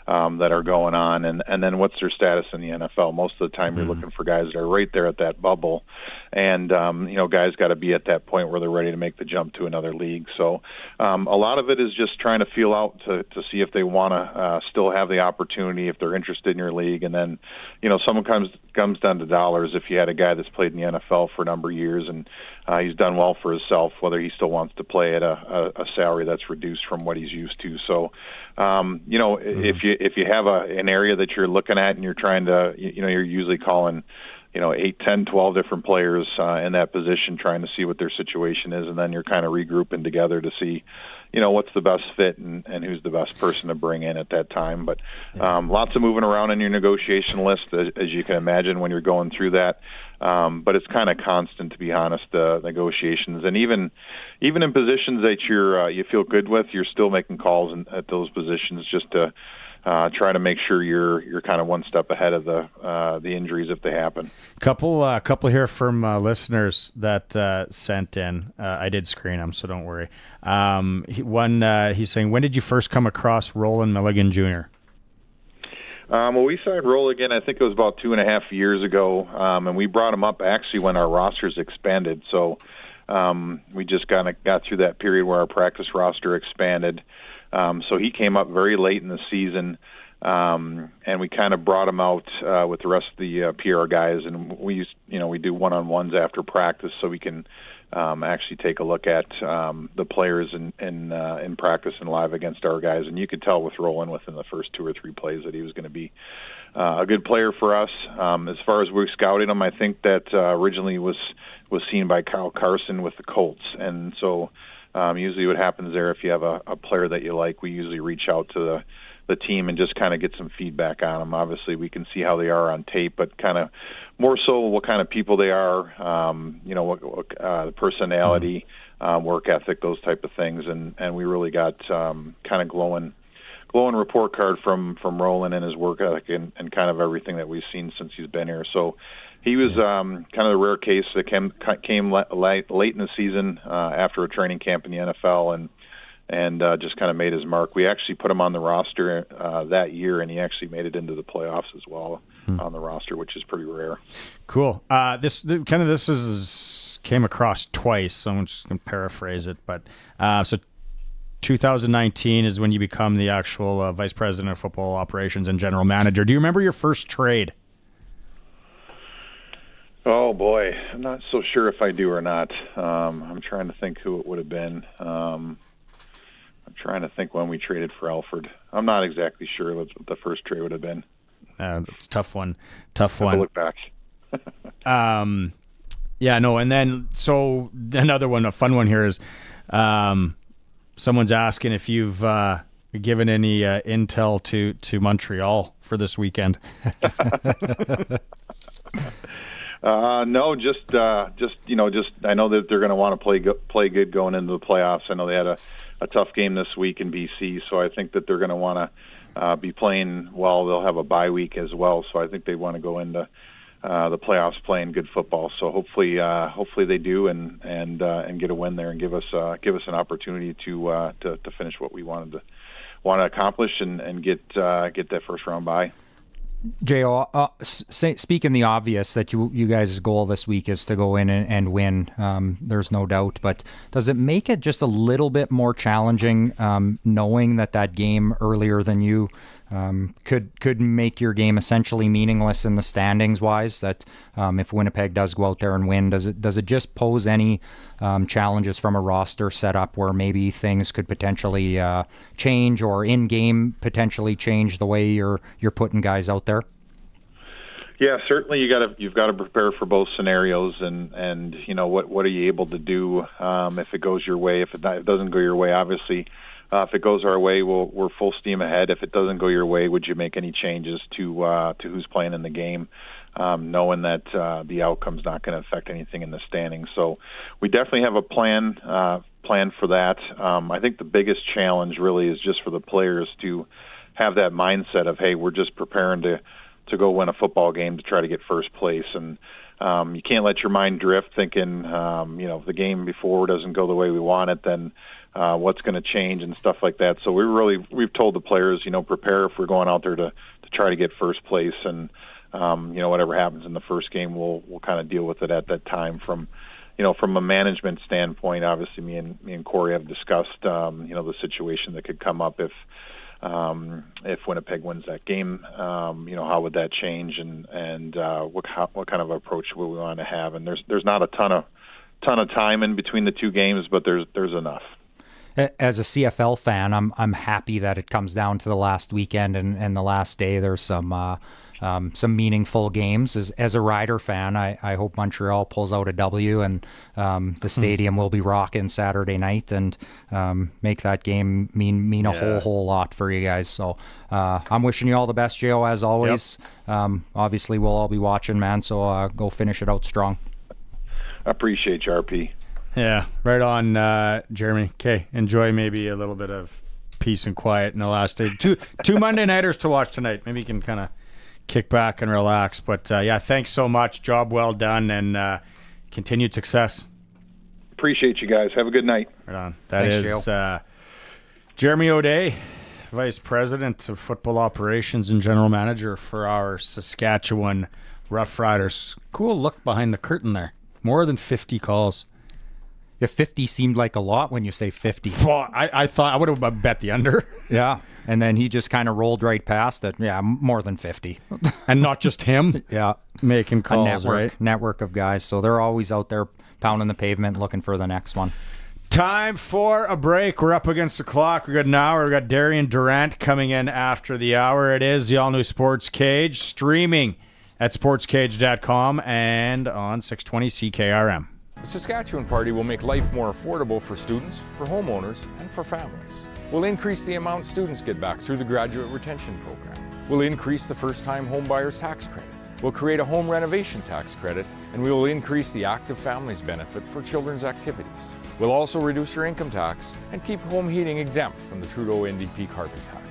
that are going on. And then what's their status in the NFL? Most of the time you're looking for guys that are right there at that bubble. And, guys got to be at that point where they're ready to make the jump to another league. So a lot of it is just trying to feel out to see if they want to still have the opportunity, if they're interested in your league. And then, someone comes down to dollars. If you had a guy that's played in the NFL for a number of years and he's done well for himself, whether he still wants to play at a salary that's reduced from what he's used to. So, if you have an area that you're looking at and you're trying to, you're usually calling, 8, 10, 12 different players in that position, trying to see what their situation is, and then you're kind of regrouping together to see, what's the best fit and who's the best person to bring in at that time. But lots of moving around in your negotiation list, as you can imagine, when you're going through that. But it's kind of constant, to be honest, negotiations. And even in positions that you feel good with, you're still making calls at those positions just to try to make sure you're kind of one step ahead of the injuries if they happen. Couple here from listeners that sent in. I did screen them, so don't worry. He's saying, when did you first come across Roland Milligan Jr.? Well, we signed Roll again, I think it was about 2.5 years ago, and we brought him up actually when our rosters expanded. So we just kind of got through that period where our practice roster expanded. So he came up very late in the season. and we kind of brought him out with the rest of the PR guys, and we do one-on-ones after practice so we can actually take a look at the players in practice and live against our guys. And you could tell with Roland within the first 2 or 3 plays that he was going to be a good player for us. As far as we scouted him, I think that originally was seen by Kyle Carson with the Colts, and so usually what happens there, if you have a player that you like, we usually reach out to the team and just kind of get some feedback on them. Obviously, we can see how they are on tape, but kind of more so what kind of people they are, what personality, work ethic, those type of things, and we really got kind of glowing report card from Roland and his work ethic and kind of everything that we've seen since he's been here. So he was kind of the rare case that came late in the season after a training camp in the NFL and just kind of made his mark. We actually put him on the roster that year, and he actually made it into the playoffs as well on the roster, which is pretty rare. Cool. This came across twice, so I'm just going to paraphrase it. But so 2019 is when you become the actual vice president of football operations and general manager. Do you remember your first trade? Oh, boy. I'm not so sure if I do or not. I'm trying to think who it would have been. I'm trying to think when we traded for Alfred. I'm not exactly sure what the first trade would have been. That's a tough one. Have to look back. Yeah, no, and then, so another one, a fun one here is someone's asking if you've given any intel to Montreal for this weekend. No, just I know that they're going to want to play good going into the playoffs. I know they had a tough game this week in BC, so I think that they're going to want to be playing well. They'll have a bye week as well, so I think they want to go into the playoffs playing good football. So hopefully they do and get a win there and give us an opportunity to finish what we want to accomplish and get that first round bye. J.O., speaking the obvious that you guys' goal this week is to go in and win, there's no doubt, but does it make it just a little bit more challenging knowing that game earlier than you could make your game essentially meaningless in the standings wise, that if Winnipeg does go out there and win, does it just pose any challenges from a roster setup where maybe things could potentially change or in-game potentially change the way you're putting guys out there? Yeah, certainly you've got to prepare for both scenarios, and what are you able to do if it goes your way? If it doesn't go your way, obviously. If it goes our way, we're full steam ahead. If it doesn't go your way, would you make any changes to who's playing in the game, knowing that the outcome's not going to affect anything in the standings? So we definitely have a plan for that. I think the biggest challenge really is just for the players to have that mindset of, hey, we're just preparing to go win a football game to try to get first place. And you can't let your mind drift thinking, if the game before doesn't go the way we want it, then what's going to change and stuff like that. So we've told the players, prepare if we're going out there to try to get first place, and whatever happens in the first game, we'll kind of deal with it at that time. From a management standpoint, obviously me and Corey have discussed the situation that could come up if Winnipeg wins that game. How would that change, and what kind of approach will we want to have? And there's not a ton of time in between the two games, but there's enough. As a CFL fan, I'm happy that it comes down to the last weekend and the last day. There's some meaningful games. As a Rider fan, I hope Montreal pulls out a W, and the stadium will be rocking Saturday night, and make that game mean a whole lot for you guys. So I'm wishing you all the best, J.O., as always. Yep. Obviously, we'll all be watching, man, so go finish it out strong. I appreciate you, RP. Yeah, right on, Jeremy. Okay, enjoy maybe a little bit of peace and quiet in the last day. Two Monday nighters to watch tonight. Maybe you can kind of kick back and relax. But thanks so much. Job well done, and continued success. Appreciate you guys. Have a good night. Right on. Thanks, is Jeremy O'Day, Vice President of Football Operations and General Manager for our Saskatchewan Roughriders. Cool look behind the curtain there. More than 50 calls. If 50 seemed like a lot when you say 50. Well, I thought I would have bet the under. Yeah. And then he just kind of rolled right past it. Yeah, more than 50. And not just him. Yeah. Making calls, network of guys. So they're always out there pounding the pavement looking for the next one. Time for a break. We're up against the clock. We got an hour. We got Darian Durant coming in after the hour. It is the all-new Sports Cage, streaming at sportscage.com and on 620 CKRM. The Saskatchewan Party will make life more affordable for students, for homeowners, and for families. We'll increase the amount students get back through the Graduate Retention Program. We'll increase the first-time homebuyers tax credit. We'll create a home renovation tax credit, and we will increase the active families benefit for children's activities. We'll also reduce your income tax and keep home heating exempt from the Trudeau NDP carbon tax.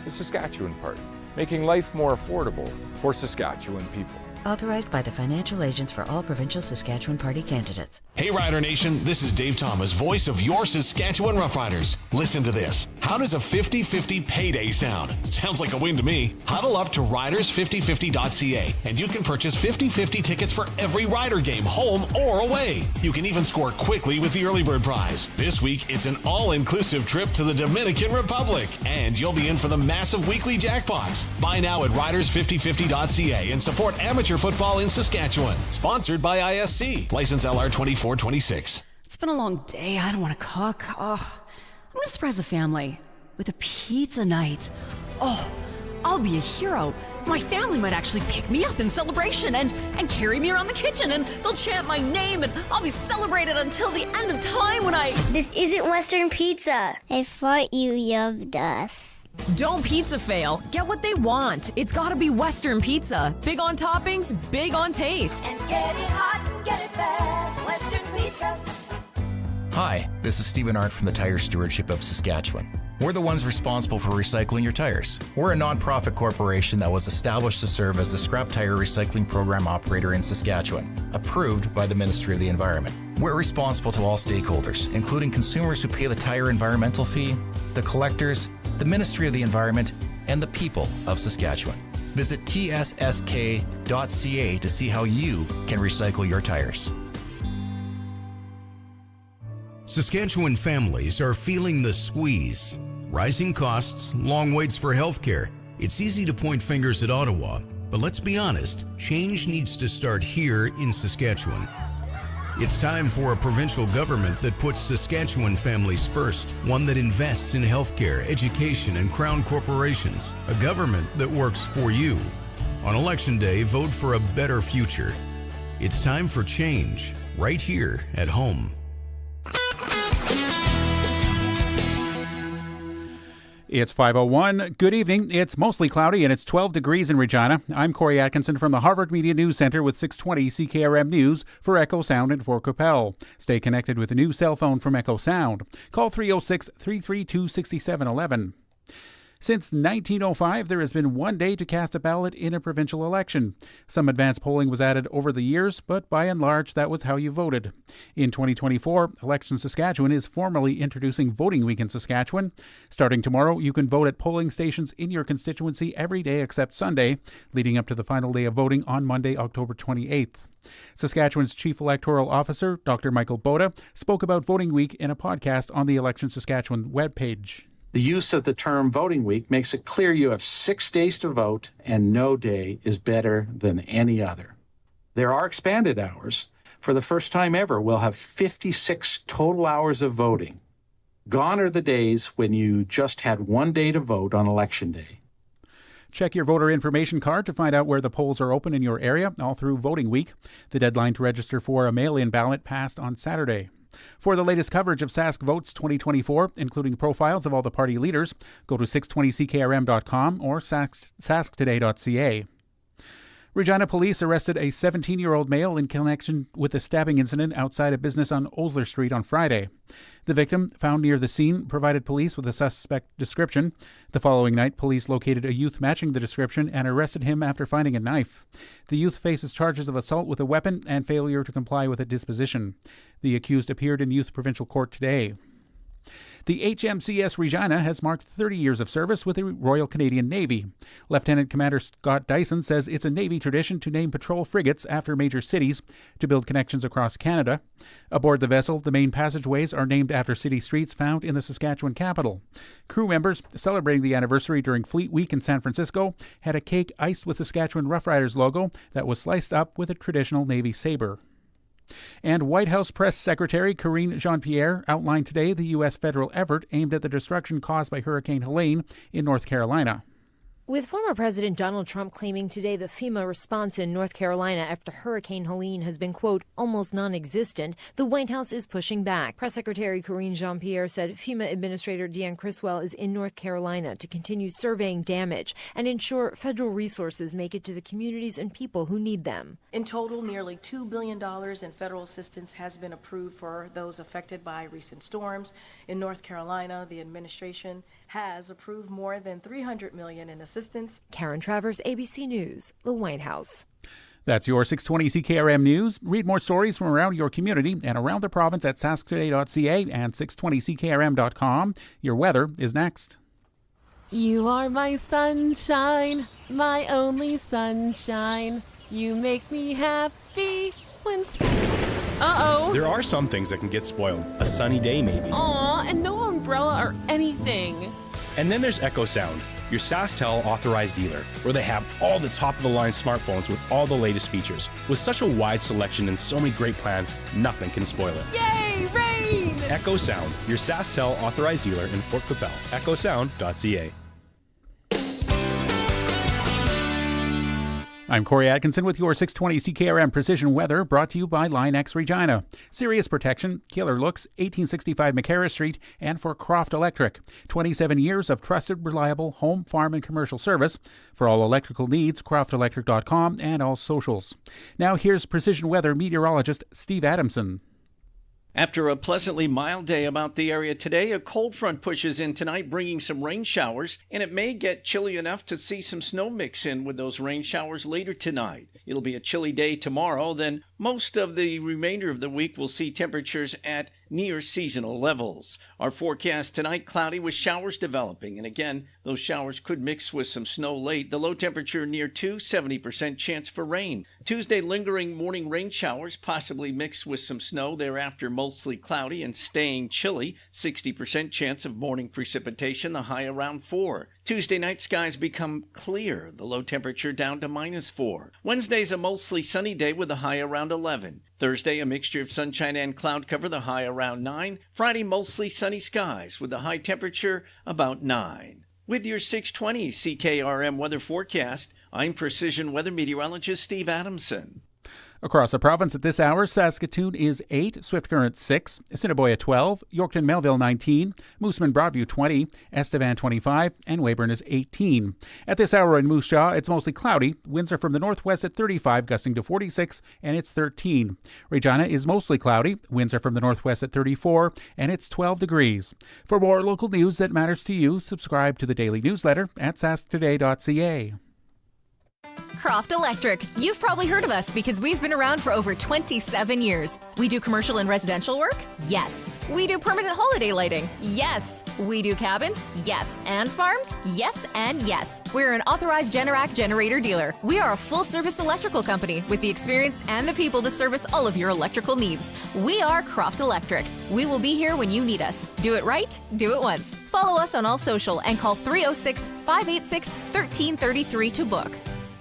The Saskatchewan Party, making life more affordable for Saskatchewan people. Authorized by the financial agents for all provincial Saskatchewan Party candidates. Hey Rider Nation, this is Dave Thomas, voice of your Saskatchewan Roughriders. Listen to this. How does a 50-50 payday sound? Sounds like a win to me. Huddle up to riders5050.ca and you can purchase 50-50 tickets for every Rider game, home or away. You can even score quickly with the early bird prize. This week, it's an all-inclusive trip to the Dominican Republic and you'll be in for the massive weekly jackpots. Buy now at riders5050.ca and support amateur football in Saskatchewan. Sponsored by ISC. License LR 2426. It's been a long day. I don't want to cook. Oh, I'm going to surprise the family with a pizza night. Oh, I'll be a hero. My family might actually pick me up in celebration and carry me around the kitchen, and they'll chant my name, and I'll be celebrated until the end of time when I... This isn't Western pizza. I thought you loved us. Don't pizza fail. Get what they want. It's gotta be Western Pizza. Big on toppings, big on taste. And get it hot and get it fast. Western pizza. Hi, this is Stephen Arndt from the Tire Stewardship of Saskatchewan. We're the ones responsible for recycling your tires. We're a non-profit corporation that was established to serve as the scrap tire recycling program operator in Saskatchewan, approved by the Ministry of the Environment. We're responsible to all stakeholders, including consumers who pay the tire environmental fee, the collectors, the Ministry of the Environment, and the people of Saskatchewan. Visit tssk.ca to see how you can recycle your tires. Saskatchewan families are feeling the squeeze. Rising costs, long waits for healthcare. It's easy to point fingers at Ottawa, but let's be honest, change needs to start here in Saskatchewan. It's time for a provincial government that puts Saskatchewan families first, one that invests in healthcare, education, and crown corporations, a government that works for you. On Election Day, vote for a better future. It's time for change, right here at home. It's 5:01. Good evening. It's mostly cloudy and it's 12 degrees in Regina. I'm Corey Atkinson from the Harvard Media News Center with 620 CKRM News for Echo Sound and for Capel. Stay connected with a new cell phone from Echo Sound. Call 306-332-6711. Since 1905, there has been one day to cast a ballot in a provincial election. Some advance polling was added over the years, but by and large, that was how you voted. In 2024, Election Saskatchewan is formally introducing Voting Week in Saskatchewan. Starting tomorrow, you can vote at polling stations in your constituency every day except Sunday, leading up to the final day of voting on Monday, October 28th. Saskatchewan's Chief Electoral Officer, Dr. Michael Boda, spoke about Voting Week in a podcast on the Election Saskatchewan webpage. The use of the term voting week makes it clear you have 6 days to vote and no day is better than any other. There are expanded hours. For the first time ever, we'll have 56 total hours of voting. Gone are the days when you just had 1 day to vote on Election Day. Check your voter information card to find out where the polls are open in your area all through voting week. The deadline to register for a mail-in ballot passed on Saturday. For the latest coverage of Sask Votes 2024, including profiles of all the party leaders, go to 620ckrm.com or sasktoday.ca. Regina police arrested a 17-year-old male in connection with a stabbing incident outside a business on Osler Street on Friday. The victim, found near the scene, provided police with a suspect description. The following night, police located a youth matching the description and arrested him after finding a knife. The youth faces charges of assault with a weapon and failure to comply with a disposition. The accused appeared in Youth Provincial Court today. The HMCS Regina has marked 30 years of service with the Royal Canadian Navy. Lieutenant Commander Scott Dyson says it's a Navy tradition to name patrol frigates after major cities to build connections across Canada. Aboard the vessel, the main passageways are named after city streets found in the Saskatchewan capital. Crew members celebrating the anniversary during Fleet Week in San Francisco had a cake iced with the Saskatchewan Roughriders logo that was sliced up with a traditional Navy saber. And White House Press Secretary Karine Jean-Pierre outlined today the U.S. federal effort aimed at the destruction caused by Hurricane Helene in North Carolina. With former President Donald Trump claiming today the FEMA response in North Carolina after Hurricane Helene has been, quote, almost non-existent, the White House is pushing back. Press Secretary Karine Jean-Pierre said FEMA Administrator Deanne Criswell is in North Carolina to continue surveying damage and ensure federal resources make it to the communities and people who need them. In total, nearly $2 billion in federal assistance has been approved for those affected by recent storms. In North Carolina, the administration has approved more than $300 million in assistance. Karen Travers, ABC News, the White House. That's your 620 CKRM News. Read more stories from around your community and around the province at sasktoday.ca and 620ckrm.com. Your weather is next. You are my sunshine, my only sunshine. You make me happy when... Uh-oh. There are some things that can get spoiled. A sunny day, maybe. Aw, and no umbrella or anything. And then there's Echo Sound, your SaskTel authorized dealer, where they have all the top-of-the-line smartphones with all the latest features. With such a wide selection and so many great plans, nothing can spoil it. Yay, rain! Echo Sound, your SaskTel authorized dealer in Fort Capel. EchoSound.ca. I'm Corey Atkinson with your 620 CKRM Precision Weather, brought to you by Line X Regina. Serious protection, killer looks, 1865 McCarra Street, and for Croft Electric. 27 years of trusted, reliable home, farm, and commercial service. For all electrical needs, croftelectric.com and all socials. Now here's Precision Weather meteorologist Steve Adamson. After a pleasantly mild day about the area today, a cold front pushes in tonight, bringing some rain showers, and it may get chilly enough to see some snow mix in with those rain showers later tonight. It'll be a chilly day tomorrow, then most of the remainder of the week will see temperatures at near seasonal levels. Our forecast tonight, cloudy with showers developing, and again, those showers could mix with some snow late. The low temperature near 70% chance for rain. Tuesday, lingering morning rain showers, possibly mixed with some snow. Thereafter, mostly cloudy and staying chilly. 60% chance of morning precipitation, the high around 4. Tuesday night, skies become clear, the low temperature down to -4. Wednesday's a mostly sunny day with a high around 11. Thursday, a mixture of sunshine and cloud cover, the high around 9. Friday, mostly sunny skies with the high temperature about 9. With your 620 CKRM weather forecast, I'm Precision Weather Meteorologist Steve Adamson. Across the province at this hour, Saskatoon is 8, Swift Current 6, Assiniboia 12, Yorkton Melville 19, Moosomin Broadview 20, Estevan 25, and Weyburn is 18. At this hour in Moose Jaw, it's mostly cloudy. Winds are from the northwest at 35, gusting to 46, and it's 13. Regina is mostly cloudy. Winds are from the northwest at 34, and it's 12 degrees. For more local news that matters to you, subscribe to the daily newsletter at sasktoday.ca. Croft Electric. You've probably heard of us because we've been around for over 27 years. We do commercial and residential work? Yes. We do permanent holiday lighting? Yes. We do cabins? Yes. And farms? Yes and yes. We're an authorized Generac generator dealer. We are a full-service electrical company with the experience and the people to service all of your electrical needs. We are Croft Electric. We will be here when you need us. Do it right, do it once. Follow us on all social and call 306-586-1333 to book.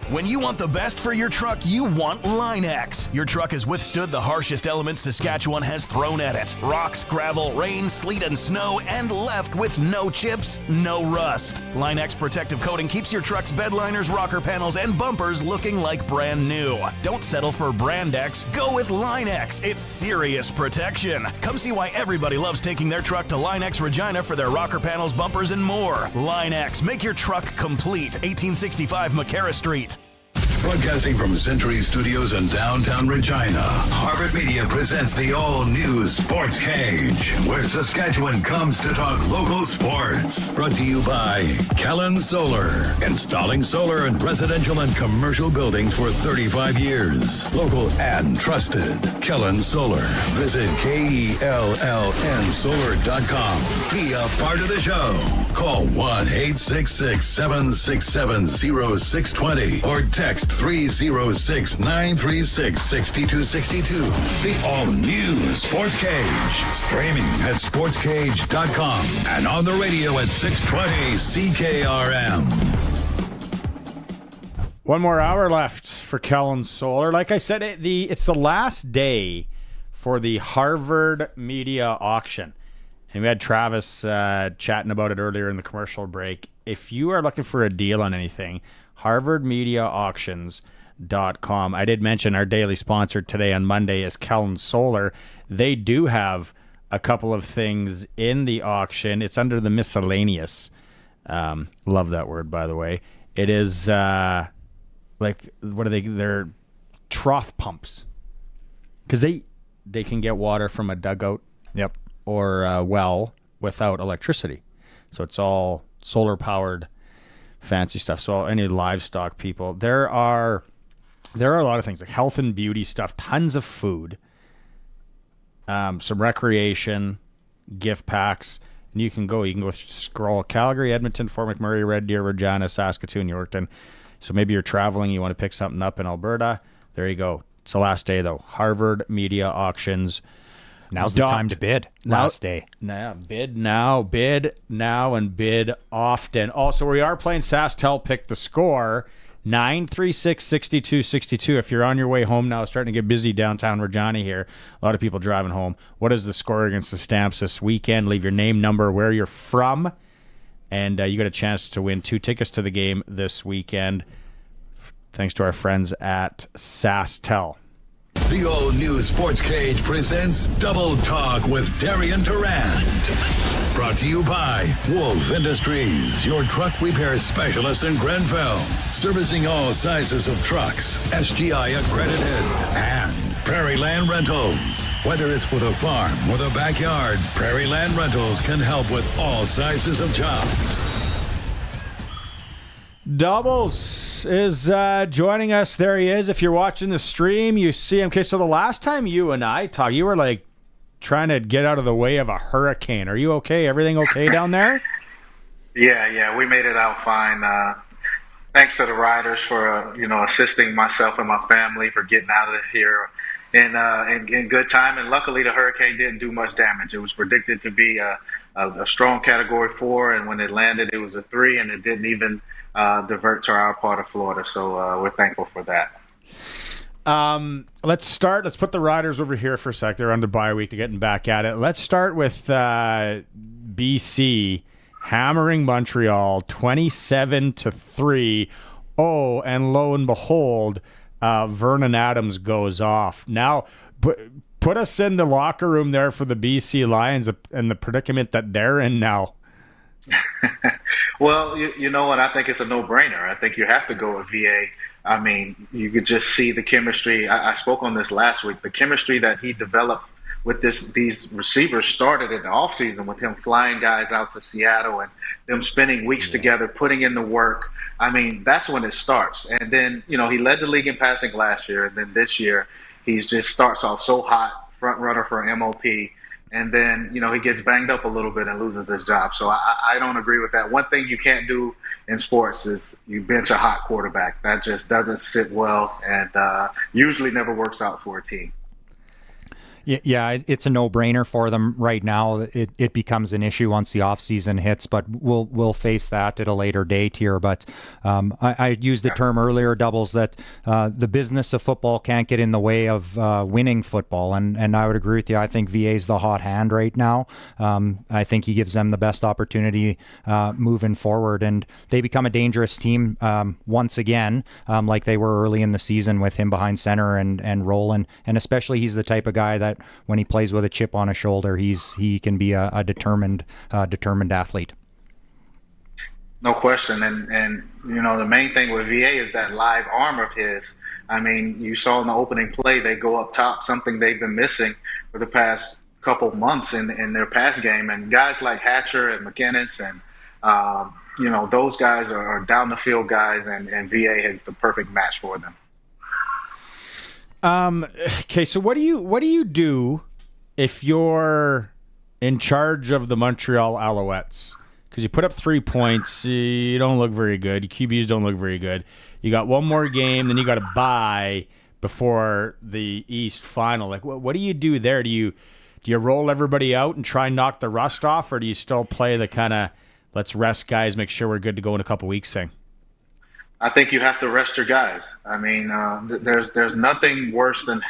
When you want the best for your truck, you want Line X. Your truck has withstood the harshest elements Saskatchewan has thrown at it. Rocks, gravel, rain, sleet, and snow, and left with no chips, no rust. Line X protective coating keeps your truck's bed liners, rocker panels, and bumpers looking like brand new. Don't settle for Brand X. Go with Line X. It's serious protection. Come see why everybody loves taking their truck to Line X Regina for their rocker panels, bumpers, and more. Line X. Make your truck complete. 1865 McCarra Street. Broadcasting from Century Studios in downtown Regina, Harvard Media presents the all-new Sportscage, where Saskatchewan comes to talk local sports. Brought to you by Kellen Solar, installing solar in residential and commercial buildings for 35 years. Local and trusted. Kellen Solar. Visit KELLNsolar.com. Be a part of the show. Call 1-866-767-0620 or text 306-936-6262. The all-new Sportscage. Streaming at sportscage.com and on the radio at 620 CKRM. One more hour left for Kellen Solar. Like I said, it's the last day for the Harvard Media Auction. And we had Travis chatting about it earlier in the commercial break. If you are looking for a deal on anything, harvardmediaauctions.com. I did mention our daily sponsor today on Monday is Kellen Solar. They do have a couple of things in the auction. It's under the miscellaneous. Love that word, by the way. It is what are they? They're trough pumps. Because they can get water from a dugout. Yep. Or a well without electricity. So it's all solar powered fancy stuff. So any livestock people, there are a lot of things like health and beauty stuff, tons of food, some recreation, gift packs, and you can go scroll Calgary, Edmonton, Fort McMurray, Red Deer, Regina, Saskatoon, Yorkton. So maybe you're traveling, you want to pick something up in Alberta. There you go. It's the last day though. Harvard Media Auctions. Now's the time to bid. Last day. Now, bid now, and bid often. Also, we are playing SaskTel Pick the Score, 936-6262. If you're on your way home now, it's starting to get busy downtown Regina here. A lot of people driving home. What is the score against the Stamps this weekend? Leave your name, number, where you're from, and you got a chance to win 2 tickets to the game this weekend. Thanks to our friends at SaskTel. The all-new Sportscage presents Double Talk with Darian Durant. Brought to you by Wolf Industries, your truck repair specialist in Grenfell. Servicing all sizes of trucks, SGI accredited. And Prairie Land Rentals. Whether it's for the farm or the backyard, Prairie Land Rentals can help with all sizes of jobs. Doubles is joining us. There he is. If you're watching the stream, you see him. Okay, so the last time you and I talked, you were like trying to get out of the way of a hurricane. Are you okay? Everything okay down there? Yeah, we made it out fine. Thanks to the riders for assisting myself and my family for getting out of here in good time. And luckily, the hurricane didn't do much damage. It was predicted to be a strong Category 4, and when it landed, it was a 3, and it didn't even divert to our part of Florida. So we're thankful for that. Let's put the Riders over here for a sec. They're on the bye week. They're getting back at it. Let's start with BC hammering Montreal 27-3. Oh, and lo and behold, Vernon Adams goes off. Now, put us in the locker room there for the BC Lions and the predicament that they're in now. Well, you know what? I think it's a no-brainer. I think you have to go with VA. I mean, you could just see the chemistry. I spoke on this last week. The chemistry that he developed with these receivers started in the offseason with him flying guys out to Seattle and them spending weeks together, putting in the work. I mean, that's when it starts. And then, he led the league in passing last year. And then this year, he just starts off so hot, front runner for MOP. And then, he gets banged up a little bit and loses his job. So I don't agree with that. One thing you can't do in sports is you bench a hot quarterback. That just doesn't sit well and usually never works out for a team. Yeah, it's a no-brainer for them right now. It becomes an issue once the offseason hits, but we'll face that at a later date here. But I used the term earlier, Doubles, that the business of football can't get in the way of winning football, and I would agree with you. I think VA's the hot hand right now. I think he gives them the best opportunity moving forward, and they become a dangerous team once again, like they were early in the season with him behind center and rolling, and especially he's the type of guy that when he plays with a chip on his shoulder, he can be a determined athlete. No question. And the main thing with VA is that live arm of his. I mean, you saw in the opening play, they go up top, something they've been missing for the past couple months in their pass game. And guys like Hatcher and McInnes and, those guys are down the field guys, and VA is the perfect match for them. Okay, so what do you do if you're in charge of the Montreal Alouettes? Because you put up 3 points, you don't look very good. Your QBs don't look very good. You got one more game, then you got to bye before the East final. Like, what do you do there? Do you roll everybody out and try and knock the rust off, or do you still play the kind of let's rest guys, make sure we're good to go in a couple weeks thing? I think you have to rest your guys. I mean, there's nothing worse than,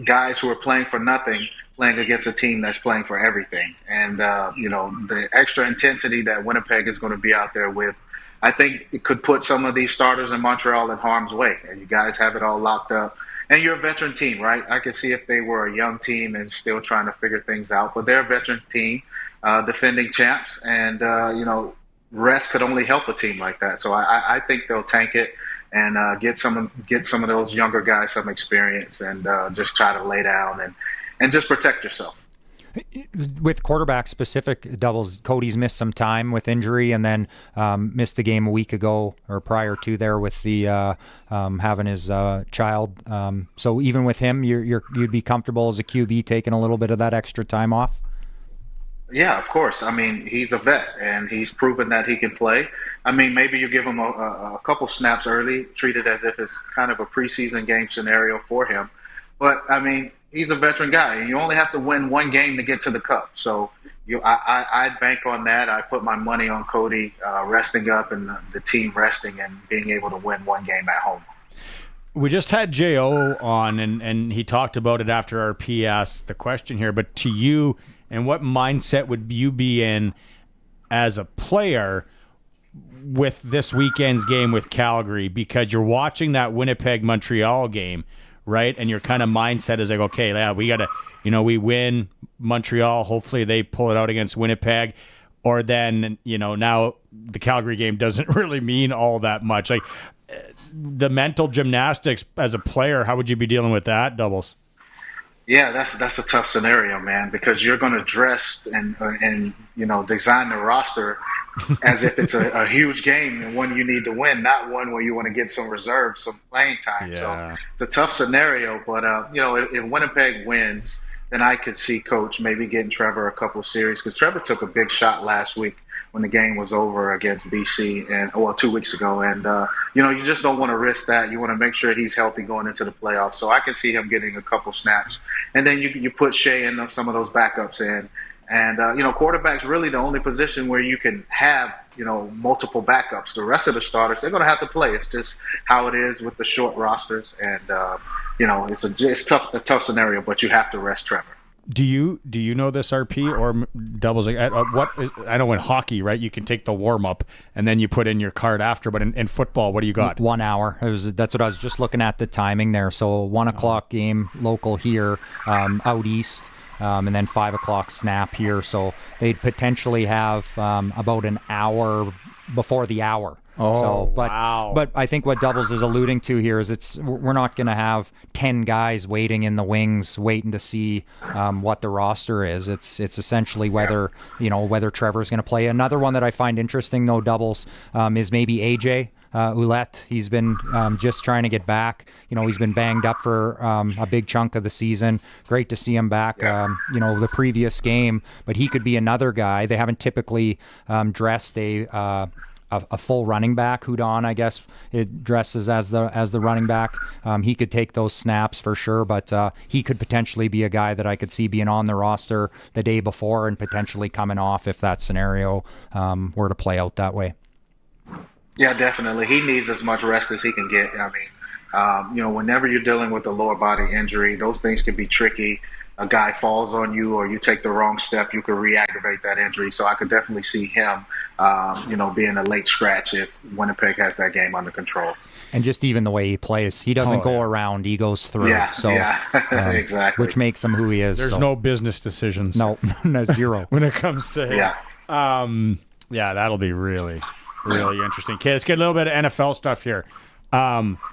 guys who are playing for nothing playing against a team that's playing for everything. And, the extra intensity that Winnipeg is going to be out there with, I think it could put some of these starters in Montreal in harm's way. And you guys have it all locked up. And you're a veteran team, right? I could see if they were a young team and still trying to figure things out. But they're a veteran team, defending champs. And, rest could only help a team like that. So I think they'll tank it and get some of those younger guys some experience and just try to lay down and just protect yourself. With quarterback specific doubles, Cody's missed some time with injury and then missed the game a week ago or prior to there with the having his child. So even with him, you'd be comfortable as a QB taking a little bit of that extra time off? Yeah, of course. I mean, he's a vet, and he's proven that he can play. I mean, maybe you give him a couple snaps early, treat it as if it's kind of a preseason game scenario for him. But, I mean, he's a veteran guy, and you only have to win one game to get to the Cup. So I'd bank on that. I put my money on Cody resting up and the team resting and being able to win one game at home. We just had J.O. on, and he talked about it after our PS, the question here. But to you, and what mindset would you be in as a player with this weekend's game with Calgary? Because you're watching that Winnipeg-Montreal game, right? And your kind of mindset is like, okay, yeah, we got to, we win Montreal. Hopefully they pull it out against Winnipeg. Or then, now the Calgary game doesn't really mean all that much. Like the mental gymnastics as a player, how would you be dealing with that, Doubles? Yeah, that's a tough scenario, man, because you're going to dress and design the roster as if it's a huge game and one you need to win, not one where you want to get some reserves, some playing time. Yeah. So it's a tough scenario, but if Winnipeg wins, then I could see Coach maybe getting Trevor a couple of series, because Trevor took a big shot last week when the game was over against BC 2 weeks ago. And, you just don't want to risk that. You want to make sure he's healthy going into the playoffs. So I can see him getting a couple snaps. And then you put Shea in some of those backups in. And, quarterback's really the only position where you can have, multiple backups. The rest of the starters, they're going to have to play. It's just how it is with the short rosters. And, it's a tough scenario, but you have to rest Trevor. Do you know this, RP, or Doubles? I know in hockey, right? You can take the warm up and then you put in your card after. But in football, what do you got? 1 hour. That's what I was just looking at the timing there. So 1 o'clock game local here, out east, and then 5 o'clock snap here. So they'd potentially have about an hour before the hour. Wow. But I think what Doubles is alluding to here is we're not going to have 10 guys waiting in the wings, waiting to see what the roster is. It's essentially whether Trevor's going to play. Another one that I find interesting, though, Doubles, is maybe AJ Ouellette. He's been just trying to get back. He's been banged up for a big chunk of the season. Great to see him back, the previous game. But he could be another guy. They haven't typically dressed a full running back. Hudon, I guess, it dresses as the running back. He could take those snaps for sure, but he could potentially be a guy that I could see being on the roster the day before and potentially coming off if that scenario were to play out that way. Yeah, definitely. He needs as much rest as he can get. I mean, whenever you're dealing with a lower body injury, those things can be tricky. A guy falls on you or you take the wrong step, you could re-aggravate that injury. So I could definitely see him, being a late scratch if Winnipeg has that game under control. And just even the way he plays, he doesn't go around, he goes through. Yeah, exactly. Which makes him who he is. There's no business decisions. No, zero. When it comes to him. Yeah. That'll be really Really interesting. Okay, let's get a little bit of NFL stuff here.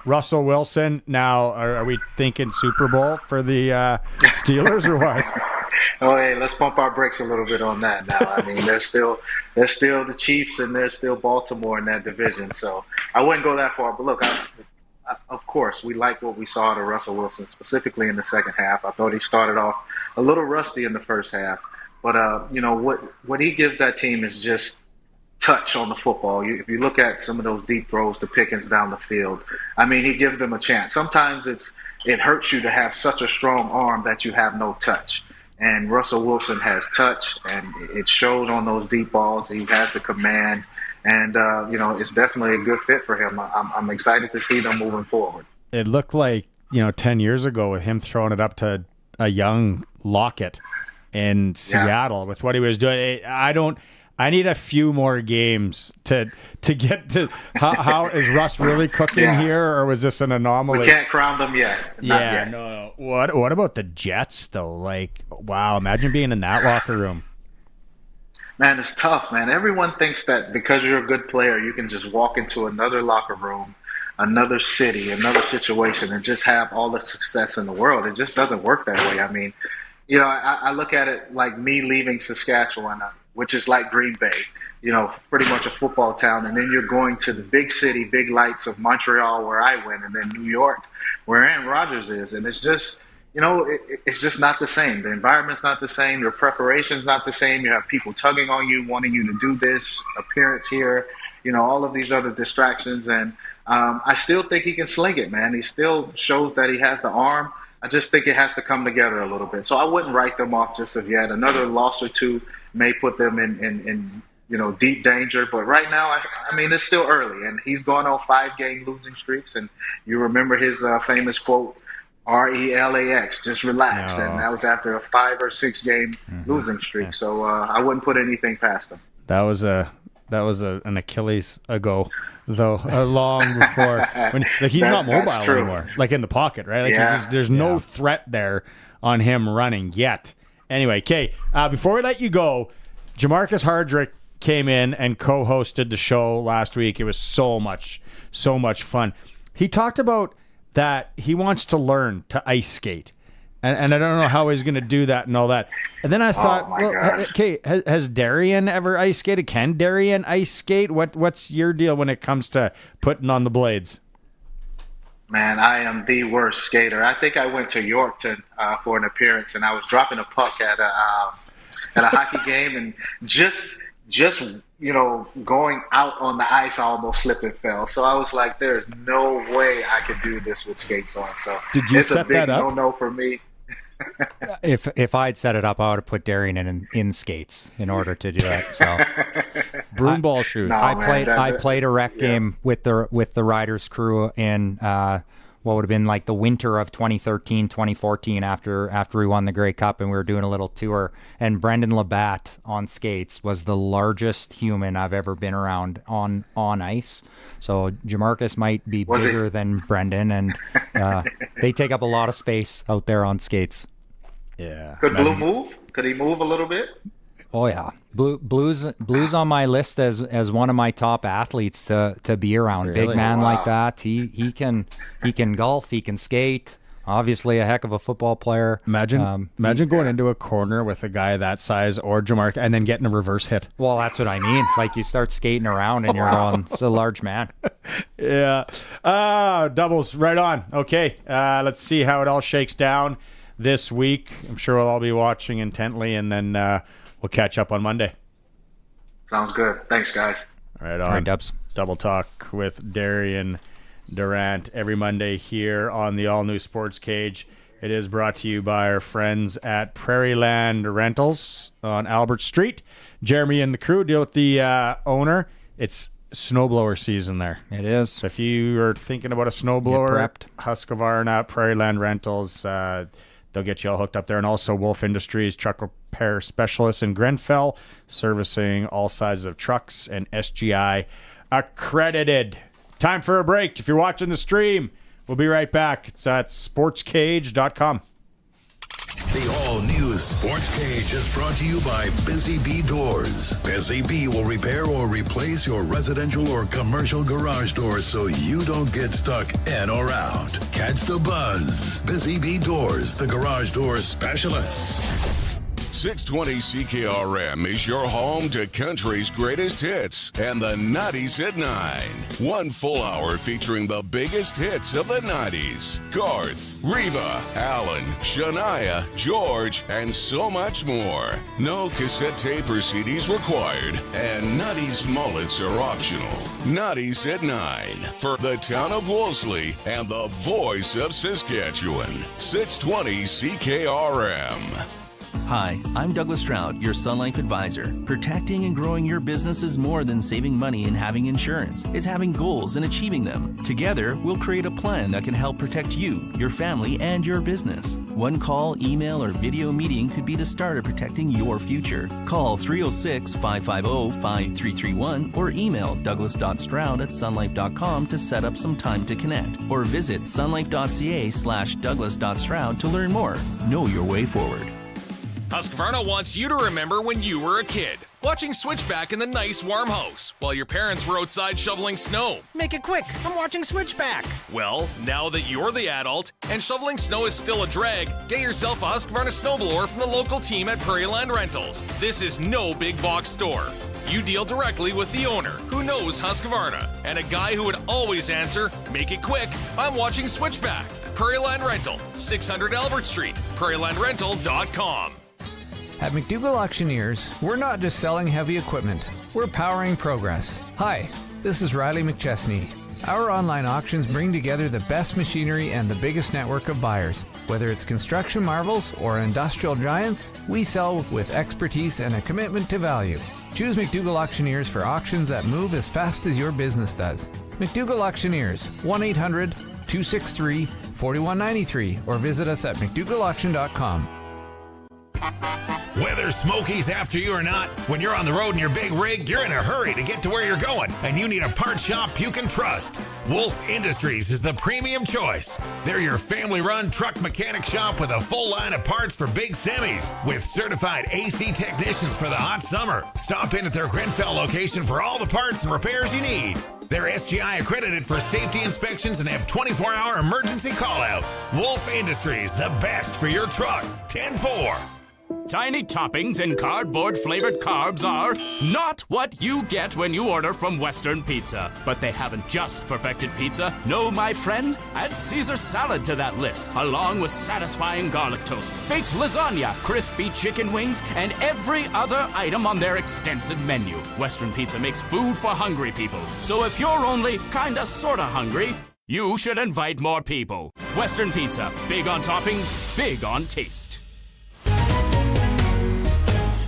Russell Wilson, now are we thinking Super Bowl for the Steelers or what? Oh, hey, let's pump our brakes a little bit on that now. I mean, there's still the Chiefs and there's still Baltimore in that division. So I wouldn't go that far. But look, of course, we like what we saw out of Russell Wilson, specifically in the second half. I thought he started off a little rusty in the first half. But, what he gives that team is just touch on the football. If you look at some of those deep throws to Pickens down the field, I mean, he gives them a chance. Sometimes it hurts you to have such a strong arm that you have no touch. And Russell Wilson has touch, and it shows on those deep balls. He has the command, and, it's definitely a good fit for him. I'm excited to see them moving forward. It looked like, 10 years ago with him throwing it up to a young Lockett in Seattle with what he was doing. I need a few more games to get to how is Russ really cooking here, or was this an anomaly? We can't crown them yet. Not yet. No. What about the Jets though? Like, wow, imagine being in that locker room. Man, it's tough, man. Everyone thinks that because you're a good player, you can just walk into another locker room, another city, another situation, and just have all the success in the world. It just doesn't work that way. I mean, I look at it like me leaving Saskatchewan, which is like Green Bay, pretty much a football town. And then you're going to the big city, big lights of Montreal, where I went, and then New York, where Aaron Rodgers is. And it's just, it's just not the same. The environment's not the same. Your preparation's not the same. You have people tugging on you, wanting you to do this, appearance here, all of these other distractions. And I still think he can sling it, man. He still shows that he has the arm. I just think it has to come together a little bit. So I wouldn't write them off just of yet. Another loss or two may put them in deep danger. But right now, I mean, it's still early. And he's gone on 5-game losing streaks. And you remember his famous quote, RELAX, just relax. No. And that was after a 5 or 6 game losing streak. So I wouldn't put anything past him. That was an Achilles ago, though, long before. He's not mobile anymore, like in the pocket, right? Like there's no threat there on him running yet. Anyway, Kay, before we let you go, Jamarcus Hardrick came in and co-hosted the show last week. It was so much fun. He talked about that he wants to learn to ice skate. And I don't know how he's going to do that and all that. And then I thought, okay, has Darian ever ice skated? Can Darian ice skate? What's your deal when it comes to putting on the blades? Man, I am the worst skater. I think I went to Yorkton for an appearance, and I was dropping a puck at a hockey game, and just going out on the ice, I almost slipped and fell. So I was like, there's no way I could do this with skates on. So did you set that up? It's a big no for me. If I'd set it up, I would have put Darian in skates in order to do it. So broomball shoes. No, I played a rec game with the Riders crew in what would have been like the winter of 2013, 2014 after we won the Grey Cup, and we were doing a little tour. And Brendan Labatt on skates was the largest human I've ever been around on ice. So Jamarcus might be bigger than Brendan, and they take up a lot of space out there on skates. Yeah. Could Blue move? Could he move a little bit? Oh yeah, Blue's on my list as one of my top athletes to be around. Really? Big man like that. He can golf. He can skate. Obviously, a heck of a football player. Imagine going into a corner with a guy that size or Jamarcus, and then getting a reverse hit. Well, that's what I mean. Like you start skating around and you're going, it's a large man. Yeah. Doubles right on. Okay. Let's see how it all shakes down this week. I'm sure we'll all be watching intently, and then we'll catch up on Monday. Sounds good. Thanks, guys. Right on. All right, Dubs. Double Talk with Darian Durant every Monday here on the all-new Sportscage. It is brought to you by our friends at Prairieland Rentals on Albert Street. Jeremy and the crew deal with the owner. It's snowblower season there. It is. So if you are thinking about a snowblower, Husqvarna, Prairieland Rentals, they'll get you all hooked up there. And also Wolf Industries, truck repair specialists in Grenfell, servicing all sizes of trucks and SGI accredited. Time for a break. If you're watching the stream, we'll be right back. It's at sportscage.com. The all-new News Sportscage is brought to you by Busy Bee Doors. Busy Bee will repair or replace your residential or commercial garage doors so you don't get stuck in or out. Catch the buzz. Busy Bee Doors, the garage door specialists. 620 CKRM is your home to country's greatest hits and the 90s at 9. 1 full hour featuring the biggest hits of the 90s. Garth, Reba, Alan, Shania, George, and so much more. No cassette tape or CDs required, and 90s mullets are optional. 90s at 9 for the town of Wolseley and the voice of Saskatchewan. 620 CKRM. Hi, I'm Douglas Stroud, your Sun Life advisor. Protecting and growing your business is more than saving money and having insurance. It's having goals and achieving them. Together, we'll create a plan that can help protect you, your family, and your business. One call, email, or video meeting could be the start of protecting your future. Call 306-550-5331 or email douglas.stroud@sunlife.com to set up some time to connect. Or visit sunlife.ca/douglas.stroud to learn more. Know your way forward. Husqvarna wants you to remember when you were a kid, watching Switchback in the nice warm house while your parents were outside shoveling snow. Make it quick, I'm watching Switchback. Well, now that you're the adult and shoveling snow is still a drag, get yourself a Husqvarna snowblower from the local team at Prairie Land Rentals. This is no big box store. You deal directly with the owner, who knows Husqvarna, and a guy who would always answer, make it quick, I'm watching Switchback. Prairie Land Rental, 600 Albert Street, prairielandrental.com. At McDougall Auctioneers, we're not just selling heavy equipment, we're powering progress. Hi, this is Riley McChesney. Our online auctions bring together the best machinery and the biggest network of buyers. Whether it's construction marvels or industrial giants, we sell with expertise and a commitment to value. Choose McDougall Auctioneers for auctions that move as fast as your business does. McDougall Auctioneers, 1-800-263-4193, or visit us at mcdougallauction.com. Whether Smokey's after you or not, when you're on the road in your big rig, you're in a hurry to get to where you're going, and you need a part shop you can trust. Wolf Industries is the premium choice. They're your family-run truck mechanic shop with a full line of parts for big semis, with certified AC technicians for the hot summer. Stop in at their Grenfell location for all the parts and repairs you need. They're SGI accredited for safety inspections and have 24-hour emergency call-out. Wolf Industries, the best for your truck. 10-4. Tiny toppings and cardboard-flavored carbs are not what you get when you order from Western Pizza. But they haven't just perfected pizza. No, my friend, add Caesar salad to that list, along with satisfying garlic toast, baked lasagna, crispy chicken wings, and every other item on their extensive menu. Western Pizza makes food for hungry people. So if you're only kinda sorta hungry, you should invite more people. Western Pizza, big on toppings, big on taste.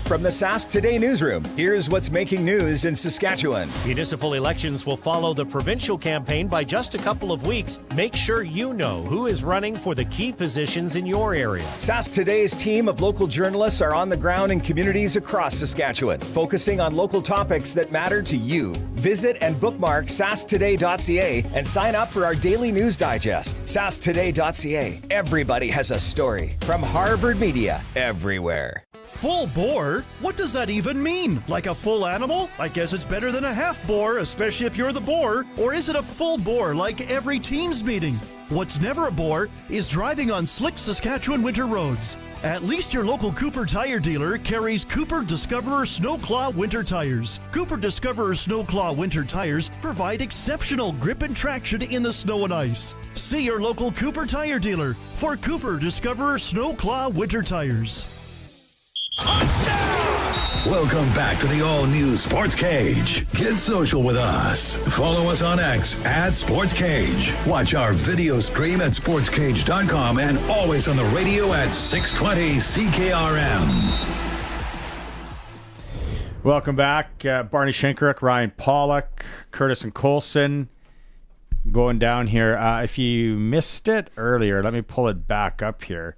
From the Sask Today newsroom, here's what's making news in Saskatchewan. Municipal elections will follow the provincial campaign by just a couple of weeks. Make sure you know who is running for the key positions in your area. Sask Today's team of local journalists are on the ground in communities across Saskatchewan, focusing on local topics that matter to you. Visit and bookmark sasktoday.ca and sign up for our daily news digest. sasktoday.ca. Everybody has a story. From Harvard Media, everywhere. Full bore? What does that even mean? Like a full animal? I guess it's better than a half bore, especially if you're the boar. Or is it a full bore like every team's meeting? What's never a bore is driving on slick Saskatchewan winter roads. At least your local Cooper tire dealer carries Cooper Discoverer Snowclaw winter tires. Cooper Discoverer Snowclaw winter tires provide exceptional grip and traction in the snow and ice. See your local Cooper tire dealer for Cooper Discoverer Snowclaw winter tires. Welcome back to the all-new Sports Cage. Get social with us. Follow us on X at Sports Cage. Watch our video stream at sportscage.com and always on the radio at 620 CKRM. Welcome back. Barney Shinkaruk, Ryan Pollock, Curtis and Colson going down here. If you missed it earlier, let me pull it back up here.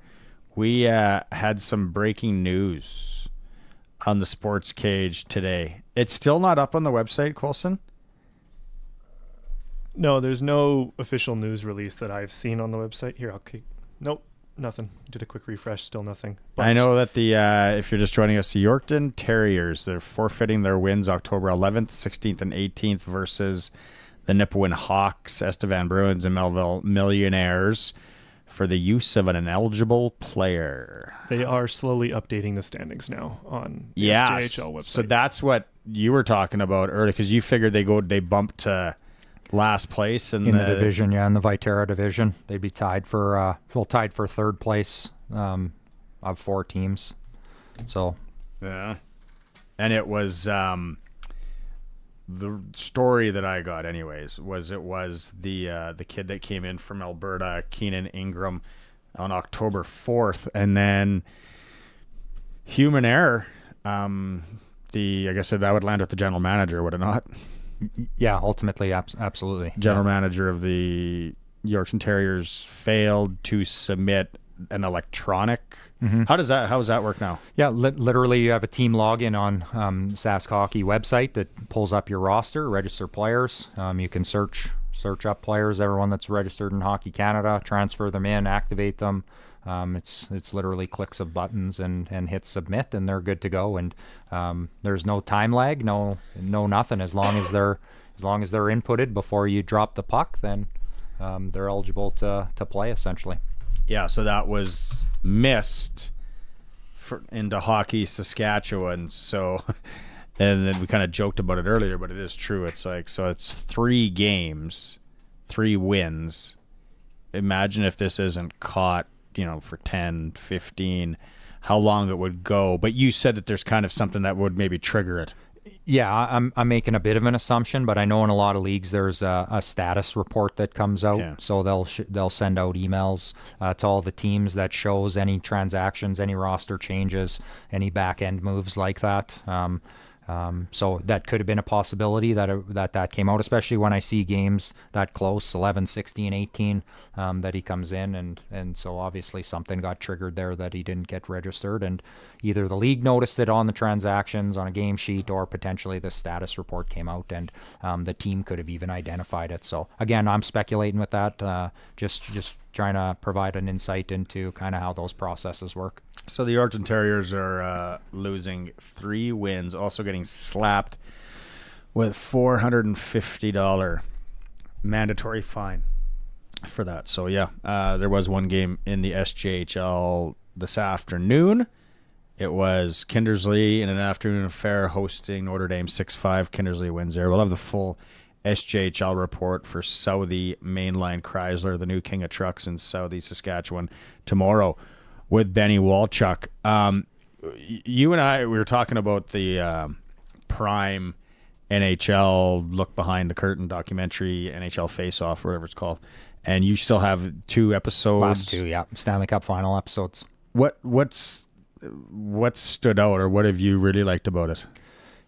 We had some breaking news on the Sports Cage today. It's still not up on the website, Colson? No, there's no official news release that I've seen on the website. Here, Nope. nothing. Did a quick refresh, still nothing. I know that the if you're just joining us, the Yorkton Terriers, they're forfeiting their wins October 11th, 16th, and 18th versus the Nipawin Hawks, Estevan Bruins, and Melville Millionaires for the use of an ineligible player. They are slowly updating the standings now on the yeah, SJHL website. So that's what you were talking about earlier, because you figured they bump to last place in the division, in the Viterra division. They'd be tied for third place of 4 teams. So yeah, and it was the story that I got, anyways, was the kid that came in from Alberta, Keenan Ingram, on October 4th, and then human error. I guess that would land with the general manager, would it not? Yeah, ultimately, absolutely. General manager of the Yorkton Terriers failed to submit an electronic. Mm-hmm. How does that work now? Yeah, literally, you have a team login on Sask Hockey website that pulls up your roster, register players. You can search up players, everyone that's registered in Hockey Canada, transfer them in, activate them. It's literally clicks of buttons and hit submit, and they're good to go. And there's no time lag, no nothing. As long as they're inputted before you drop the puck, then they're eligible to play, essentially. Yeah, so that was missed into Hockey Saskatchewan. So, and then we kind of joked about it earlier, but it is true. It's like, so it's 3 games, 3 wins. Imagine if this isn't caught, for 10, 15, how long it would go. But you said that there's kind of something that would maybe trigger it. Yeah, I'm making a bit of an assumption, but I know in a lot of leagues there's a status report that comes out. Yeah. So they'll send out emails to all the teams that shows any transactions, any roster changes, any back end moves like that. So that could have been a possibility that came out, especially when I see games that close, 11, 16, 18, that he comes in. And so obviously something got triggered there that he didn't get registered. And either the league noticed it on the transactions on a game sheet, or potentially the status report came out and the team could have even identified it. So again, I'm speculating with that, just trying to provide an insight into kind of how those processes work. So the Yorkton Terriers are losing 3 wins, also getting slapped with $450 mandatory fine for that. So yeah, there was one game in the SJHL this afternoon. It was Kindersley in an afternoon affair hosting Notre Dame 6-5. Kindersley wins there. We'll have the full SJHL report for Southie Mainline Chrysler, the new king of trucks in Southie, Saskatchewan, tomorrow with Benny Walchuk. You and I, we were talking about the Prime NHL Look Behind the Curtain documentary, NHL Face Off, whatever it's called, and you still have 2 episodes. Last 2, yeah, Stanley Cup final episodes. What stood out, or what have you really liked about it?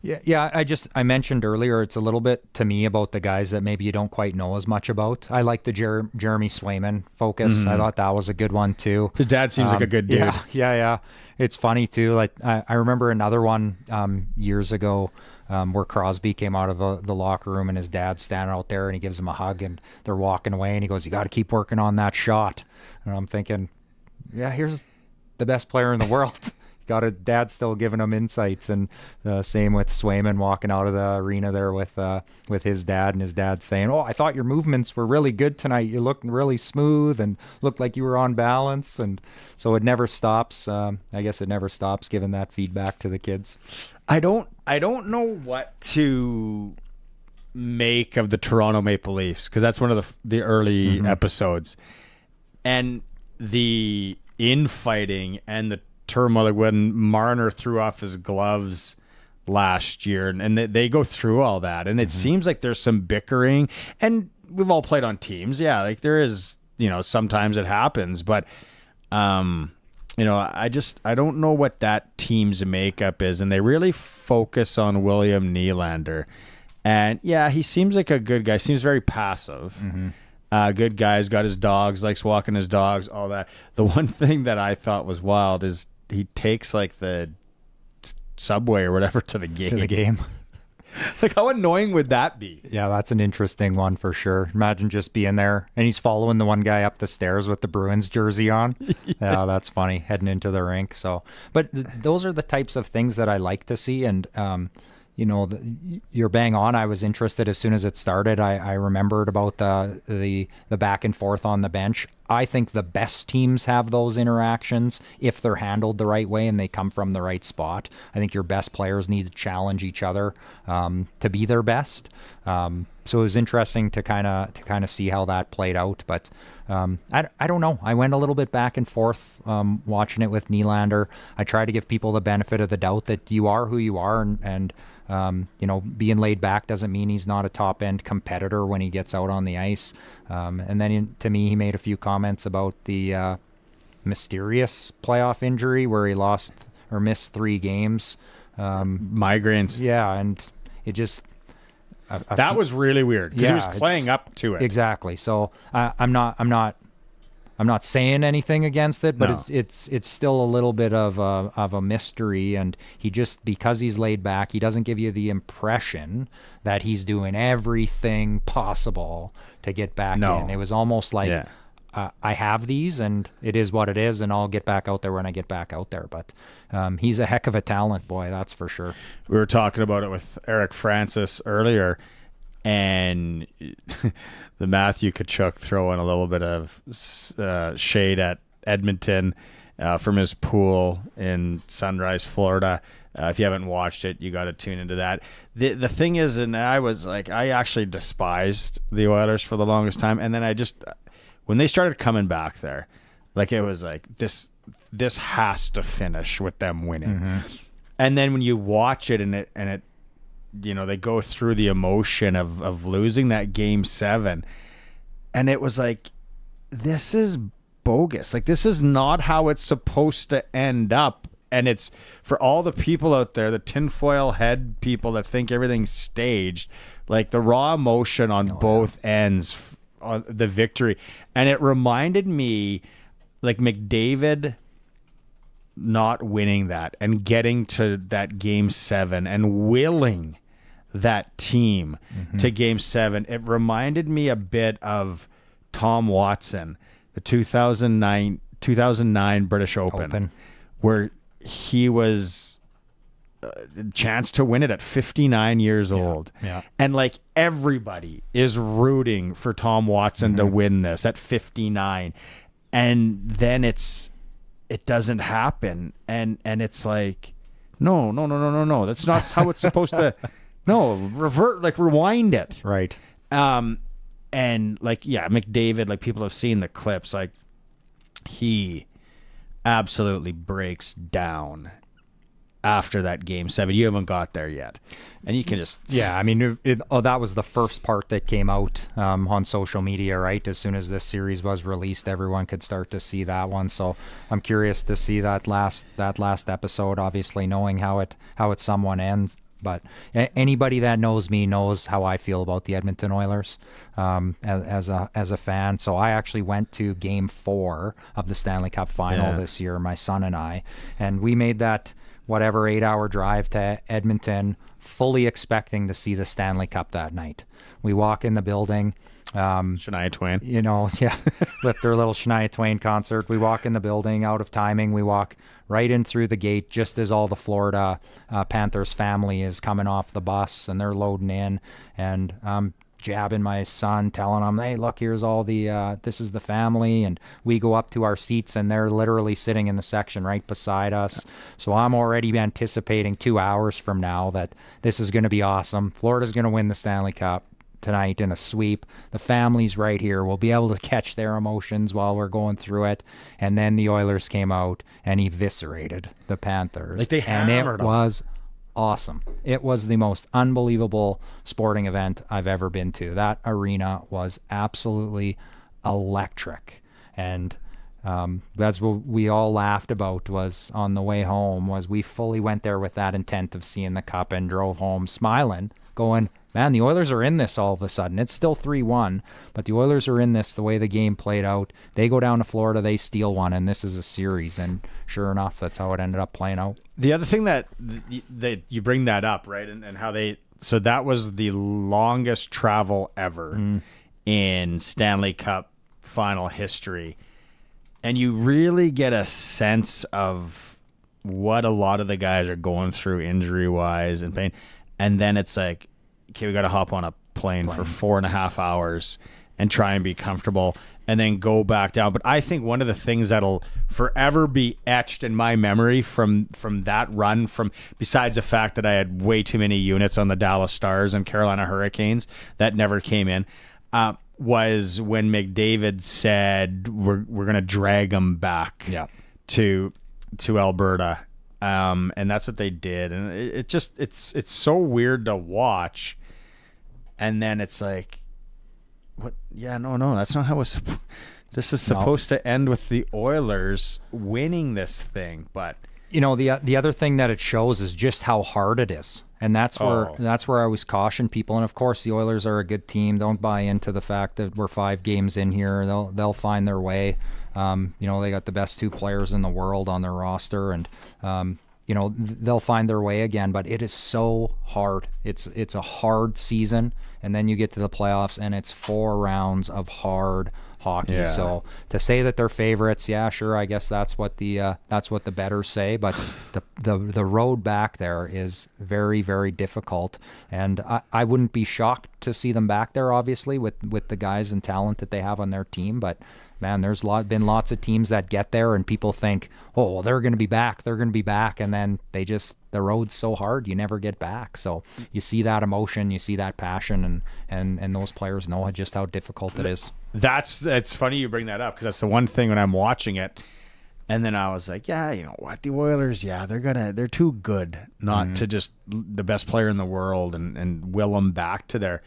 Yeah. I mentioned earlier, it's a little bit to me about the guys that maybe you don't quite know as much about. I like the Jeremy Swayman focus. I thought that was a good one too. His dad seems like a good dude. Yeah. It's funny too. Like I remember another one years ago where Crosby came out of the locker room and his dad's standing out there and he gives him a hug and they're walking away and he goes, "You got to keep working on that shot." And I'm thinking, yeah, here's the best player in the world. Got a dad still giving him insights, and same with Swayman walking out of the arena there with his dad, and his dad saying, "Oh, I thought your movements were really good tonight. You looked really smooth and looked like you were on balance." And so it never stops. I guess it never stops giving that feedback to the kids. I don't know what to make of the Toronto Maple Leafs, because that's one of the early episodes, and the infighting and the turmoil, like when Marner threw off his gloves last year, and they go through all that, and it seems like there's some bickering, and we've all played on teams. Yeah, like there is, sometimes it happens, but I don't know what that team's makeup is, and they really focus on William Nylander, and yeah, he seems like a good guy, seems very passive. Good guy, he's got his dogs, likes walking his dogs, all that. The one thing that I thought was wild is he takes like the subway or whatever to the game. Like, how annoying would that be? Yeah, that's an interesting one for sure. Imagine just being there and he's following the one guy up the stairs with the Bruins jersey on. Yeah, that's funny, heading into the rink. So, but those are the types of things that I like to see. And, you're bang on. I was interested as soon as it started. I remembered about the back and forth on the bench. I think the best teams have those interactions if they're handled the right way and they come from the right spot. I think your best players need to challenge each other to be their best. So it was interesting to kind of see how that played out. But I don't know. I went a little bit back and forth watching it with Nylander. I try to give people the benefit of the doubt that you are who you are, and being laid back doesn't mean he's not a top end competitor when he gets out on the ice. And then to me, he made a few comments about the mysterious playoff injury where he lost or missed 3 games. Migraines. Yeah, and it just that was really weird because he was playing up to it. Exactly. So I'm not saying anything against it, but No. it's still a little bit of a mystery. And he just, because he's laid back, he doesn't give you the impression that he's doing everything possible to get back in. It was almost like, I have these and it is what it is, and I'll get back out there when I get back out there. But he's a heck of a talent, boy, that's for sure. We were talking about it with Eric Francis earlier, and the Matthew Tkachuk throwing a little bit of shade at Edmonton from his pool in Sunrise, Florida. If you haven't watched it, you got to tune into that. The thing is, and I was like, I actually despised the Oilers for the longest time, and then I just, when they started coming back there, like it was like this has to finish with them winning. Mm-hmm. And then when you watch it and it they go through the emotion of losing that game 7, and it was like, this is bogus. Like, this is not how it's supposed to end up. And it's for all the people out there, the tinfoil head people that think everything's staged, like the raw emotion on both ends on the victory. And it reminded me, like, McDavid not winning that and getting to that game 7 and willing that team to game 7. It reminded me a bit of Tom Watson, the 2009 British Open. Where he was chance to win it at 59 years old. Yeah. And like everybody is rooting for Tom Watson to win this at 59. And then it doesn't happen. And it's like, no. That's not how it's supposed to. No, rewind it. Right. And like, yeah, McDavid, like people have seen the clips, like he absolutely breaks down after that game 7. You haven't got there yet. And you can just... Yeah, I mean, that was the first part that came out on social media, right? As soon as this series was released, everyone could start to see that one. So I'm curious to see that last episode, obviously knowing how it somewhat ends. But anybody that knows me knows how I feel about the Edmonton Oilers as a fan. So I actually went to Game 4 of the Stanley Cup Final this year, my son and I, and we made that 8-hour drive to Edmonton, fully expecting to see the Stanley Cup that night. We walk in the building. Shania Twain. With their little Shania Twain concert. We walk in the building out of timing. We walk right in through the gate just as all the Florida Panthers family is coming off the bus and they're loading in. And I'm jabbing my son, telling him, hey, look, here's all this is the family. And we go up to our seats and they're literally sitting in the section right beside us. So I'm already anticipating 2 hours from now that this is going to be awesome. Florida's going to win the Stanley Cup tonight in a sweep. The family's right here. We'll be able to catch their emotions while we're going through it. And then the Oilers came out and eviscerated the Panthers. Like they hammered them. Was awesome. It was the most unbelievable sporting event I've ever been to. That arena was absolutely electric. And that's what we all laughed about was on the way home was we fully went there with that intent of seeing the cup and drove home smiling going, man, the Oilers are in this all of a sudden. It's still 3-1, but the Oilers are in this the way the game played out. They go down to Florida, they steal one, and this is a series. And sure enough, that's how it ended up playing out. The other thing that you bring that up, right, and how so that was the longest travel ever in Stanley Cup final history. And you really get a sense of what a lot of the guys are going through injury-wise and pain. And then it's like, okay, we got to hop on a plane for 4.5 hours and try and be comfortable and then go back down. But I think one of the things that'll forever be etched in my memory from that run, besides the fact that I had way too many units on the Dallas Stars and Carolina Hurricanes that never came in, was when McDavid said we're going to drag them back to Alberta. And that's what they did. And it's so weird to watch. And then it's like, what? Yeah, no, that's not how it's. This is supposed to end with the Oilers winning this thing, but the other thing that it shows is just how hard it is, and that's where I was caution people. And of course, the Oilers are a good team. Don't buy into the fact that we're 5 games in here. They'll find their way. They got the best 2 players in the world on their roster, and they'll find their way again. But it is so hard. It's a hard season, and then you get to the playoffs, and it's 4 rounds of hard hockey. Yeah. So to say that they're favorites, yeah, sure, I guess that's what the bettors say. But the road back there is very, very difficult, and I wouldn't be shocked to see them back there, obviously, with the guys and talent that they have on their team. But man, there's been lots of teams that get there and people think, oh, well, they're going to be back, and then the road's so hard, you never get back. So you see that emotion, you see that passion, and those players know just how difficult it is. It's funny you bring that up, because that's the one thing when I'm watching it, and then I was like, yeah, you know what, the Oilers, yeah, they're too good not to just the best player in the world and will them back to there.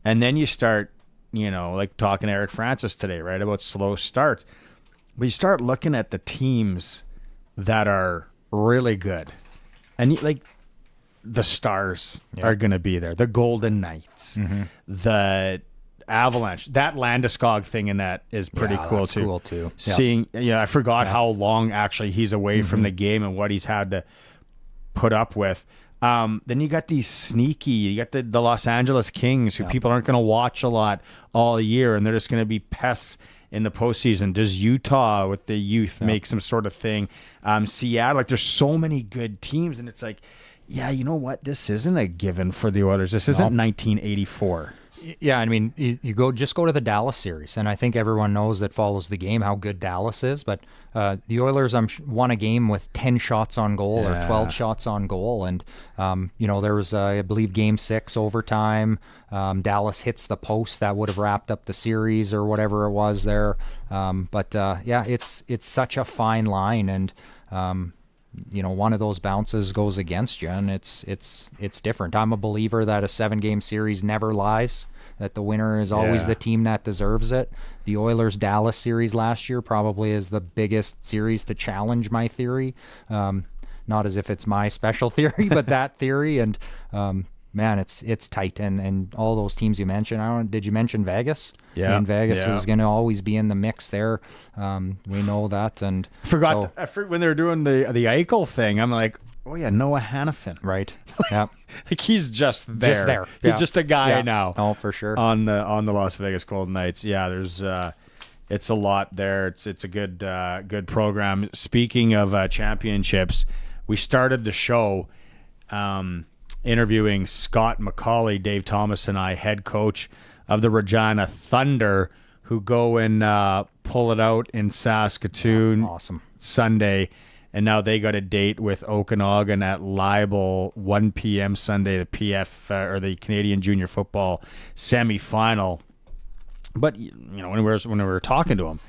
And then you start, like talking to Eric Francis today, right, about slow starts. But you start looking at the teams that are really good. And like the Stars are going to be there. The Golden Knights, the Avalanche. That Landeskog thing in that is pretty cool, that's too. Cool too. Seeing, I forgot how long actually he's away from the game and what he's had to put up with. Then you got these sneaky, you got the Los Angeles Kings, who people aren't going to watch a lot all year, and they're just going to be pests in the postseason. Does Utah with the youth make some sort of thing? Seattle, like there's so many good teams, and it's like, yeah, you know what? This isn't a given for the Oilers. This isn't 1984. Yeah, I mean, you go to the Dallas series, and I think everyone knows that follows the game how good Dallas is. But the Oilers won a game with 10 shots on goal or 12 shots on goal, and there was I believe Game 6 overtime. Dallas hits the post that would have wrapped up the series or whatever it was there. It's such a fine line, and one of those bounces goes against you, and it's different. I'm a believer that a 7-game series never lies, that the winner is always the team that deserves it. The Oilers-Dallas series last year probably is the biggest series to challenge my theory. Not as if it's my special theory, but that theory. And man, it's tight. And all those teams you mentioned, did you mention Vegas? Yeah. I mean, Vegas is going to always be in the mix there. We know that. And I forgot when they were doing the Eichel thing, I'm like, oh yeah, Noah Hannafin. Right. Yeah. Like he's just there. He's just a guy now. Oh, for sure. On the Las Vegas Golden Knights. Yeah, there's it's a lot there. It's a good program. Speaking of championships, we started the show interviewing Scott McCauley, Dave Thomas and I, head coach of the Regina Thunder, who go and pull it out in Saskatoon Sunday. And now they got a date with Okanagan at Leibel, 1 p.m. Sunday, the PF or the Canadian Junior Football semifinal. But when we were talking to them,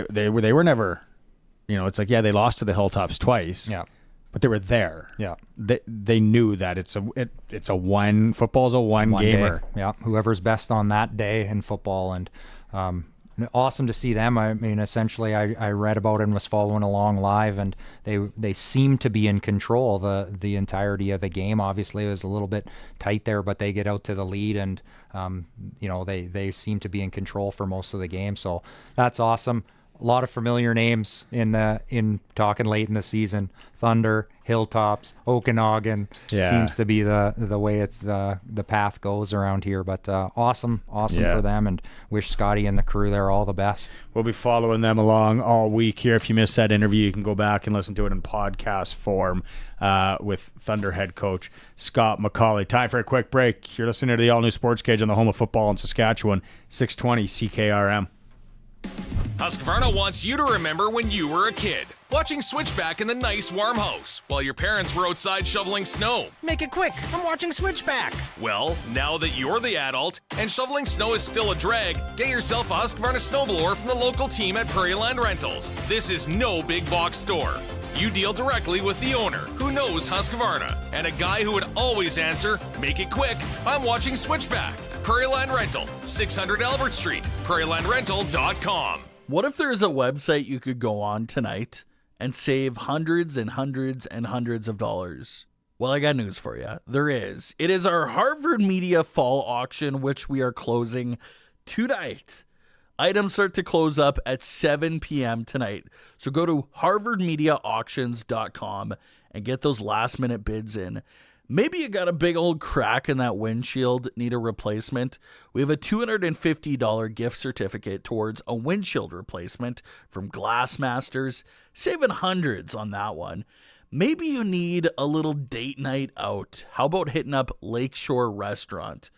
they were never, it's like, they lost to the Hilltops twice. Yeah. But they were there. Yeah. They knew that football's a one gamer. Yeah. Whoever's best on that day in football. And awesome to see them. I mean, essentially, I read about it and was following along live, and they seem to be in control the entirety of the game. Obviously, it was a little bit tight there, but they get out to the lead, and they seem to be in control for most of the game. So that's awesome. A lot of familiar names in talking late in the season. Thunder, Hilltops, Okanagan seems to be the way it's the path goes around here. But awesome for them, and wish Scotty and the crew there all the best. We'll be following them along all week here. If you missed that interview, you can go back and listen to it in podcast form with Thunder head coach Scott McCauley. Time for a quick break. You're listening to the all-new Sportscage on the home of football in Saskatchewan, 620 CKRM. Husqvarna wants you to remember when you were a kid, watching Switchback in the nice warm house while your parents were outside shoveling snow. Make it quick, I'm watching Switchback. Well, now that you're the adult and shoveling snow is still a drag, get yourself a Husqvarna snowblower from the local team at Prairie Land Rentals. This is no big box store. You deal directly with the owner, who knows Husqvarna, and a guy who would always answer, make it quick, I'm watching Switchback. Prairie Land Rental, 600 Albert Street, prairielandrental.com. What if there's a website you could go on tonight and save hundreds and hundreds and hundreds of dollars? Well, I got news for you. There is. It is our Harvard Media Fall Auction, which we are closing tonight. Items start to close up at 7 p.m. tonight. So go to harvardmediaauctions.com and get those last-minute bids in. Maybe you got a big old crack in that windshield, need a replacement. We have a $250 gift certificate towards a windshield replacement from Glassmasters, saving hundreds on that one. Maybe you need a little date night out. How about hitting up Lakeshore Restaurant?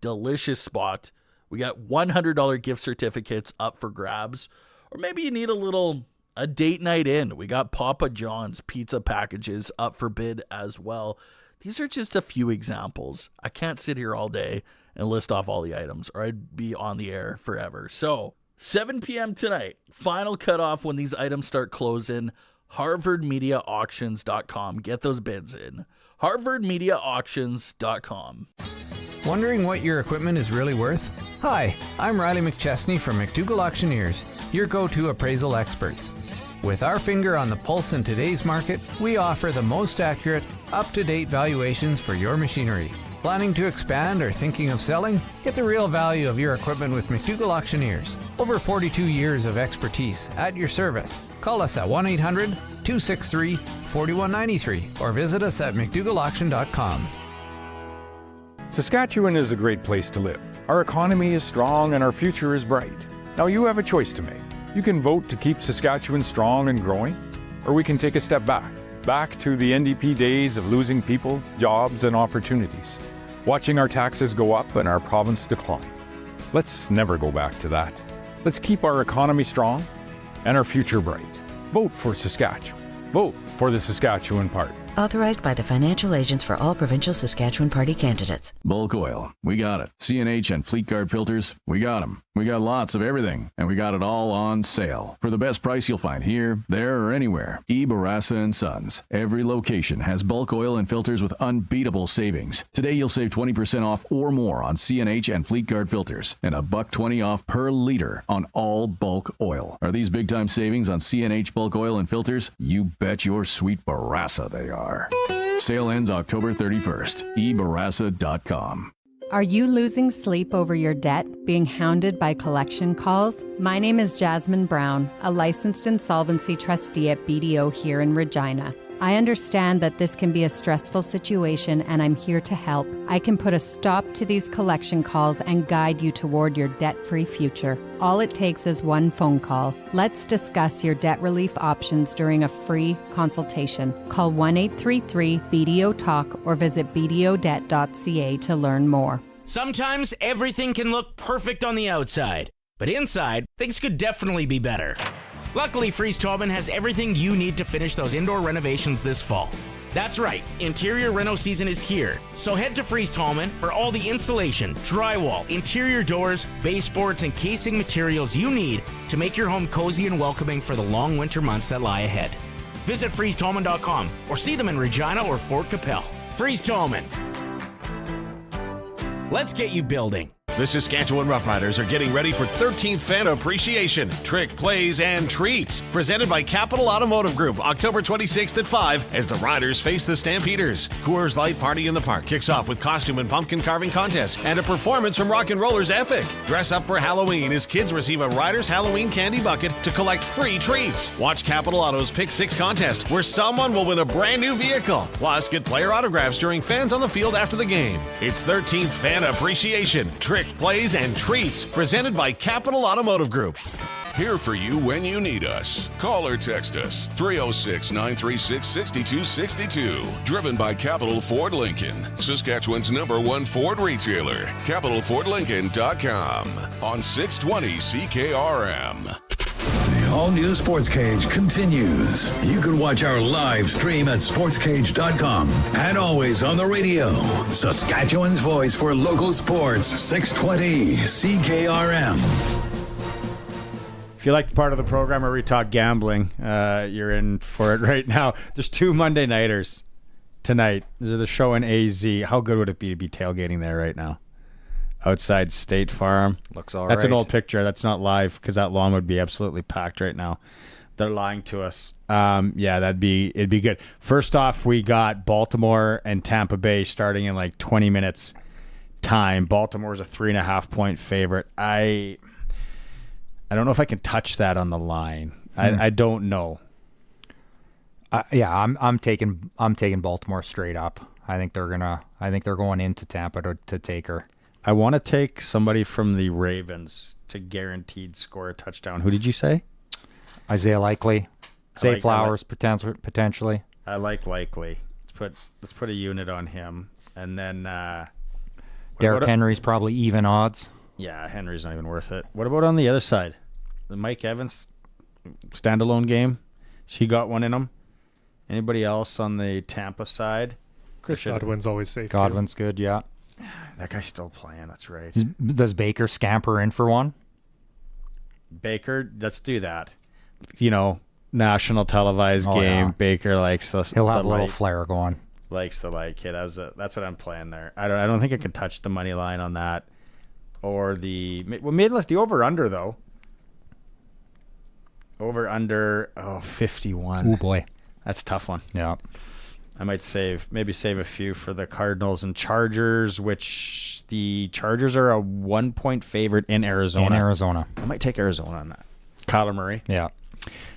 Delicious spot. We got $100 gift certificates up for grabs. Or maybe you need a date night in. We got Papa John's pizza packages up for bid as well. These are just a few examples. I can't sit here all day and list off all the items, or I'd be on the air forever. So, 7 p.m. tonight, final cutoff when these items start closing, harvardmediaauctions.com. Get those bids in. harvardmediaauctions.com. Wondering what your equipment is really worth? Hi, I'm Riley McChesney from McDougall Auctioneers, your go-to appraisal experts. With our finger on the pulse in today's market, we offer the most accurate, up-to-date valuations for your machinery. Planning to expand or thinking of selling? Get the real value of your equipment with McDougall Auctioneers. Over 42 years of expertise at your service. Call us at 1-800-263-4193 or visit us at mcdougallauction.com. Saskatchewan is a great place to live. Our economy is strong and our future is bright. Now you have a choice to make. You can vote to keep Saskatchewan strong and growing, or we can take a step back to the NDP days of losing people, jobs, and opportunities, watching our taxes go up and our province decline. Let's never go back to that. Let's keep our economy strong and our future bright. Vote for Saskatchewan. Vote for the Saskatchewan Party. Authorized by the financial agents for all provincial Saskatchewan Party candidates. Bulk oil, we got it. CNH and Fleet Guard filters, we got them. We got lots of everything, and we got it all on sale. For the best price you'll find here, there, or anywhere. E. Barassa & Sons. Every location has bulk oil and filters with unbeatable savings. Today you'll save 20% off or more on CNH and Fleet Guard filters, and $1.20 off per liter on all bulk oil. Are these big-time savings on CNH bulk oil and filters? You bet your sweet Barassa they are. Sale ends October 31st. ebarassa.com. Are you losing sleep over your debt, being hounded by collection calls? My name is Jasmine Brown, a licensed insolvency trustee at BDO here in Regina. I understand that this can be a stressful situation, and I'm here to help. I can put a stop to these collection calls and guide you toward your debt-free future. All it takes is one phone call. Let's discuss your debt relief options during a free consultation. Call 1-833-BDO-TALK or visit bdodebt.ca to learn more. Sometimes everything can look perfect on the outside, but inside, things could definitely be better. Luckily, Fries Tobin has everything you need to finish those indoor renovations this fall. That's right, interior reno season is here. So head to Fries Tobin for all the insulation, drywall, interior doors, baseboards, and casing materials you need to make your home cozy and welcoming for the long winter months that lie ahead. Visit FriesTobin.com or see them in Regina or Fort Capel. Fries Tobin. Let's get you building. The Saskatchewan Roughriders are getting ready for 13th Fan Appreciation, Trick Plays, and Treats, presented by Capital Automotive Group, October 26th at 5 as the Riders face the Stampeders. Coors Light Party in the Park kicks off with costume and pumpkin carving contest and a performance from Rock and Rollers Epic. Dress up for Halloween as kids receive a Riders Halloween candy bucket to collect free treats. Watch Capital Auto's Pick 6 contest, where someone will win a brand new vehicle. Plus, get player autographs during Fans on the Field after the game. It's 13th Fan Appreciation, Trick Plays, and Treats, presented by Capital Automotive Group. Here for you when you need us. Call or text us 306-936-6262. Driven by Capital Ford Lincoln, Saskatchewan's #1 Ford retailer. CapitalFordLincoln.com on 620 CKRM. The all-new Sportscage continues. You can watch our live stream at sportscage.com and always on the radio. Saskatchewan's voice for local sports, 620 CKRM. If you like the part of the program where we talk gambling, you're in for it right now. There's 2 Monday nighters tonight. There's a show in AZ. How good would it be to be tailgating there right now? Outside State Farm. Looks all That's right. an old picture. That's not live because that lawn would be absolutely packed right now. They're lying to us. Yeah, it'd be good. First off, we got Baltimore and Tampa Bay starting in like 20 minutes time. Baltimore's a 3.5-point favorite. I don't know if I can touch that on the line. I don't know. Yeah, I'm taking Baltimore straight up. I think they're going into Tampa to take her. I want to take somebody from the Ravens to guaranteed score a touchdown. Who did you say? Isaiah Likely. Zay Flowers potentially. I like Likely. Let's put a unit on him, and then Derrick Henry's probably even odds. Yeah, Henry's not even worth it. What about on the other side? The Mike Evans standalone game. So he got one in him. Anybody else on the Tampa side? Chris Godwin's always safe. Godwin's good, yeah. That guy's still playing. That's right. Does Baker scamper in for one? Baker, let's do that. National televised game. Yeah. Baker likes the. He'll have a little flair going. Likes the Hey, that's what I'm playing there. I don't think I can touch the money line on that, or maybe let's the over under though. Over under 51. Oh boy, that's a tough one. Yeah. I might save a few for the Cardinals and Chargers, which the Chargers are a 1-point favorite in Arizona. I might take Arizona on that. Kyler Murray. Yeah.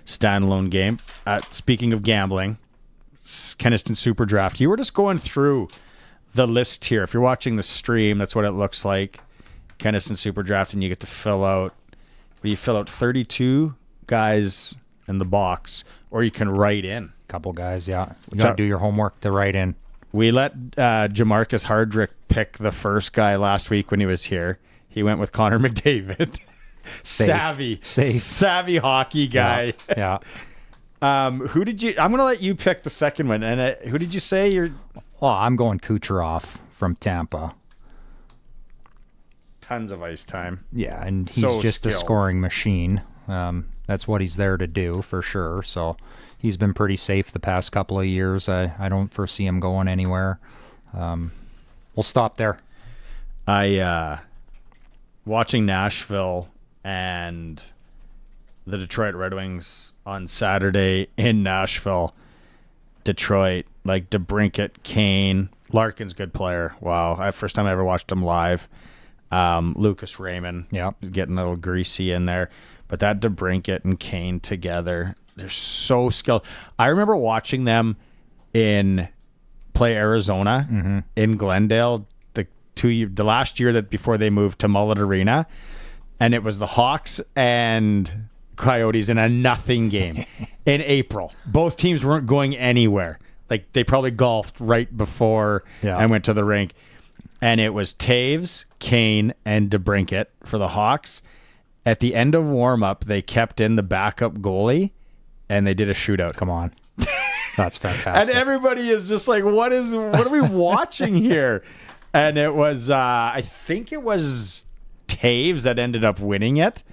Standalone game. Speaking of gambling, Keniston Super Draft. You were just going through the list here. If you're watching the stream, that's what it looks like. Keniston Super Draft, and you get to fill out 32 guys in the box, or you can write in. Couple guys, yeah. You got to do your homework to write in. We let Jamarcus Hardrick pick the first guy last week when he was here. He went with Connor McDavid. Savvy hockey guy. Yeah. Who did you? I'm going to let you pick the second one. And who did you say you're? Oh, I'm going Kucherov from Tampa. Tons of ice time. Yeah, and he's just skilled. A scoring machine. That's what he's there to do for sure. So he's been pretty safe the past couple of years. I don't foresee him going anywhere. We'll stop there. Watching Nashville and the Detroit Red Wings on Saturday in Nashville. Detroit, like DeBrincat, Kane, Larkin's good player. Wow, first time I ever watched him live. Lucas Raymond, getting a little greasy in there. But that DeBrincat and Kane together, they're so skilled. I remember watching them play Arizona in Glendale the last year before they moved to Mullet Arena, and it was the Hawks and Coyotes in a nothing game in April. Both teams weren't going anywhere. Like they probably golfed right before and went to the rink. And it was Taves, Kane, and DeBrincat for the Hawks. At the end of warm-up, they kept in the backup goalie, and they did a shootout. Come on. That's fantastic. And everybody is just like, what are we watching here? And it was, I think it was Taves that ended up winning it.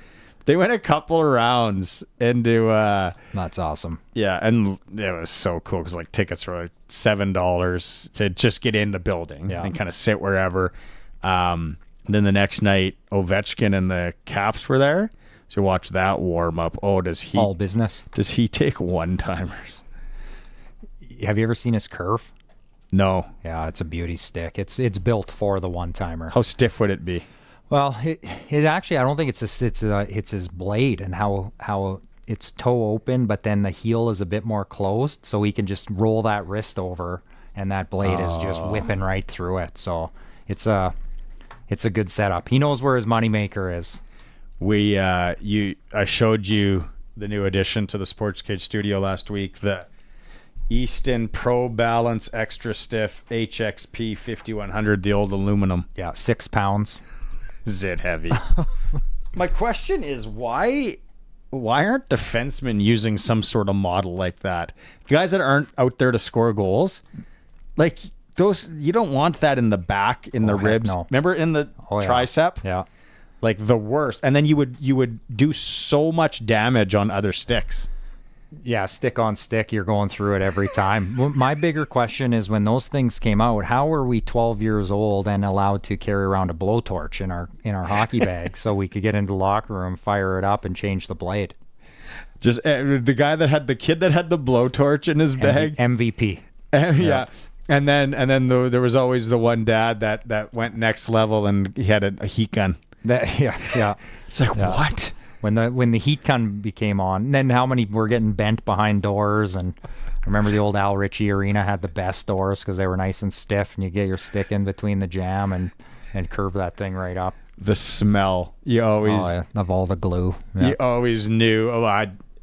They went a couple of rounds into... That's awesome. Yeah, and it was so cool because like tickets were like $7 to just get in the building and kind of sit wherever. And then the next night, Ovechkin and the Caps were there. So watch that warm up. Oh, does he all business? Does he take one-timers? Have you ever seen his curve? No. Yeah, it's a beauty stick. It's built for the one-timer. How stiff would it be? Well, it actually, I don't think it's his blade and how it's toe open, but then the heel is a bit more closed, so he can just roll that wrist over, and that blade is just whipping right through it. So it's a good setup. He knows where his moneymaker is. I showed you the new addition to the Sportscage studio last week, the Easton Pro Balance Extra Stiff HXP 5100, the old aluminum. Yeah, 6 pounds. Zit heavy. My question is why aren't defensemen using some sort of model like that? Guys that aren't out there to score goals, like those, you don't want that in the back, in the ribs. No. Remember in the tricep? Yeah. Like the worst. And then you would do so much damage on other sticks. Yeah, stick on stick, you're going through it every time. My bigger question is, when those things came out, how were we 12 years old and allowed to carry around a blowtorch in our hockey bag so we could get into the locker room, fire it up, and change the blade? Just the guy that had the kid that had the blowtorch in his bag. MVP. Yeah. And then there was always the one dad that went next level and he had a heat gun. Yeah. It's like, what? When the heat gun became on, and then how many were getting bent behind doors? And I remember the old Al Ritchie Arena had the best doors because they were nice and stiff, and you get your stick in between the jam and curve that thing right up. The smell, you always of all the glue. Yeah. You always knew.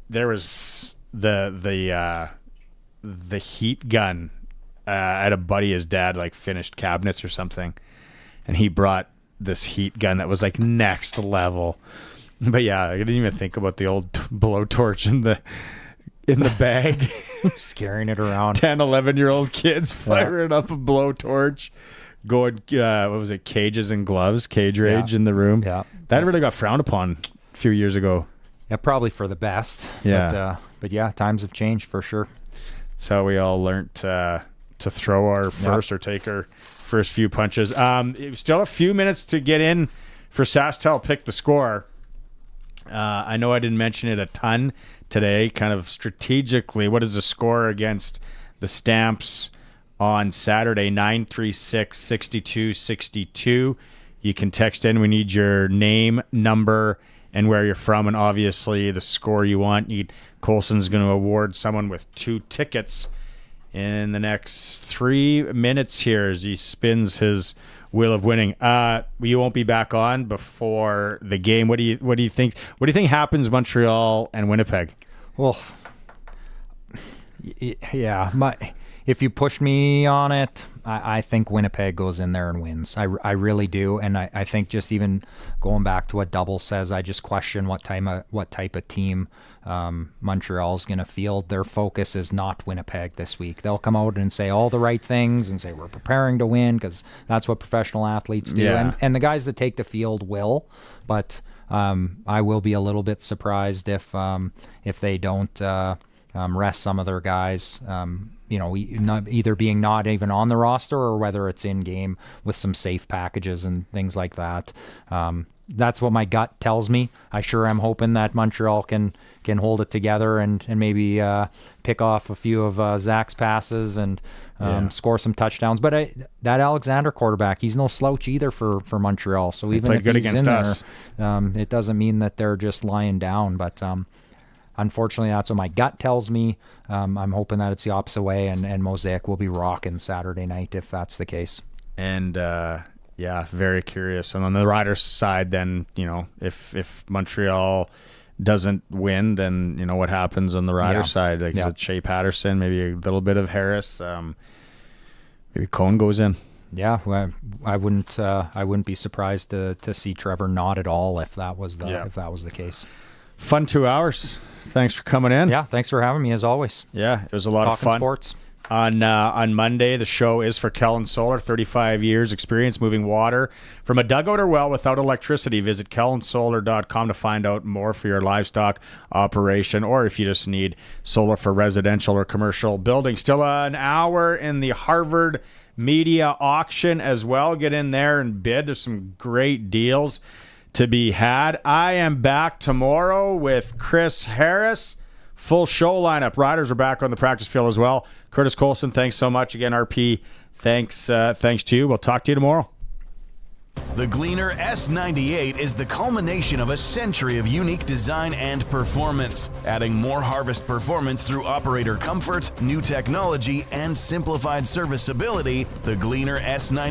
There was the heat gun. I had a buddy, his dad like finished cabinets or something, and he brought this heat gun that was like next level. But yeah, I didn't even think about the old blowtorch in the bag. Just carrying it around. 10, 11-year-old kids firing up a blowtorch, going, what was it, cages and gloves, cage rage in the room. Yeah. That really got frowned upon a few years ago. Yeah, probably for the best. Yeah. But yeah, times have changed for sure. That's how we all learned to throw our first or take our first few punches. Still a few minutes to get in for SaskTel Pick the Score. I know I didn't mention it a ton today, kind of strategically. What is the score against the Stamps on Saturday? 936-6262. You can text in. We need your name, number, and where you're from, and obviously the score you want. Colson's going to award someone with 2 tickets in the next 3 minutes here as he spins his wheel of winning. You won't be back on before the game. What do you think? What do you think happens Montreal and Winnipeg? Well, yeah, if you push me on it, I think Winnipeg goes in there and wins. I really do, and I think just even going back to what Double says, I just question what type of team Montreal's going to field. Their focus is not Winnipeg this week. They'll come out and say all the right things and say we're preparing to win because that's what professional athletes do. Yeah. And the guys that take the field will, but I will be a little bit surprised if they don't rest some of their guys. Either being not even on the roster or whether it's in game with some safe packages and things like that. That's what my gut tells me. I sure am hoping that Montreal can hold it together and maybe pick off a few of Zach's passes and score some touchdowns. But that Alexander quarterback, he's no slouch either for Montreal. So even if he's in there, it doesn't mean that they're just lying down. But unfortunately, that's what my gut tells me. I'm hoping that it's the opposite way, and Mosaic will be rocking Saturday night if that's the case. And very curious. And on the Riders' side, then if Montreal doesn't win, then what happens on the Riders' side? Like is it Shea Patterson? Maybe a little bit of Harris. Maybe Cohen goes in. Yeah, well, I wouldn't be surprised to see Trevor not at all if that was the case. Fun 2 hours. Thanks for coming in. Yeah, thanks for having me as always. Yeah, it was a lot of fun. Sports. On Monday, the show is for Kellen Solar, 35 years experience moving water from a dugout or well without electricity. Visit kellensolar.com to find out more for your livestock operation, or if you just need solar for residential or commercial buildings. Still an hour in the Harvard Media Auction as well. Get in there and bid. There's some great deals to be had. I am back tomorrow with Chris Harris. Full show lineup. Riders are back on the practice field as well. Curtis Colson, thanks so much again. RP, thanks to you. We'll talk to you tomorrow. The Gleaner S98 is the culmination of a century of unique design and performance, adding more harvest performance through operator comfort, new technology, and simplified serviceability. The Gleaner S98